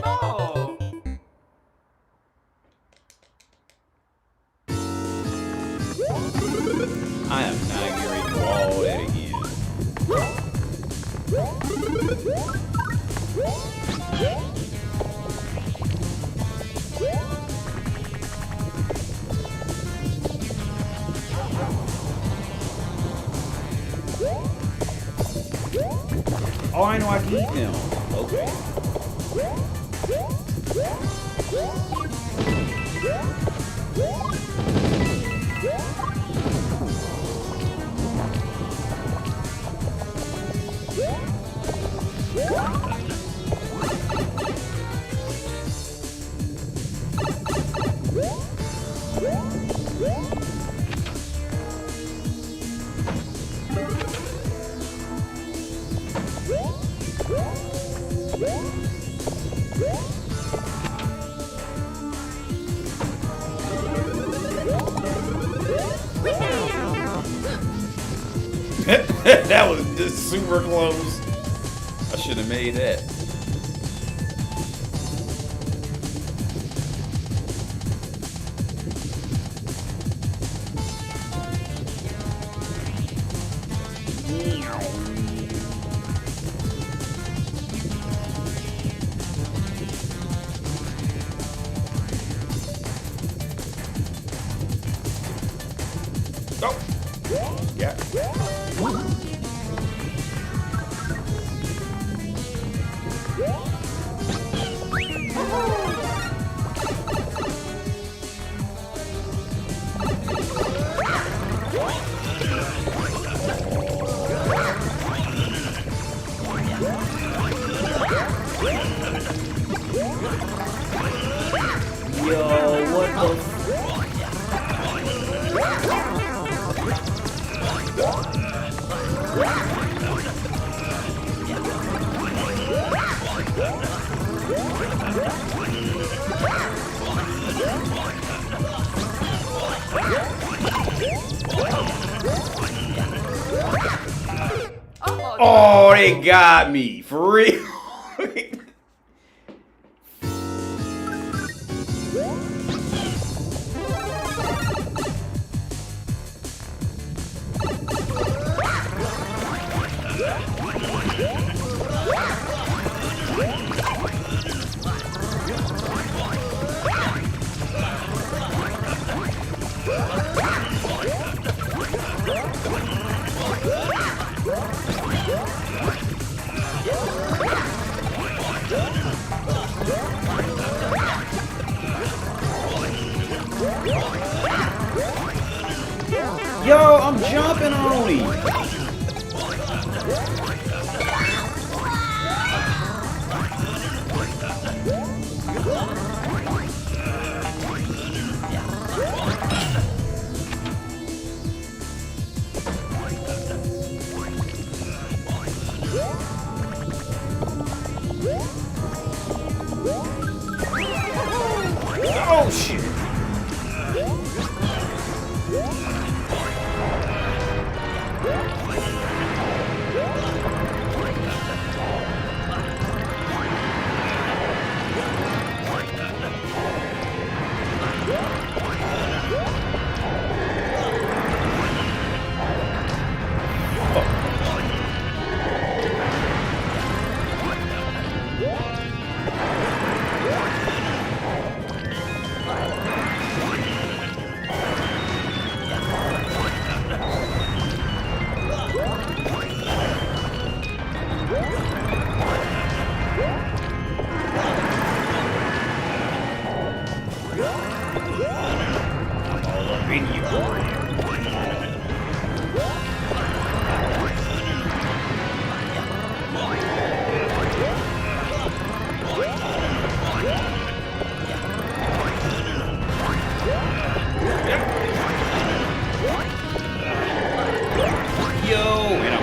Speaker 1: I am not getting ready to do all that again. Oh, I know I can eat them. Okay. That was just super close. I should have made that. Oh, yeah. Yo, what the Oh, they got me for real. Yo, I'm jumping on him. Oh shit!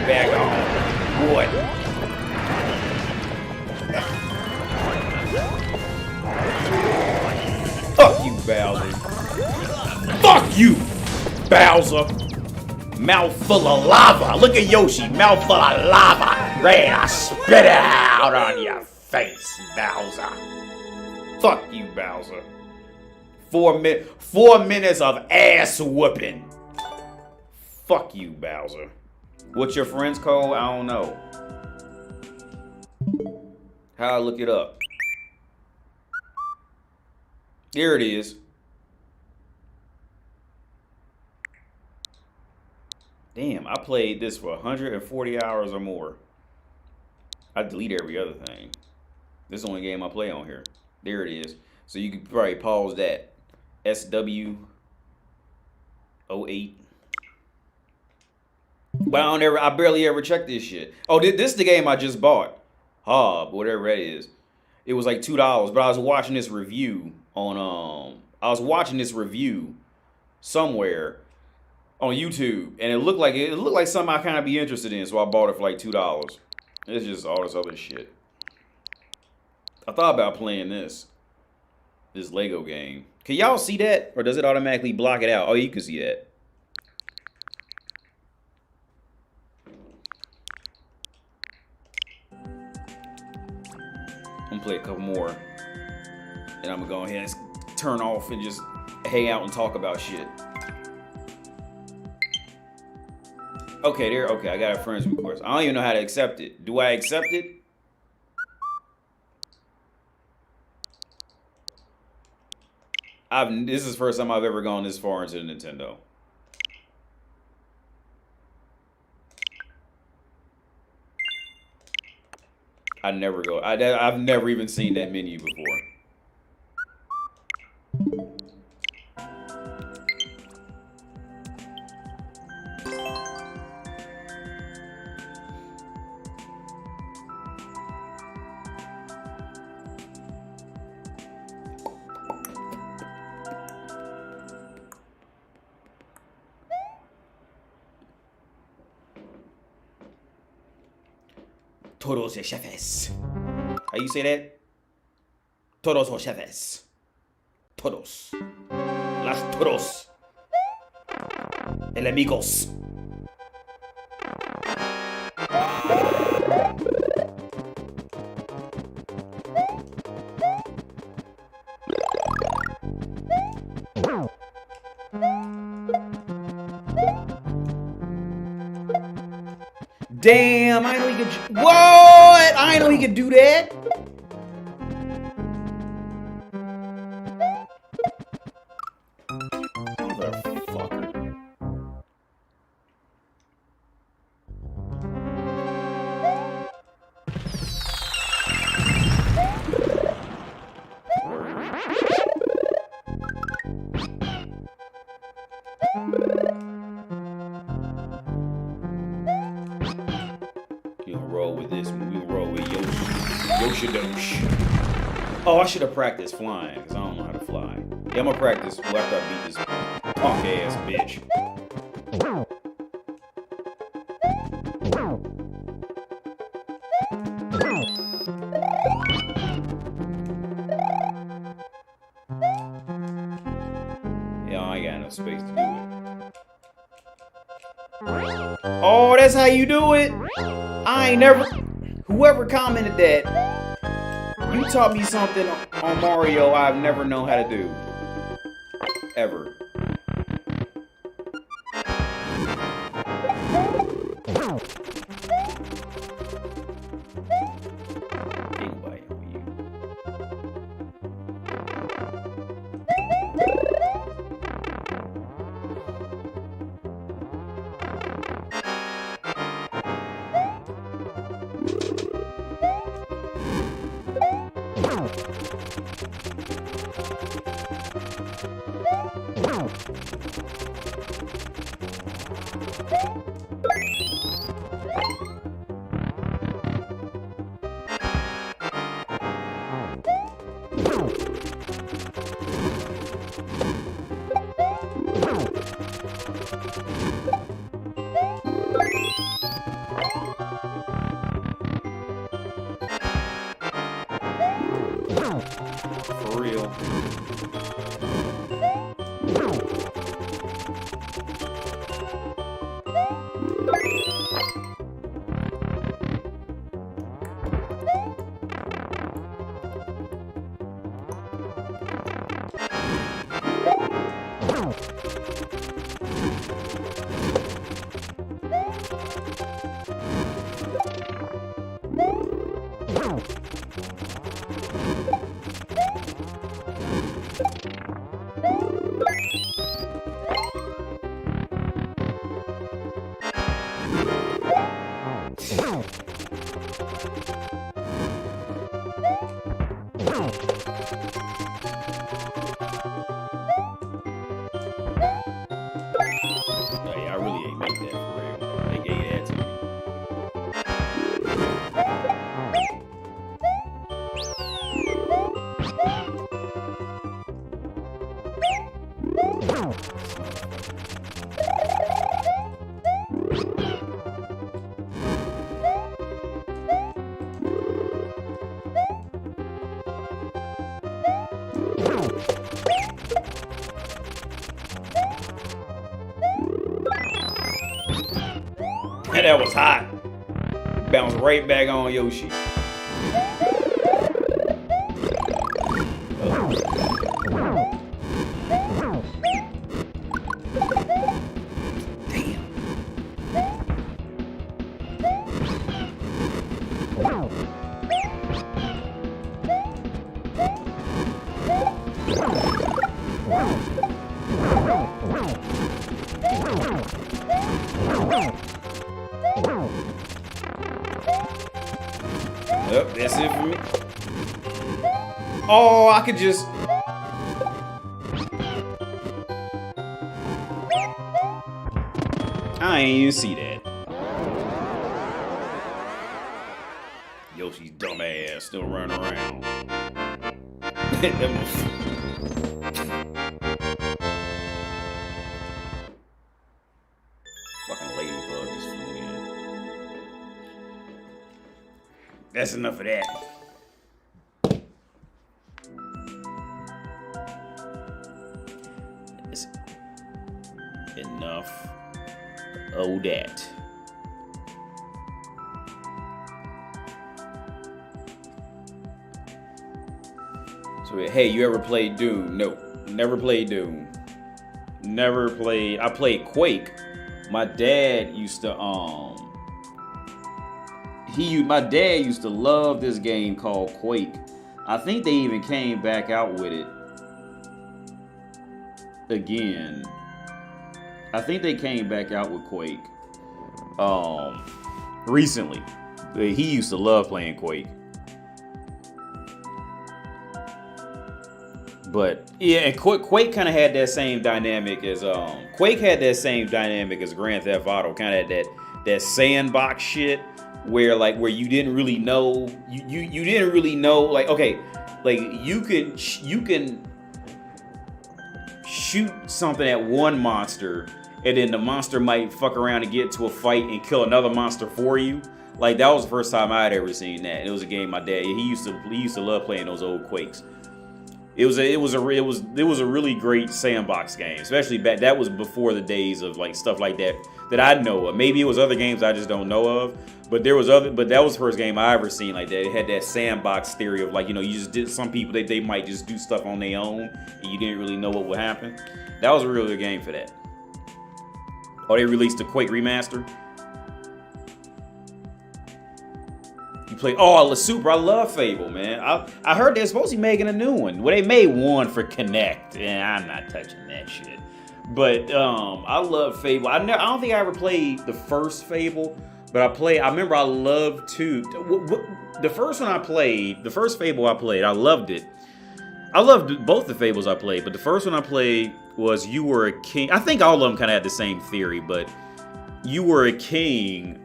Speaker 1: Back on. What? Fuck you, Bowser. Fuck you, Bowser. Mouth full of lava. Look at Yoshi. Mouth full of lava. Ready to spit it out on your face, Bowser. Fuck you, Bowser. 4 minutes of ass whooping. Fuck you, Bowser. What's your friend's code? I don't know. How I look it up? Here it is. Damn, I played this for 140 hours or more. I delete every other thing. This is the only game I play on here. There it is. So you could probably pause that. SW08. But I barely ever check this shit. Oh, this is the game I just bought. Hob, whatever that is. It was like $2, but I was watching this review on somewhere on YouTube, and it looked like something I kind of be interested in, so I bought it for like $2. It's just all this other shit. I thought about playing this Lego game. Can y'all see that, or does it automatically block it out? Oh, you can see that. I'm gonna play a couple more, and I'm gonna go ahead and turn off and just hang out and talk about shit. Okay, there. Okay, I got a friend's request. I don't even know how to accept it. Do I accept it? This is the first time I've ever gone this far into the Nintendo. I've never even seen that menu before. Todos los jefes. How you say that? Todos los jefes. Todos. Todos. Enemigos. Damn, I know he could. What? I know he could do that. Motherfucker. Oh, I should have practiced flying because I don't know how to fly. Yeah, I'm gonna practice after I beat this punk ass bitch. Yeah, I ain't got enough space to do it. Oh, that's how you do it? I ain't never... Whoever commented that, you taught me something on Mario I've never known how to do. Ever. Anyway, for real. Yeah, I really ain't make that for real. They gave that to me. And that was hot. Bounced right back on Yoshi. Yep, that's it for me. Oh, I could just... I ain't even see that. Yoshi's dumb ass still running around. Fucking ladybug just flew in. That's enough of that. It's enough of that. So, hey, you ever played Doom? Nope, never played Doom. Never played. I played Quake. My dad used to my dad used to love this game called Quake. I think they even came back out with it again. I think they came back out with Quake recently. He used to love playing Quake. But yeah, and Quake kind of had that same dynamic as Quake had that same dynamic as Grand Theft Auto. Kind of had that sandbox shit where you didn't really know you didn't really know, like, okay, Like you can shoot something at one monster, and then the monster might fuck around and get into a fight and kill another monster for you. Like that was the first time I had ever seen that. And it was a game my dad he used to love playing those old Quakes. It was a really great sandbox game, especially back. That was before the days of like stuff like that I know of. Maybe it was other games I just don't know of, but that was the first game I ever seen like that. It had that sandbox theory of like, you know, you just did some people they might just do stuff on their own and you didn't really know what would happen. That was a really good game for that. Oh, they released the Quake remaster. Oh, Super. I love Fable, man. I heard they're supposed to be making a new one. Well, they made one for Connect, and I'm not touching that shit. But I love Fable. I don't think I ever played the first Fable, but I remember I loved two. The first one I played, the first Fable I played, I loved it. I loved both the Fables I played, but the first one I played was you were a king. I think all of them kind of had the same theory, but you were a king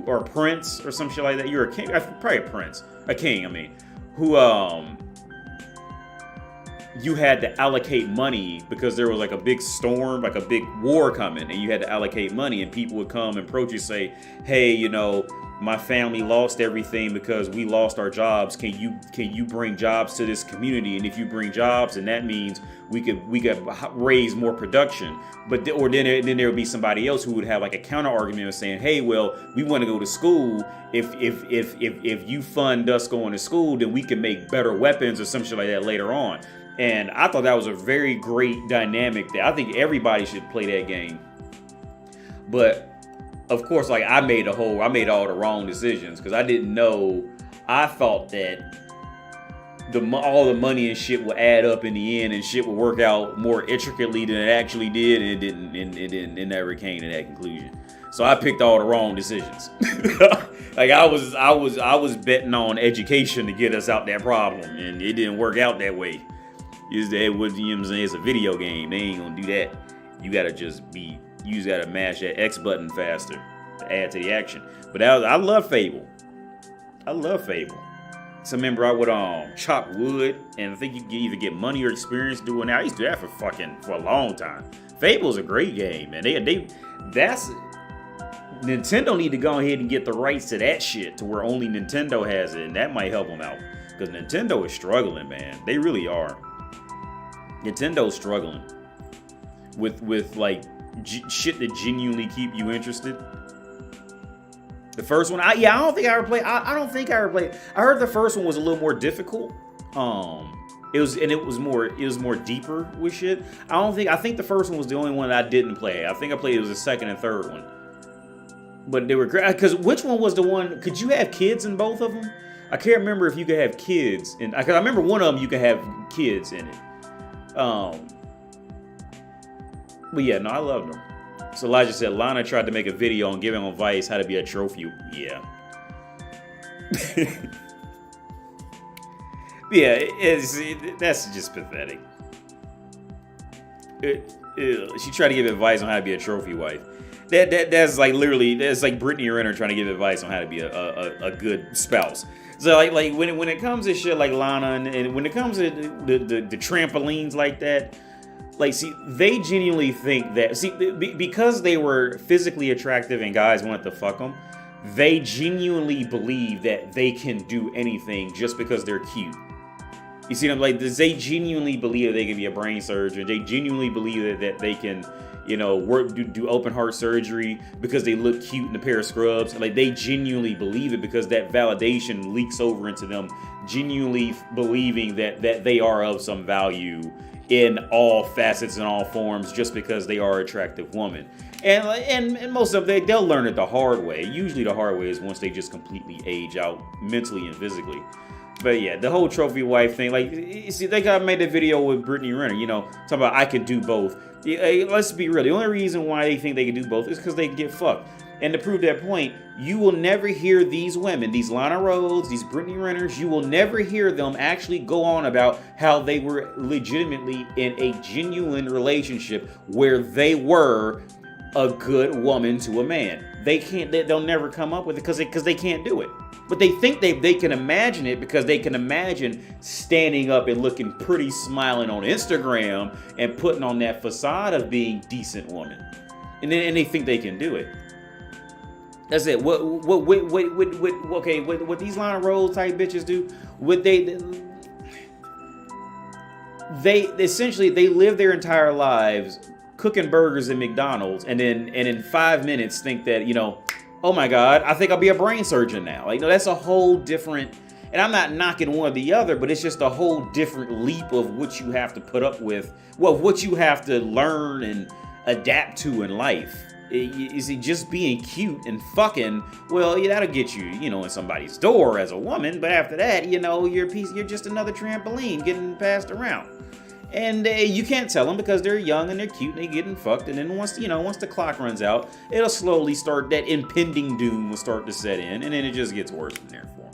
Speaker 1: or a prince or some shit like that. You're a king, probably a prince, a king. I mean, who you had to allocate money because there was like a big storm, like a big war coming, and you had to allocate money, and people would come and approach you and say, "Hey, you know, my family lost everything because we lost our jobs. Can you bring jobs to this community? And if you bring jobs, and that means we could raise more production." But then there would be somebody else who would have like a counter argument of saying, "Hey, well, we want to go to school. If you fund us going to school, then we can make better weapons or some shit like that later on." And I thought that was a very great dynamic that I think everybody should play that game. But of course, like I made all the wrong decisions because I didn't know. I thought that all the money and shit would add up in the end and shit would work out more intricately than it actually did, and it never came to that conclusion. So I picked all the wrong decisions. Like I was betting on education to get us out that problem, and it didn't work out that way. You know what I'm saying? It's a video game. They ain't gonna do that. You gotta mash that X button faster to add to the action. But I love Fable. I love Fable. So remember I would chop wood, and I think you can either get money or experience doing that. I used to do that for a long time. Fable's a great game, man. Nintendo need to go ahead and get the rights to that shit to where only Nintendo has it, and that might help them out. Because Nintendo is struggling, man. They really are. Nintendo's struggling with like shit that genuinely keep you interested. The first one, I don't think I ever played. I don't think I ever played. I heard the first one was a little more difficult. It was more deeper with shit. I think the first one was the only one that I didn't play. I think I played it was the second and third one. But they were great. Because which one was the one? Could you have kids in both of them? I can't remember if you could have kids. Because I remember one of them you could have kids in it. But yeah, no, I loved them. So Elijah said, Lana tried to make a video on giving advice how to be a trophy. Yeah. Yeah, that's just pathetic. She tried to give advice on how to be a trophy wife. That's like literally, that's like Brittany Renner trying to give advice on how to be a good spouse. So like when it comes to shit like Lana and when it comes to the trampolines like that, like see, they genuinely think that because they were physically attractive and guys wanted to fuck them, they genuinely believe that they can do anything just because they're cute. You see them, like they genuinely believe that they can be a brain surgeon. They genuinely believe that they can, you know, do open heart surgery because they look cute in a pair of scrubs. Like they genuinely believe it because that validation leaks over into them genuinely believing that they are of some value in all facets and all forms just because they are an attractive woman. And most of them, they'll learn it the hard way. Usually the hard way is once they just completely age out mentally and physically. But yeah, the whole trophy wife thing, like, you see, they made a video with Brittany Renner, you know, talking about I could do both. Let's be real. The only reason why they think they can do both is because they can get fucked. And to prove that point, you will never hear these women, these Lana Rhoades, these Brittany Renners, you will never hear them actually go on about how they were legitimately in a genuine relationship where they were a good woman to a man. They'll never come up with it because they can't do it. But they think they can imagine it because they can imagine standing up and looking pretty, smiling on Instagram and putting on that facade of being decent woman, and they think they can do it. That's it. What these line of road type bitches do? What they essentially they live their entire lives cooking burgers in McDonald's, and then in 5 minutes think that, you know, oh my God, I think I'll be a brain surgeon now. Like, no, that's a whole different, and I'm not knocking one or the other, but it's just a whole different leap of what you have to put up with, well, what you have to learn and adapt to in life. Is it just being cute and fucking, well, yeah, that'll get you, you know, in somebody's door as a woman, but after that, you know, you're just another trampoline getting passed around. And you can't tell them because they're young and they're cute and they're getting fucked. And then once the clock runs out, it'll slowly start, that impending doom will start to set in. And then it just gets worse from there for them.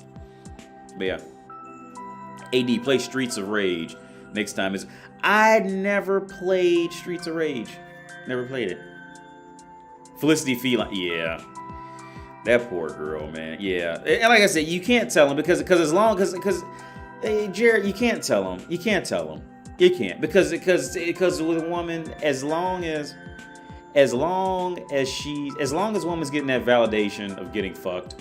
Speaker 1: But yeah. AD, play Streets of Rage. Next time is, I never played Streets of Rage. Never played it. Felicity Feline, yeah. That poor girl, man. Yeah. And like I said, you can't tell them because Jared, you can't tell them. You can't tell them. You can't because with a woman, as long as woman's getting that validation of getting fucked,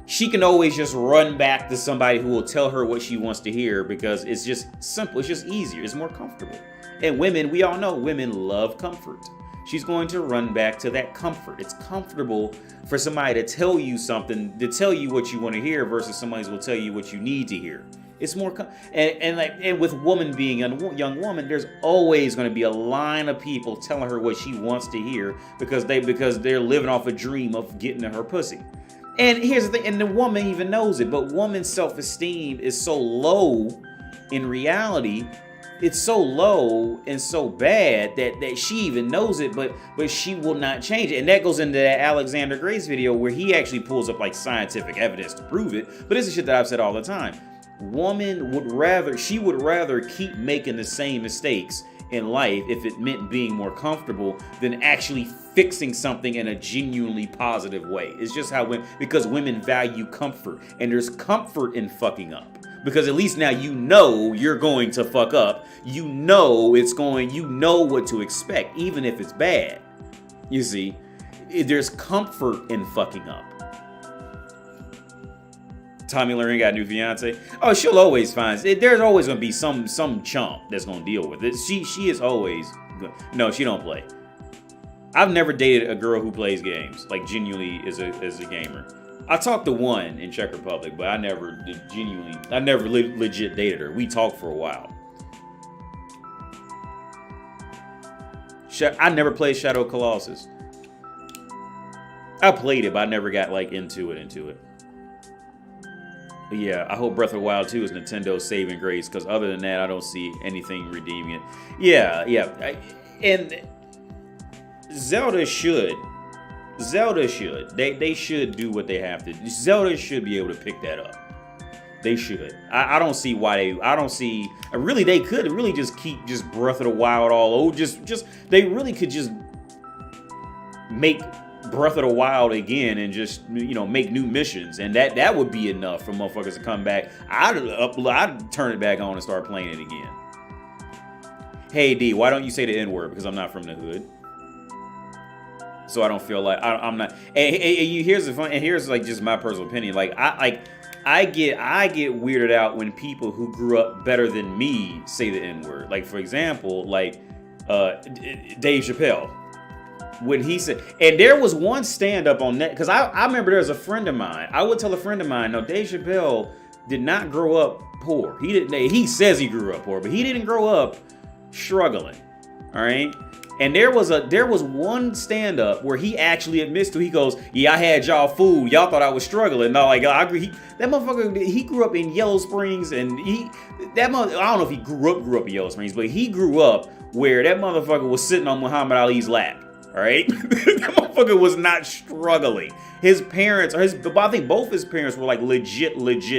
Speaker 1: she can always just run back to somebody who will tell her what she wants to hear because it's just simple, it's just easier, it's more comfortable. And women, we all know women love comfort. She's going to run back to that comfort. It's comfortable for somebody to tell you something, to tell you what you want to hear versus somebody who will tell you what you need to hear. It's more, and with woman being a young woman, there's always going to be a line of people telling her what she wants to hear because they're living off a dream of getting to her pussy. And here's the thing, and the woman even knows it, but woman's self-esteem is so low in reality. It's so low and so bad that she even knows it, but she will not change it. And that goes into that Alexander Grace video where he actually pulls up like scientific evidence to prove it. But this is shit that I've said all the time. Woman would rather keep making the same mistakes in life if it meant being more comfortable than actually fixing something in a genuinely positive way. It's just how because women value comfort, and there's comfort in fucking up. Because at least now you know you're going to fuck up. You know what to expect, even if it's bad. You see, there's comfort in fucking up. Tommy Lerner got a new fiance. Oh, she'll always find it. There's always gonna be some chump that's gonna deal with it. She is always good. No, she don't play. I've never dated a girl who plays games, like genuinely is a gamer. I talked to one in Czech Republic, but I never legit dated her. We talked for a while. I never played Shadow of Colossus. I played it, but I never got like into it. But yeah, I hope Breath of the Wild 2 is Nintendo's saving grace, because other than that, I don't see anything redeeming it. Yeah. And Zelda should. They should do what they have to. Zelda should be able to pick that up. They should. I don't see why they could really just keep just Breath of the Wild all over. They really could just make Breath of the Wild again and just, you know, make new missions, and that would be enough for motherfuckers to come back. I'd turn it back on and start playing it again. Hey D, why don't you say the N-word? Because I'm not from the hood, so I don't feel like I'm not. And here's the fun. And here's like just my personal opinion. Like I get weirded out when people who grew up better than me say the N-word. Like for example, like Dave Chappelle. When he said, and there was one stand-up on that, because I remember there was a friend of mine. I would tell a friend of mine, no, Dave Chappelle did not grow up poor. He says he grew up poor, but he didn't grow up struggling. All right. And there was one stand-up where he actually admits to, he goes, yeah, I had y'all fooled. Y'all thought I was struggling. No, like I agree. That motherfucker, he grew up in Yellow Springs, and I don't know if he grew up in Yellow Springs, but he grew up where that motherfucker was sitting on Muhammad Ali's lap. All right, that motherfucker was not struggling. His parents, I think both his parents were like legit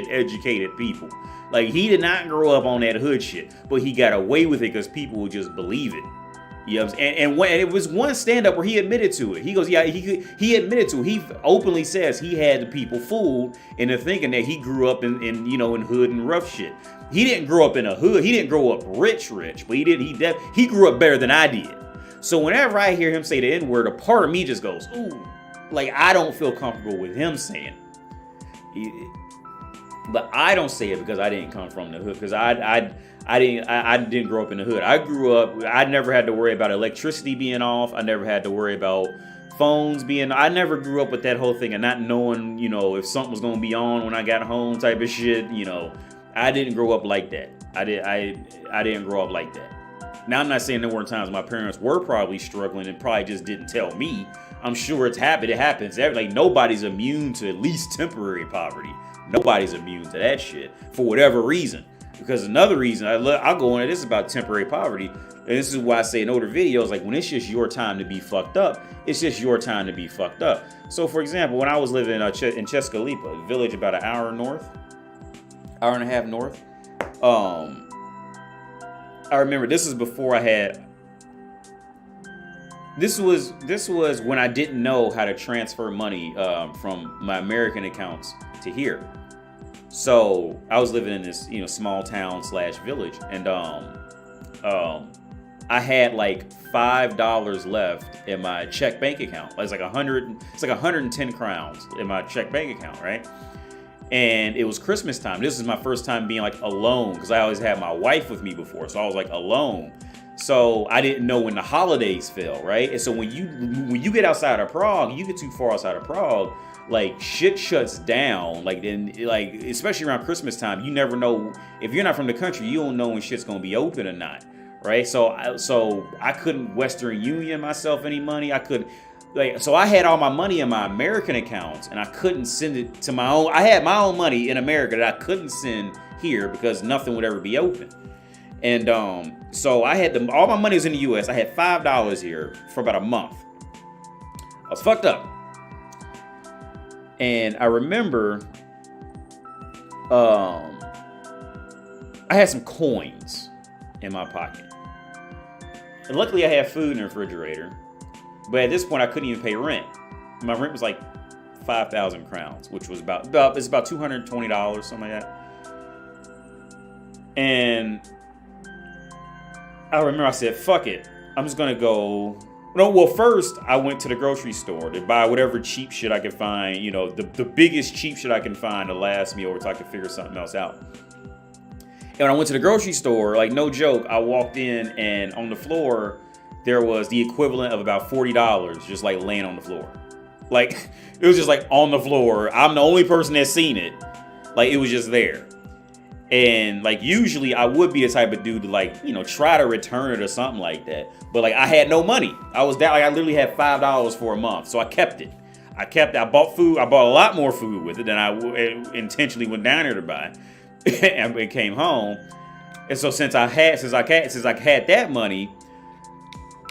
Speaker 1: educated people. Like he did not grow up on that hood shit, but he got away with it because people would just believe it. You know what I'm saying? And it was one stand-up where he admitted to it. He goes, yeah, he admitted to it. He openly says he had the people fooled into thinking that he grew up in hood and rough shit. He didn't grow up in a hood. He didn't grow up rich, but he grew up better than I did. So whenever I hear him say the N-word, a part of me just goes, ooh, like I don't feel comfortable with him saying it. But I don't say it because I didn't come from the hood, because I didn't grow up in the hood. I never had to worry about electricity being off. I never had to worry about phones being. I never grew up with that whole thing of not knowing, if something was gonna be on when I got home type of shit. I didn't grow up like that. I didn't grow up like that. Now I'm not saying there weren't times my parents were probably struggling and probably just didn't tell me. I'm sure it's happened. It happens. Like nobody's immune to at least temporary poverty. Nobody's immune to that shit for whatever reason. Because another reason I'll go into this about temporary poverty, and this is why I say in older videos, like when it's just your time to be fucked up, it's just your time to be fucked up. So for example, when I was living in Chescalipa, a village about an hour and a half north, I remember this is before I had. This was when I didn't know how to transfer money from my American accounts to here. So I was living in this, small town / village, and I had like $5 left in my check bank account. It's like 110 crowns in my check bank account, right? And it was Christmas time. This is my first time being like alone, because I always had my wife with me before, so I was like alone. So I didn't know when the holidays fell, right? And so when you get outside of Prague, you get too far outside of Prague, like shit shuts down. Like especially around Christmas time, you never know if you're not from the country. You don't know when shit's gonna be open or not, right? So I couldn't Western Union myself any money. So I had all my money in my American accounts, and I couldn't send it to my own. I had my own money in America that I couldn't send here because nothing would ever be open. And so I had all my money was in the U.S. I had $5 here for about a month. I was fucked up. And I remember I had some coins in my pocket. And luckily I had food in the refrigerator. But at this point I couldn't even pay rent. My rent was like 5,000 crowns, which was about $220, something like that. And I remember I said, fuck it. I'm just going to go. No, well, first I went to the grocery store to buy whatever cheap shit I could find, the biggest cheap shit I can find to last me over till I could figure something else out. And when I went to the grocery store, like no joke, I walked in and on the floor, there was the equivalent of about $40 just like laying on the floor. Like it was just like on the floor. I'm the only person that's seen it. Like it was just there. And like usually I would be the type of dude to like, try to return it or something like that. But like I had no money. I literally had $5 for a month. So I kept it. I bought food. I bought a lot more food with it than I intentionally went down there to buy. And it came home. And so since I had that money,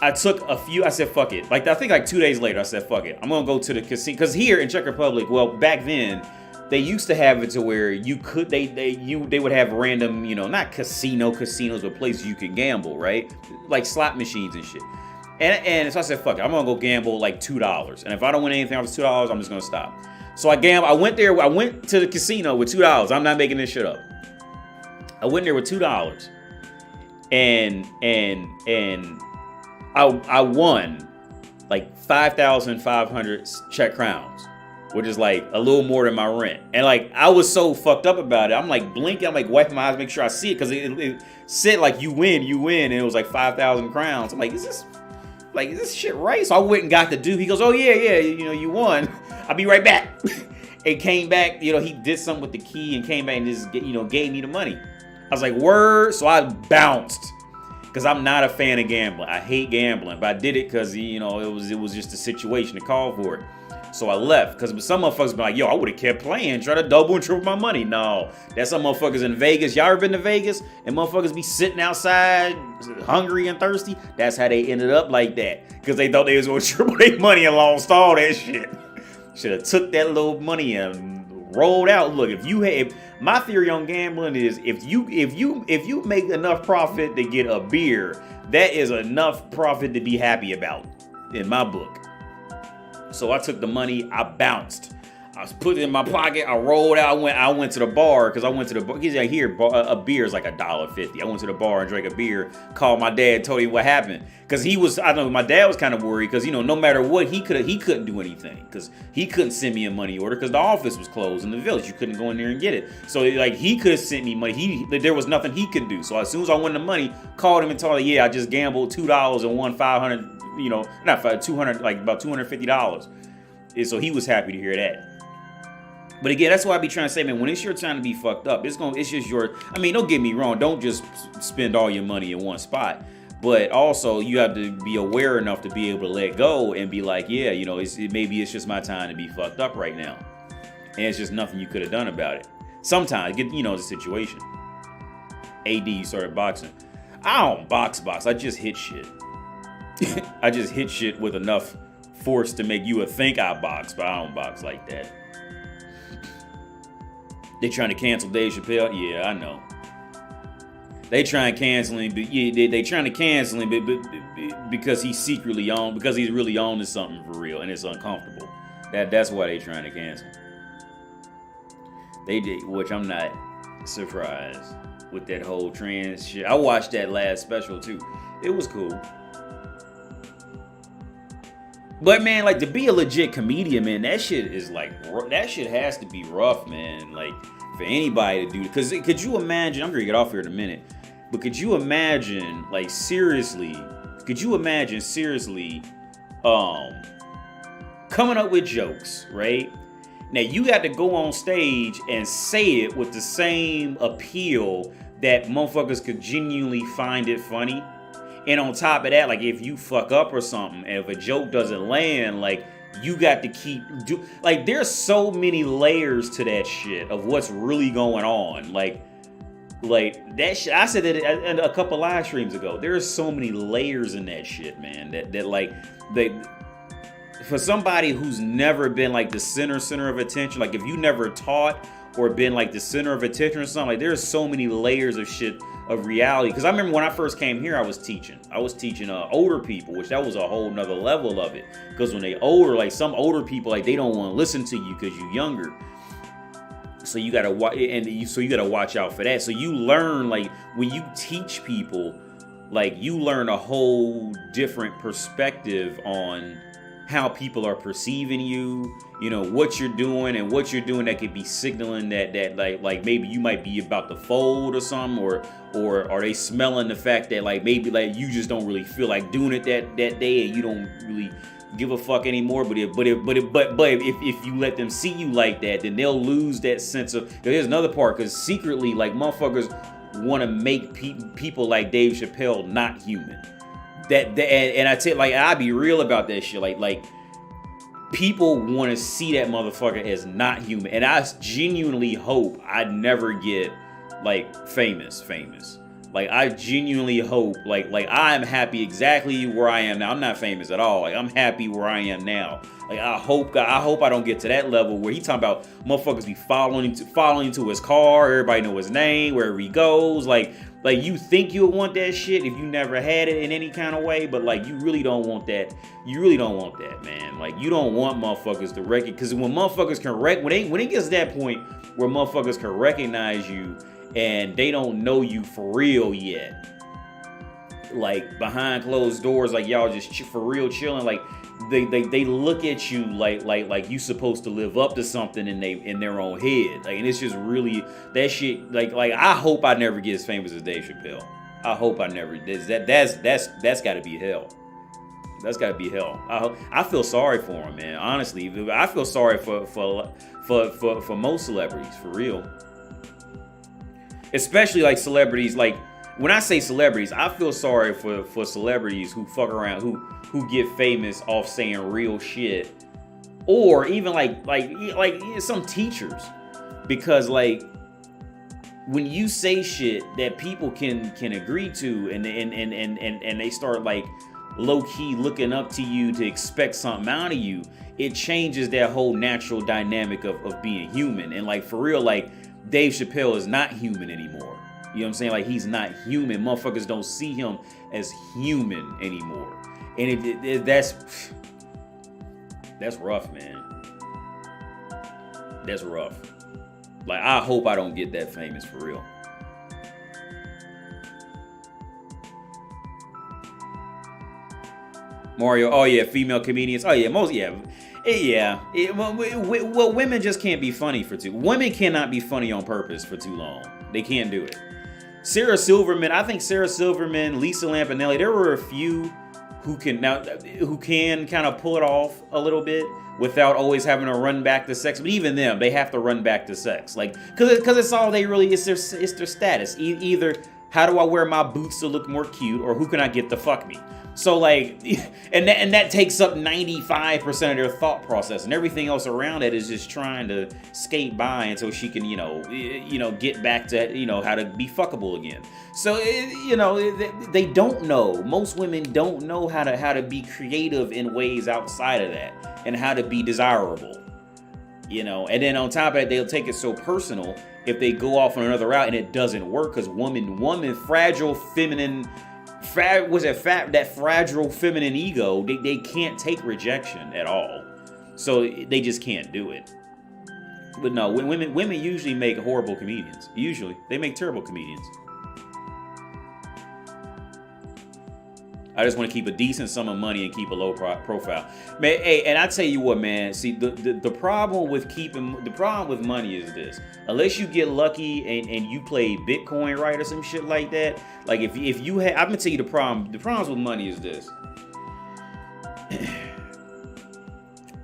Speaker 1: I took a few. I said, fuck it. Like I think like 2 days later, I said, fuck it. I'm gonna go to the casino. Because here in Czech Republic, well, back then, they used to have it to where you could they would have random, not casinos, but places you could gamble, right? Like slot machines and shit. And so I said, fuck it, I'm gonna go gamble like $2. And if I don't win anything off of $2, I'm just gonna stop. So I gambled. I went to the casino with $2. I'm not making this shit up. I went there with $2. And I won like 5,500 Czech crowns. Which is like a little more than my rent. And like, I was so fucked up about it. I'm like blinking, I'm like wiping my eyes, make sure I see it. Cause it said like, you win. And it was like 5,000 crowns. I'm like, is this shit right? So I went and got the dude. He goes, oh yeah, you won. I'll be right back. And came back, he did something with the key and came back and just, gave me the money. I was like, word. So I bounced. Cause I'm not a fan of gambling. I hate gambling, but I did it cause it was just a situation to call for it. So I left, because some motherfuckers be like, yo, I would have kept playing, try to double and triple my money. No, that's some motherfuckers in Vegas. Y'all ever been to Vegas? And motherfuckers be sitting outside, hungry and thirsty? That's how they ended up like that. Because they thought they was going to triple their money and lost all that shit. Should have took that little money and rolled out. Look, if my theory on gambling is if you make enough profit to get a beer, that is enough profit to be happy about in my book. So I took the money, I bounced. I was put it in my pocket. I rolled out. I went to the bar because I went to the bar. Because I hear a beer is like $1.50. I went to the bar and drank a beer. Called my dad, told him what happened. Because I know my dad was kind of worried because no matter what he couldn't do anything because he couldn't send me a money order because the office was closed in the village. You couldn't go in there and get it. So like he could have sent me money. There was nothing he could do. So as soon as I won the money, called him and told him, yeah, I just gambled $2 and won $500. Not 200, like about $250. And so he was happy to hear that. But again, that's why I be trying to say, man, when it's your time to be fucked up, it's just your, I mean, don't get me wrong. Don't just spend all your money in one spot. But also you have to be aware enough to be able to let go and be like, yeah, maybe it's just my time to be fucked up right now. And it's just nothing you could have done about it. Sometimes, the situation. AD started boxing. I don't box. I just hit shit. I just hit shit with enough force to make you think I box, but I don't box like that. They trying to cancel Dave Chappelle? Yeah, I know. They trying to cancel him, but they trying to cancel him, but because he's secretly on, because he's really on to something for real, and it's uncomfortable. That's why they trying to cancel. They did, which I'm not surprised with that whole trans shit. I watched that last special too. It was cool. But man, like to be a legit comedian, man, that shit is like, that shit has to be rough, man. Like for anybody to do, because could you imagine, I'm gonna get off here in a minute, but could you imagine, like seriously, coming up with jokes, right? Now you got to go on stage and say it with the same appeal that motherfuckers could genuinely find it funny. And on top of that, like if you fuck up or something, and if a joke doesn't land, like you got to like there's so many layers to that shit of what's really going on. Like that shit, I said that a couple live streams ago. There's so many layers in that shit, man. That like for somebody who's never been like the center of attention, like if you never taught or been like the center of attention or something, like there's so many layers of shit of reality. Because I remember when I first came here, I was teaching older people, which that was a whole nother level of it. Because when they older, like some older people, like they don't want to listen to you because you're younger. So you gotta watch out for that. So you learn, like when you teach people, like you learn a whole different perspective on how people are perceiving you, what you're doing and what you're doing that could be signaling that like maybe you might be about to fold or something, or are they smelling the fact that like maybe like you just don't really feel like doing it that day and you don't really give a fuck anymore. But if you let them see you like that, then they'll lose that sense of. There's another part, because secretly like motherfuckers want to make people like Dave Chappelle not human. And I tell, like, I be real about that shit. Like people want to see that motherfucker as not human, and I genuinely hope I never get like famous. Like I genuinely hope, like I'm happy exactly where I am now. I'm not famous at all. Like I'm happy where I am now. Like I hope I don't get to that level where he talking about motherfuckers be following to his car. Everybody know his name wherever he goes. Like you think you'll want that shit if you never had it in any kind of way, but like you really don't want that. You really don't want that, man. Like you don't want motherfuckers to recognize, because when motherfuckers can when it gets to that point where motherfuckers can recognize you and they don't know you for real yet, like behind closed doors, like y'all just for real chilling, like they look at you like you supposed to live up to something in their own head, like, and it's just really that shit. Like I hope I never get as famous as Dave Chappelle. I hope I never. That's got to be hell. That's got to be hell. I feel sorry for him, man. Honestly, I feel sorry for most celebrities, for real. Especially like celebrities, like when I say celebrities, I feel sorry for celebrities who fuck around, who get famous off saying real shit, or even like some teachers, because like when you say shit that people can agree to, and they start like low-key looking up to you to expect something out of you, it changes that whole natural dynamic of being human. And like, for real, like, Dave Chappelle is not human anymore. You know what I'm saying? Like, he's not human. Motherfuckers don't see him as human anymore. And that's rough, man. That's rough. Like, I hope I don't get that famous, for real. Mario, oh yeah, female comedians. Oh yeah, well, women just can't be funny for too. Women cannot be funny on purpose for too long. They can't do it. Sarah Silverman, I think Sarah Silverman, Lisa Lampanelli, there were a few who can kind of pull it off a little bit without always having to run back to sex. But even them, they have to run back to sex, like because it's all they really it's their status. Either how do I wear my boots to look more cute, or who can I get to fuck me? So like, and that takes up 95% of their thought process, and everything else around it is just trying to skate by until she can, get back to, how to be fuckable again. So, they don't know. Most women don't know how to be creative in ways outside of that, and how to be desirable. And then on top of that, they'll take it so personal if they go off on another route and it doesn't work, because woman, fragile, feminine. That fragile feminine ego, they can't take rejection at all, so they just can't do it. But no, women usually make horrible comedians. Usually they make terrible comedians. I just want to keep a decent sum of money and keep a low profile, man. Hey, and I tell you what, man. See, the problem with money is this: unless you get lucky and you play Bitcoin right or some shit like that. Like if you have, I'm gonna tell you the problem. The problems with money is this.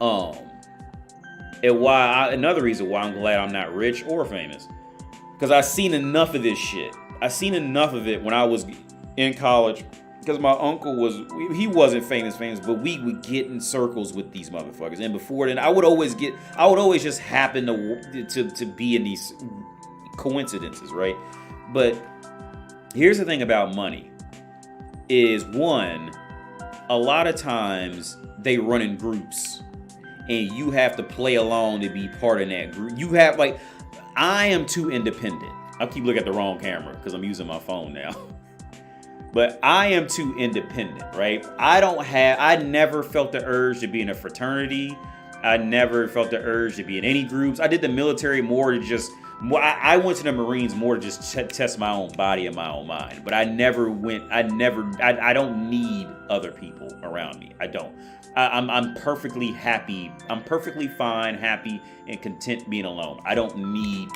Speaker 1: And another reason why I'm glad I'm not rich or famous, because I've seen enough of this shit. I seen enough of it when I was in college. Because my uncle wasn't famous, but we would get in circles with these motherfuckers. And before then, I would always just happen to be in these coincidences, right? But here's the thing about money is, one, a lot of times they run in groups and you have to play along to be part of that group. You have, like, I am too independent. I keep looking at the wrong camera because I'm using my phone now. But I am too independent, right? I never felt the urge to be in a fraternity. I never felt the urge to be in any groups. I did the military more to just, I went to the Marines more to just test my own body and my own mind. But I don't need other people around me. I don't. I'm perfectly happy. I'm perfectly fine, happy, and content being alone. I don't need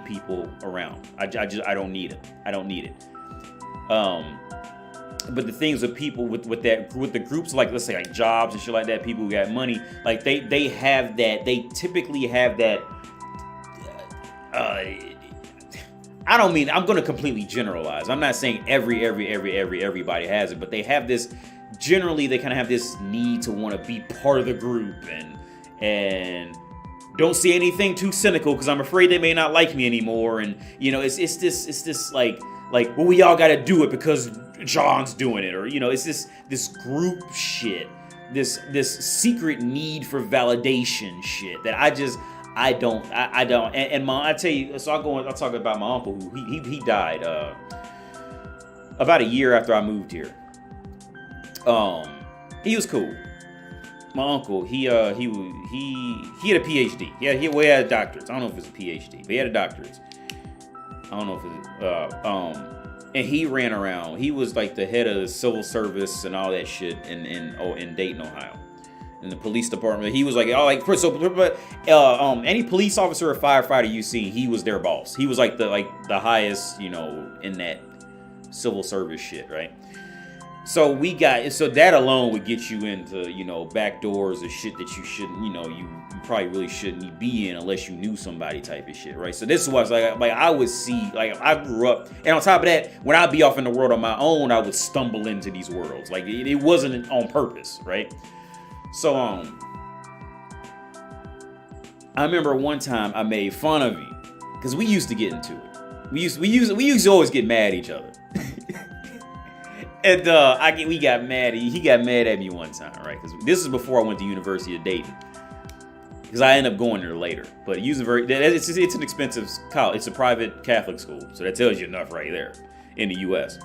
Speaker 1: people around. I don't need it. I don't need it. But the things with people with the groups, like, let's say, like jobs and shit like that, people who got money, like they typically have that. I don't mean, I'm going to completely generalize. I'm not saying everybody has it, but they have this. Generally, they kind of have this need to want to be part of the group and don't see anything too cynical because I'm afraid they may not like me anymore. And it's this like, well, we all got to do it because John's doing it, or it's this group shit, this secret need for validation shit that I don't. And I tell you, so I'll talk about my uncle who he died about a year after I moved here. He was cool. My uncle, he had a PhD. Yeah, he had a doctorate. I don't know if it's a PhD, but he had a doctorate. I don't know if it's and he ran around. He was like the head of the civil service and all that shit in Dayton, Ohio, in the police department. He was like, any police officer or firefighter you see, he was their boss. He was like the highest, in that civil service shit, right? So that alone would get you into, back doors of shit that you shouldn't, you probably really shouldn't be in unless you knew somebody type of shit, right? So this was like I would see, like, I grew up, and on top of that, when I'd be off in the world on my own, I would stumble into these worlds. Like, it wasn't on purpose, right? So, I remember one time I made fun of him because we used to get into it. We used to always get mad at each other. And we got mad. He got mad at me one time, right? Because this is before I went to University of Dayton. Because I ended up going there later. But it's an expensive college. It's a private Catholic school, so that tells you enough right there in the U.S.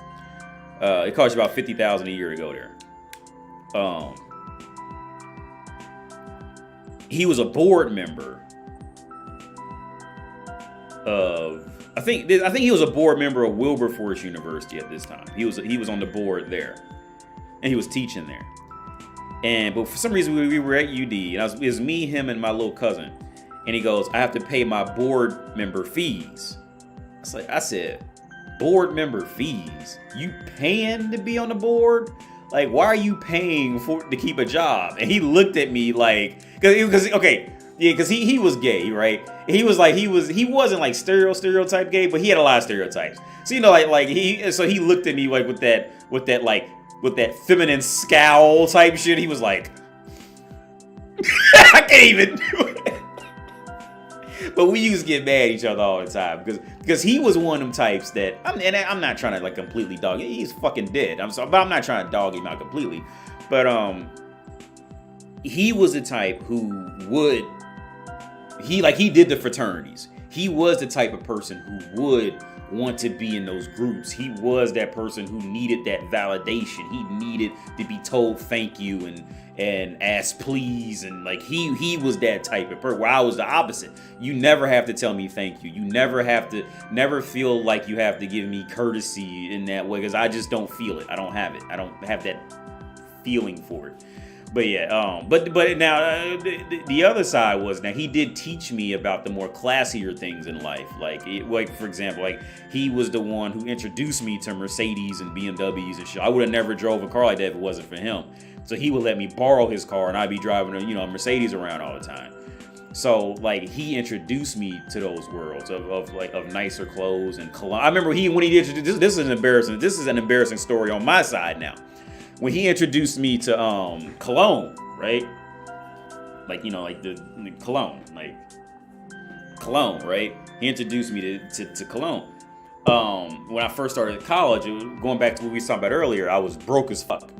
Speaker 1: It costs you about $50,000 a year to go there. He was a board member of. I think he was a board member of Wilberforce University at this time. He was on the board there, and he was teaching there. But for some reason we were at UD, and it was me, him, and my little cousin. And he goes, "I have to pay my board member fees." I said, "Board member fees? You paying to be on the board? Like, why are you paying to keep a job?" And he looked at me like, because he was gay, right? He wasn't like stereotype gay, but he had a lot of stereotypes. So he looked at me like with that feminine scowl type shit. He was like, I can't even do it. But we used to get mad at each other all the time because he was one of them types that I'm not trying to like completely dog. He's fucking dead. But I'm not trying to dog him out completely. But he was the type who would. He did the fraternities. He was the type of person who would want to be in those groups. He was that person who needed that validation. He needed to be told thank you and ask please, and like he was that type of person. Where I was the opposite. You never have to tell me thank you. You never feel like you have to give me courtesy in that way, because I just don't feel it. I don't have it. I don't have that feeling for it. But yeah, but now the other side was, now he did teach me about the more classier things in life. Like for example, like he was the one who introduced me to Mercedes and BMWs and shit. I would have never drove a car like that if it wasn't for him. So he would let me borrow his car, and I'd be driving a Mercedes around all the time. So like he introduced me to those worlds of nicer clothes and cologne. I remember when he introduced this is an embarrassing story on my side now. When he introduced me to cologne, right? Like the cologne, right? He introduced me to cologne. When I first started college, going back to what we were talking about earlier, I was broke as fuck.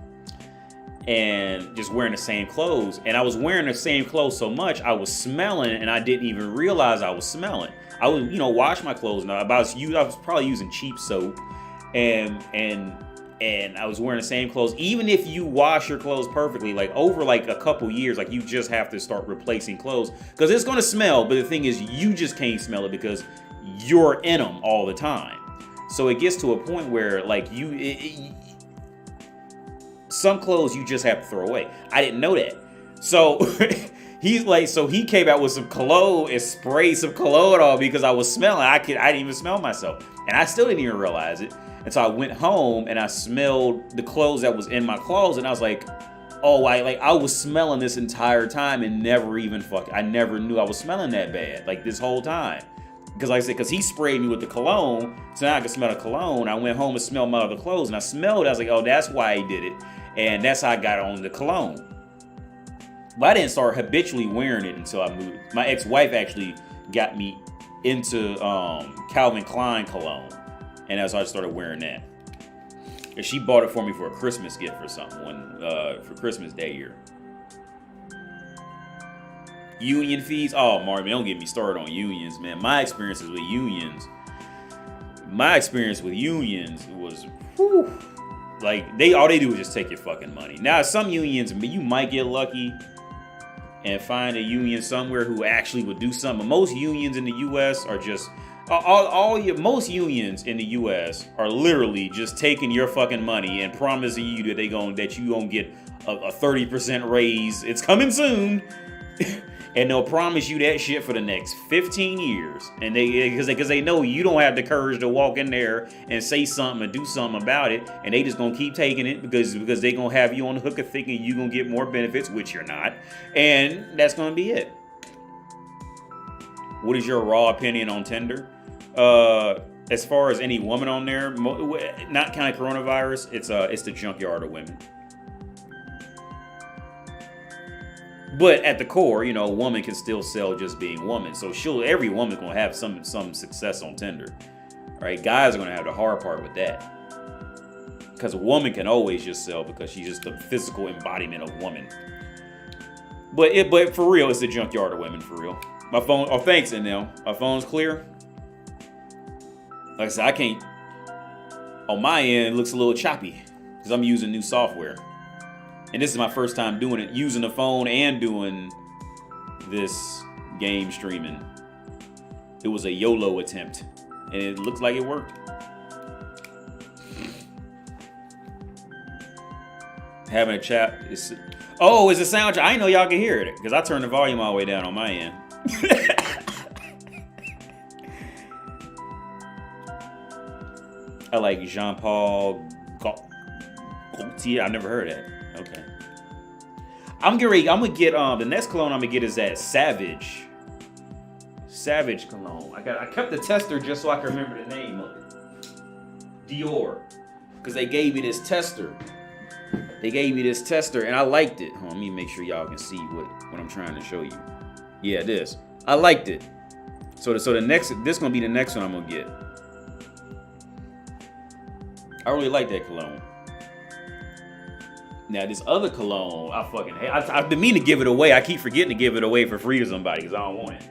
Speaker 1: And just wearing the same clothes. And I was wearing the same clothes so much, I was smelling, and I didn't even realize I was smelling. I would, wash my clothes. Now, I was probably using cheap soap, and I was wearing the same clothes. Even if you wash your clothes perfectly, like over like a couple years, like you just have to start replacing clothes because it's gonna smell. But the thing is, you just can't smell it because you're in them all the time. So it gets to a point where like some clothes you just have to throw away. I didn't know that. So he came out with some cologne and sprayed some cologne on because I was smelling. I didn't even smell myself, and I still didn't even realize it. And so I went home and I smelled the clothes that was in my closet, and I was like, oh, I was smelling this entire time and I never knew I was smelling that bad, like this whole time. Because like I said, because he sprayed me with the cologne, so now I could smell the cologne. I went home and smelled my other clothes, and I smelled it. I was like, oh, that's why he did it. And that's how I got on the cologne. But I didn't start habitually wearing it until I moved. My ex-wife actually got me into Calvin Klein cologne. And that's how I started wearing that. And she bought it for me for a Christmas gift or something for Christmas that year. Union fees? Oh, Marvin, don't get me started on unions, man. My experience with unions was, whew, like all they do is just take your fucking money. Now, some unions, you might get lucky and find a union somewhere who actually would do something. Most unions in the U.S. are just most unions in the U.S. are literally just taking your fucking money and promising you that you gonna get a 30% raise. It's coming soon. And they'll promise you that shit for the next 15 years. And because they know you don't have the courage to walk in there and say something and do something about it. And they just gonna keep taking it because they gonna have you on the hook of thinking you gonna get more benefits, which you're not. And that's gonna be it. What is your raw opinion on Tinder? As far as any woman on there, not counting coronavirus, it's the junkyard of women. But at the core, a woman can still sell just being woman. So every woman's gonna have some success on Tinder, right? Guys are gonna have the hard part with that. because a woman can always just sell because she's just the physical embodiment of woman. But for real, it's the junkyard of women, for real. My phone, oh, thanks, NL. My phone's clear. Like I said, I can't, on my end, it looks a little choppy because I'm using new software. And this is my first time doing it, using the phone and doing this game streaming. It was a YOLO attempt, and it looks like it worked. Having a chat is, oh, it's a sound. I didn't know y'all can hear it because I turned the volume all the way down on my end. I like Jean-Paul Gaultier. I've never heard of that. Okay. I'm gonna get the next cologne I'm gonna get is that Savage cologne. I kept the tester just so I can remember the name of it. Dior, because they gave me this tester. And I liked it. Hold on, let me make sure y'all can see what I'm trying to show you. Yeah, this. I liked it. So the next, this gonna be the next one I'm gonna get. I really like that cologne. Now this other cologne, I fucking hate. I've been meaning to give it away. I keep forgetting to give it away for free to somebody because I don't want it.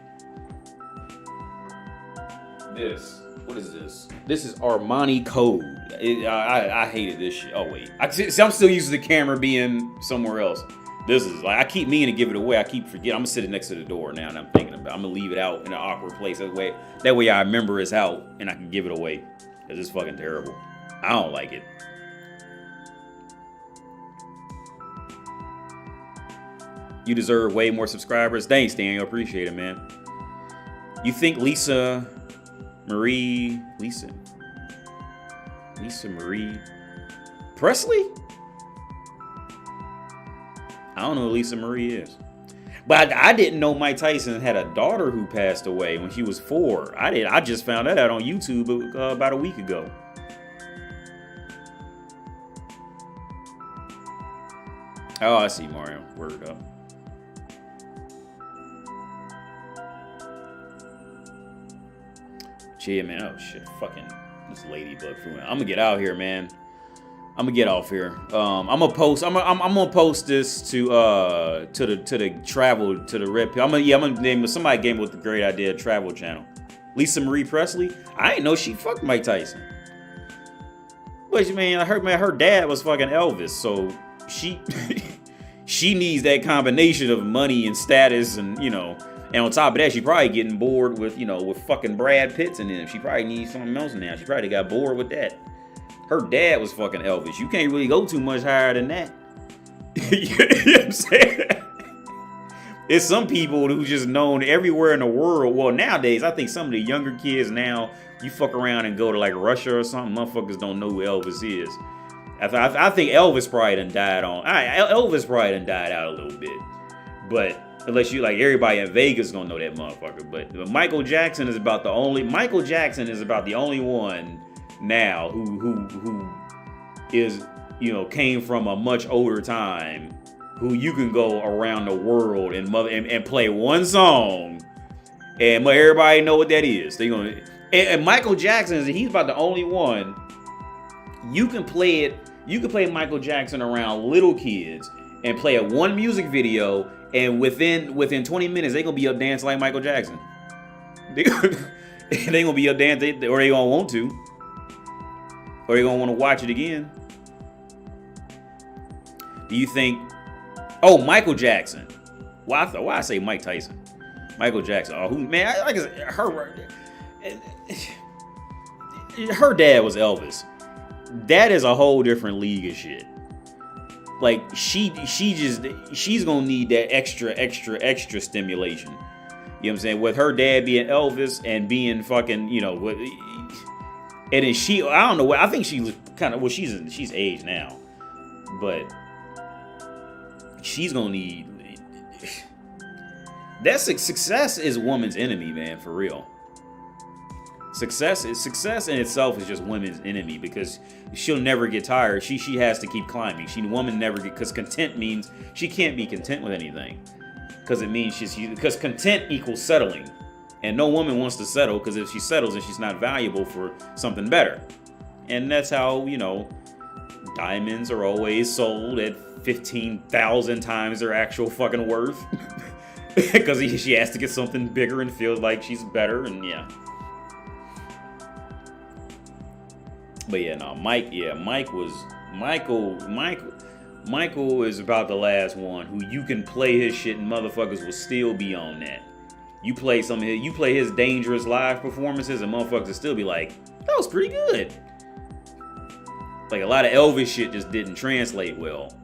Speaker 1: This, what is this? This is Armani Code. I hated this shit. Oh wait, I'm still using the camera being somewhere else. This is like, I keep meaning to give it away. I keep forgetting. I'm gonna sit it next to the door now, and I'm thinking about. I'm gonna leave it out in an awkward place. That way I remember it's out and I can give it away. Cause it's fucking terrible. I don't like it. You deserve way more subscribers. Thanks, Daniel. Appreciate it, man. You think Lisa Marie Presley? I don't know who Lisa Marie is. But I didn't know Mike Tyson had a daughter who passed away when she was 4. I just found that out on YouTube about a week ago. Oh, I see, Mario. Word up. Yeah, man. Oh shit, fucking this ladybug food. I'm gonna get out here, man. I'm gonna get off here. I'm gonna post this to the travel to the red pill. I'm gonna name somebody gave me with the great idea travel channel. Lisa Marie Presley. I didn't know she fucked Mike Tyson. But man, I heard her dad was fucking Elvis, so she she needs that combination of money and status, and and on top of that, she probably getting bored with with fucking Brad Pitts and them. She probably needs something else now. She probably got bored with that. Her dad was fucking Elvis. You can't really go too much higher than that. You know what I'm saying? It's some people who just known everywhere in the world. Well, nowadays, I think some of the younger kids now, you fuck around and go to like Russia or something, motherfuckers don't know who Elvis is. I think Elvis probably done died on. Elvis probably done died out a little bit, but unless you like everybody in Vegas gonna know that motherfucker. But Michael Jackson is about the only one now who is came from a much older time, who you can go around the world and play one song and everybody know what that is. They gonna and Michael Jackson he's about the only one you can play it. You can play Michael Jackson around little kids and play a one music video, and within 20 minutes they gonna be up dancing like Michael Jackson. They gonna be up dancing, or they gonna want to, or they gonna want to watch it again. Do you think? Oh, Michael Jackson. Why I say Mike Tyson? Michael Jackson. Oh, who man? Like her dad was Elvis. That is a whole different league of shit. Like she's gonna need that extra stimulation. You know what I'm saying? With her dad being Elvis and being fucking, and then I don't know what, I think she was kind of, well, she's aged now, but she's gonna need that. Success is woman's enemy, man, for real. Success in itself is just women's enemy, because she'll never get tired. She has to keep climbing. Woman never get, because content means she can't be content with anything, because it means because content equals settling, and no woman wants to settle, because if she settles, then she's not valuable for something better. And that's how Diamonds are always sold at 15,000 times their actual fucking worth. Because she has to get something bigger and feels like she's better, and yeah. But yeah, no, Michael is about the last one who you can play his shit and motherfuckers will still be on that. You play his dangerous live performances and motherfuckers will still be like, that was pretty good. Like a lot of Elvis shit just didn't translate well.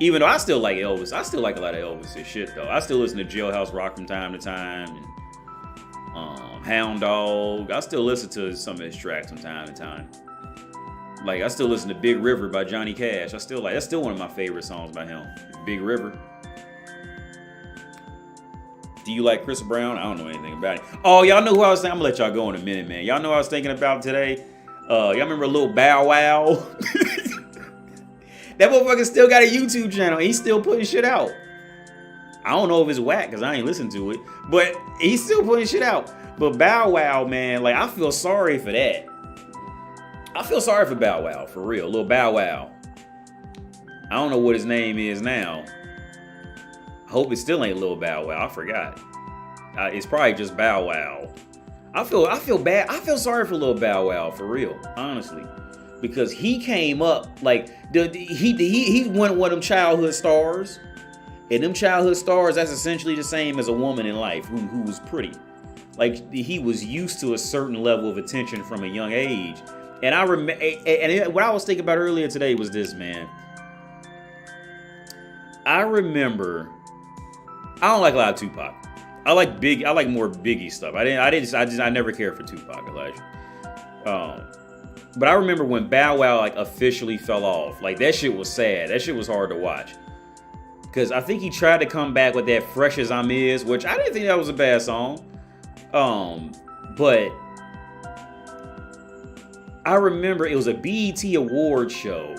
Speaker 1: Even though I still like Elvis, I still like a lot of Elvis' shit though. I still listen to Jailhouse Rock from time to time, and Hound Dog. I still listen to some of his tracks from time to time. Like I still listen to Big River by Johnny Cash. That's still one of my favorite songs by him. Big River. Do you like Chris Brown? I don't know anything about it. Oh, y'all know who I was thinking? I'm gonna let y'all go in a minute, man. Y'all know what I was thinking about today? Y'all remember Lil Bow Wow? That motherfucker still got a YouTube channel. He's still putting shit out. I don't know if it's whack because I ain't listened to it, but he's still putting shit out. But Bow Wow, man, like I feel sorry for that. I feel sorry for Bow Wow, for real. Lil Bow Wow. I don't know what his name is now. I hope it still ain't Lil Bow Wow. I forgot. It's probably just Bow Wow. I feel bad. I feel sorry for Lil Bow Wow, for real, honestly. Because he came up like he went one of them childhood stars, and them childhood stars, that's essentially the same as a woman in life who was pretty. Like he was used to a certain level of attention from a young age. And I remember, and what I was thinking about earlier today was this, man. I remember, I don't like a lot of Tupac. I like more Biggie stuff. I never cared for Tupac, Elijah. But I remember when Bow Wow like officially fell off. Like that shit was sad. That shit was hard to watch. Cause I think he tried to come back with that "Fresh as I'm Is," which I didn't think that was a bad song. But I remember it was a BET Award show,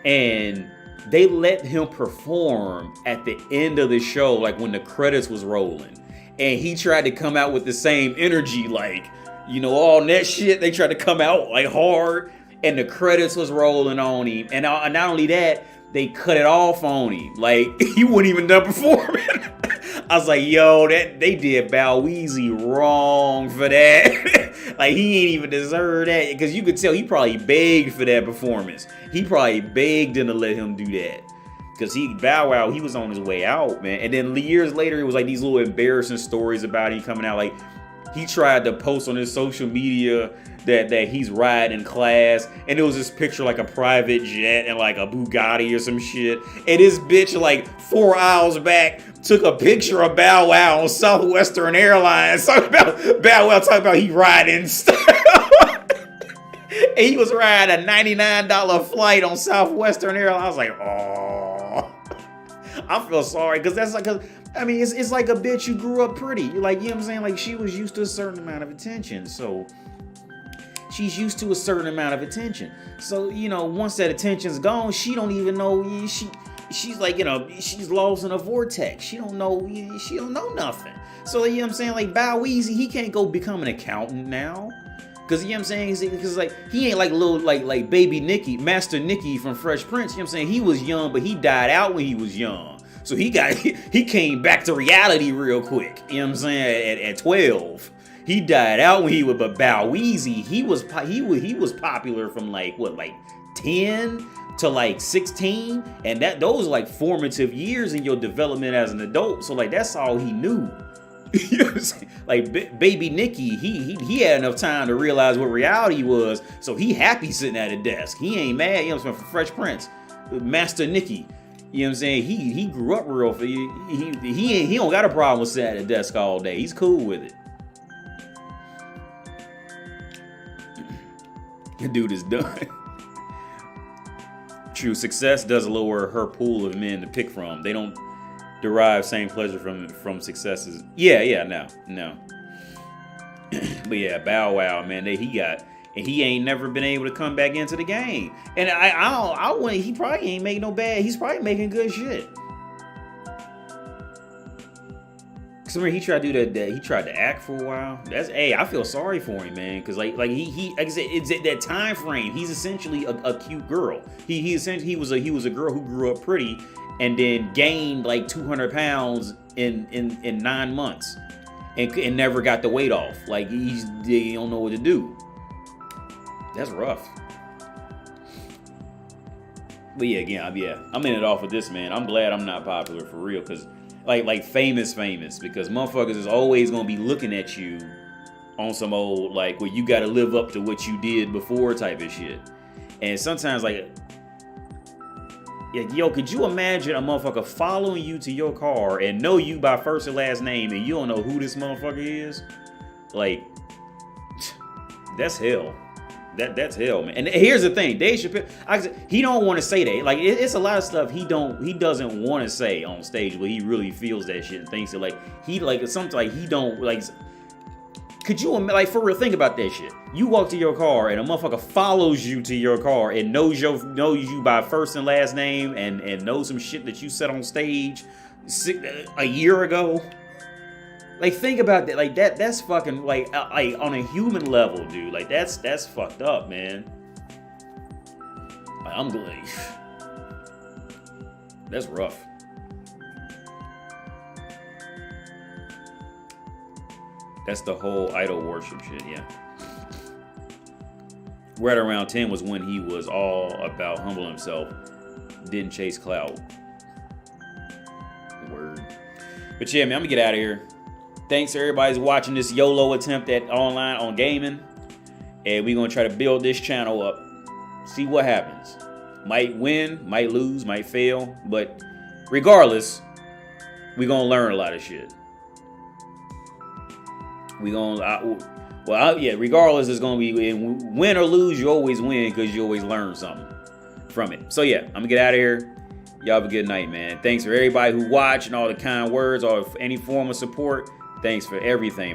Speaker 1: and they let him perform at the end of the show, like when the credits was rolling, and he tried to come out with the same energy, like, you know, all that shit. They tried to come out like hard, and the credits was rolling on him, and not only that, they cut it off on him. Like he wasn't even done performing. I was like, yo, they did Bow Weezy wrong for that. Like he ain't even deserve that, because you could tell he probably begged for that performance. He probably begged them to let him do that, because Bow Wow, he was on his way out, man. And then years later, it was like these little embarrassing stories about him coming out. Like he tried to post on his social media that he's riding class, and it was this picture like a private jet and like a Bugatti or some shit. And this bitch like 4 aisles back took a picture of Bow Wow on Southwestern Airlines, talking about Bow Wow talking about he riding stuff. And he was riding a $99 flight on Southwestern Airlines. I was like, oh, I feel sorry, because that's like it's like a bitch who grew up pretty. Like, you know what I'm saying? Like she was used to a certain amount of attention, so she's used to a certain amount of attention. So, you know, once that attention's gone, she don't even know. She's like, you know, she's lost in a vortex. She don't know nothing. So, you know what I'm saying? Like Bow Weezy, he can't go become an accountant now. Cause, you know what I'm saying? Because like he ain't like little like baby Nicky, Master Nicky from Fresh Prince. You know what I'm saying? He was young, but he died out when he was young. So he came back to reality real quick. You know what I'm saying? At 12. He died out when he was, but Bow Weezy, he was popular from like 10 to like 16, and those are like formative years in your development as an adult. So like that's all he knew. You know what I'm saying? Like baby Nicky, he had enough time to realize what reality was, so he happy sitting at a desk. He ain't mad. You know what I'm saying? For Fresh Prince, Master Nicky. You know what I'm saying? He grew up real. He don't got a problem with sitting at a desk all day. He's cool with it. The dude is done. True, success does lower her pool of men to pick from. They don't derive same pleasure from successes. Yeah, no. But yeah, Bow Wow, man, he ain't never been able to come back into the game. And he probably ain't making no bad. He's probably making good shit. Cause remember he tried to do that. He tried to act for a while. Hey, I feel sorry for him, man. Cause like he like I said, it's at that time frame. He's essentially a cute girl. He essentially he was a girl who grew up pretty, and then gained like 200 pounds in 9 months, and never got the weight off. Like they don't know what to do. That's rough. But yeah, I'm in it off with this, man. I'm glad I'm not popular for real, cause like famous, because motherfuckers is always gonna be looking at you on some old like where you gotta live up to what you did before type of shit. And sometimes like, yo, could you imagine a motherfucker following you to your car and know you by first and last name and you don't know who this motherfucker is? Like, that's hell. That's hell, man. And here's the thing, Dave Chappelle, he don't want to say that. Like, it's a lot of stuff he doesn't want to say on stage, but he really feels that shit and thinks that like something like he don't like. Could you like for real think about that shit? You walk to your car and a motherfucker follows you to your car and knows you by first and last name and knows some shit that you said on stage a year ago. Like, think about that. Like, that's fucking, like on a human level, dude. Like, that's fucked up, man. Like, I'm like, that's rough. That's the whole idol worship shit, yeah. Right around 10 was when he was all about humbling himself. Didn't chase clout. Word. But yeah, man, I'm gonna get out of here. Thanks to everybody who's watching this YOLO attempt at online on gaming. And we're going to try to build this channel up. See what happens. Might win, might lose, might fail. But regardless, we're going to learn a lot of shit. Regardless, it's going to be win or lose, you always win because you always learn something from it. So yeah, I'm going to get out of here. Y'all have a good night, man. Thanks for everybody who watched and all the kind words or any form of support. Thanks for everything, man.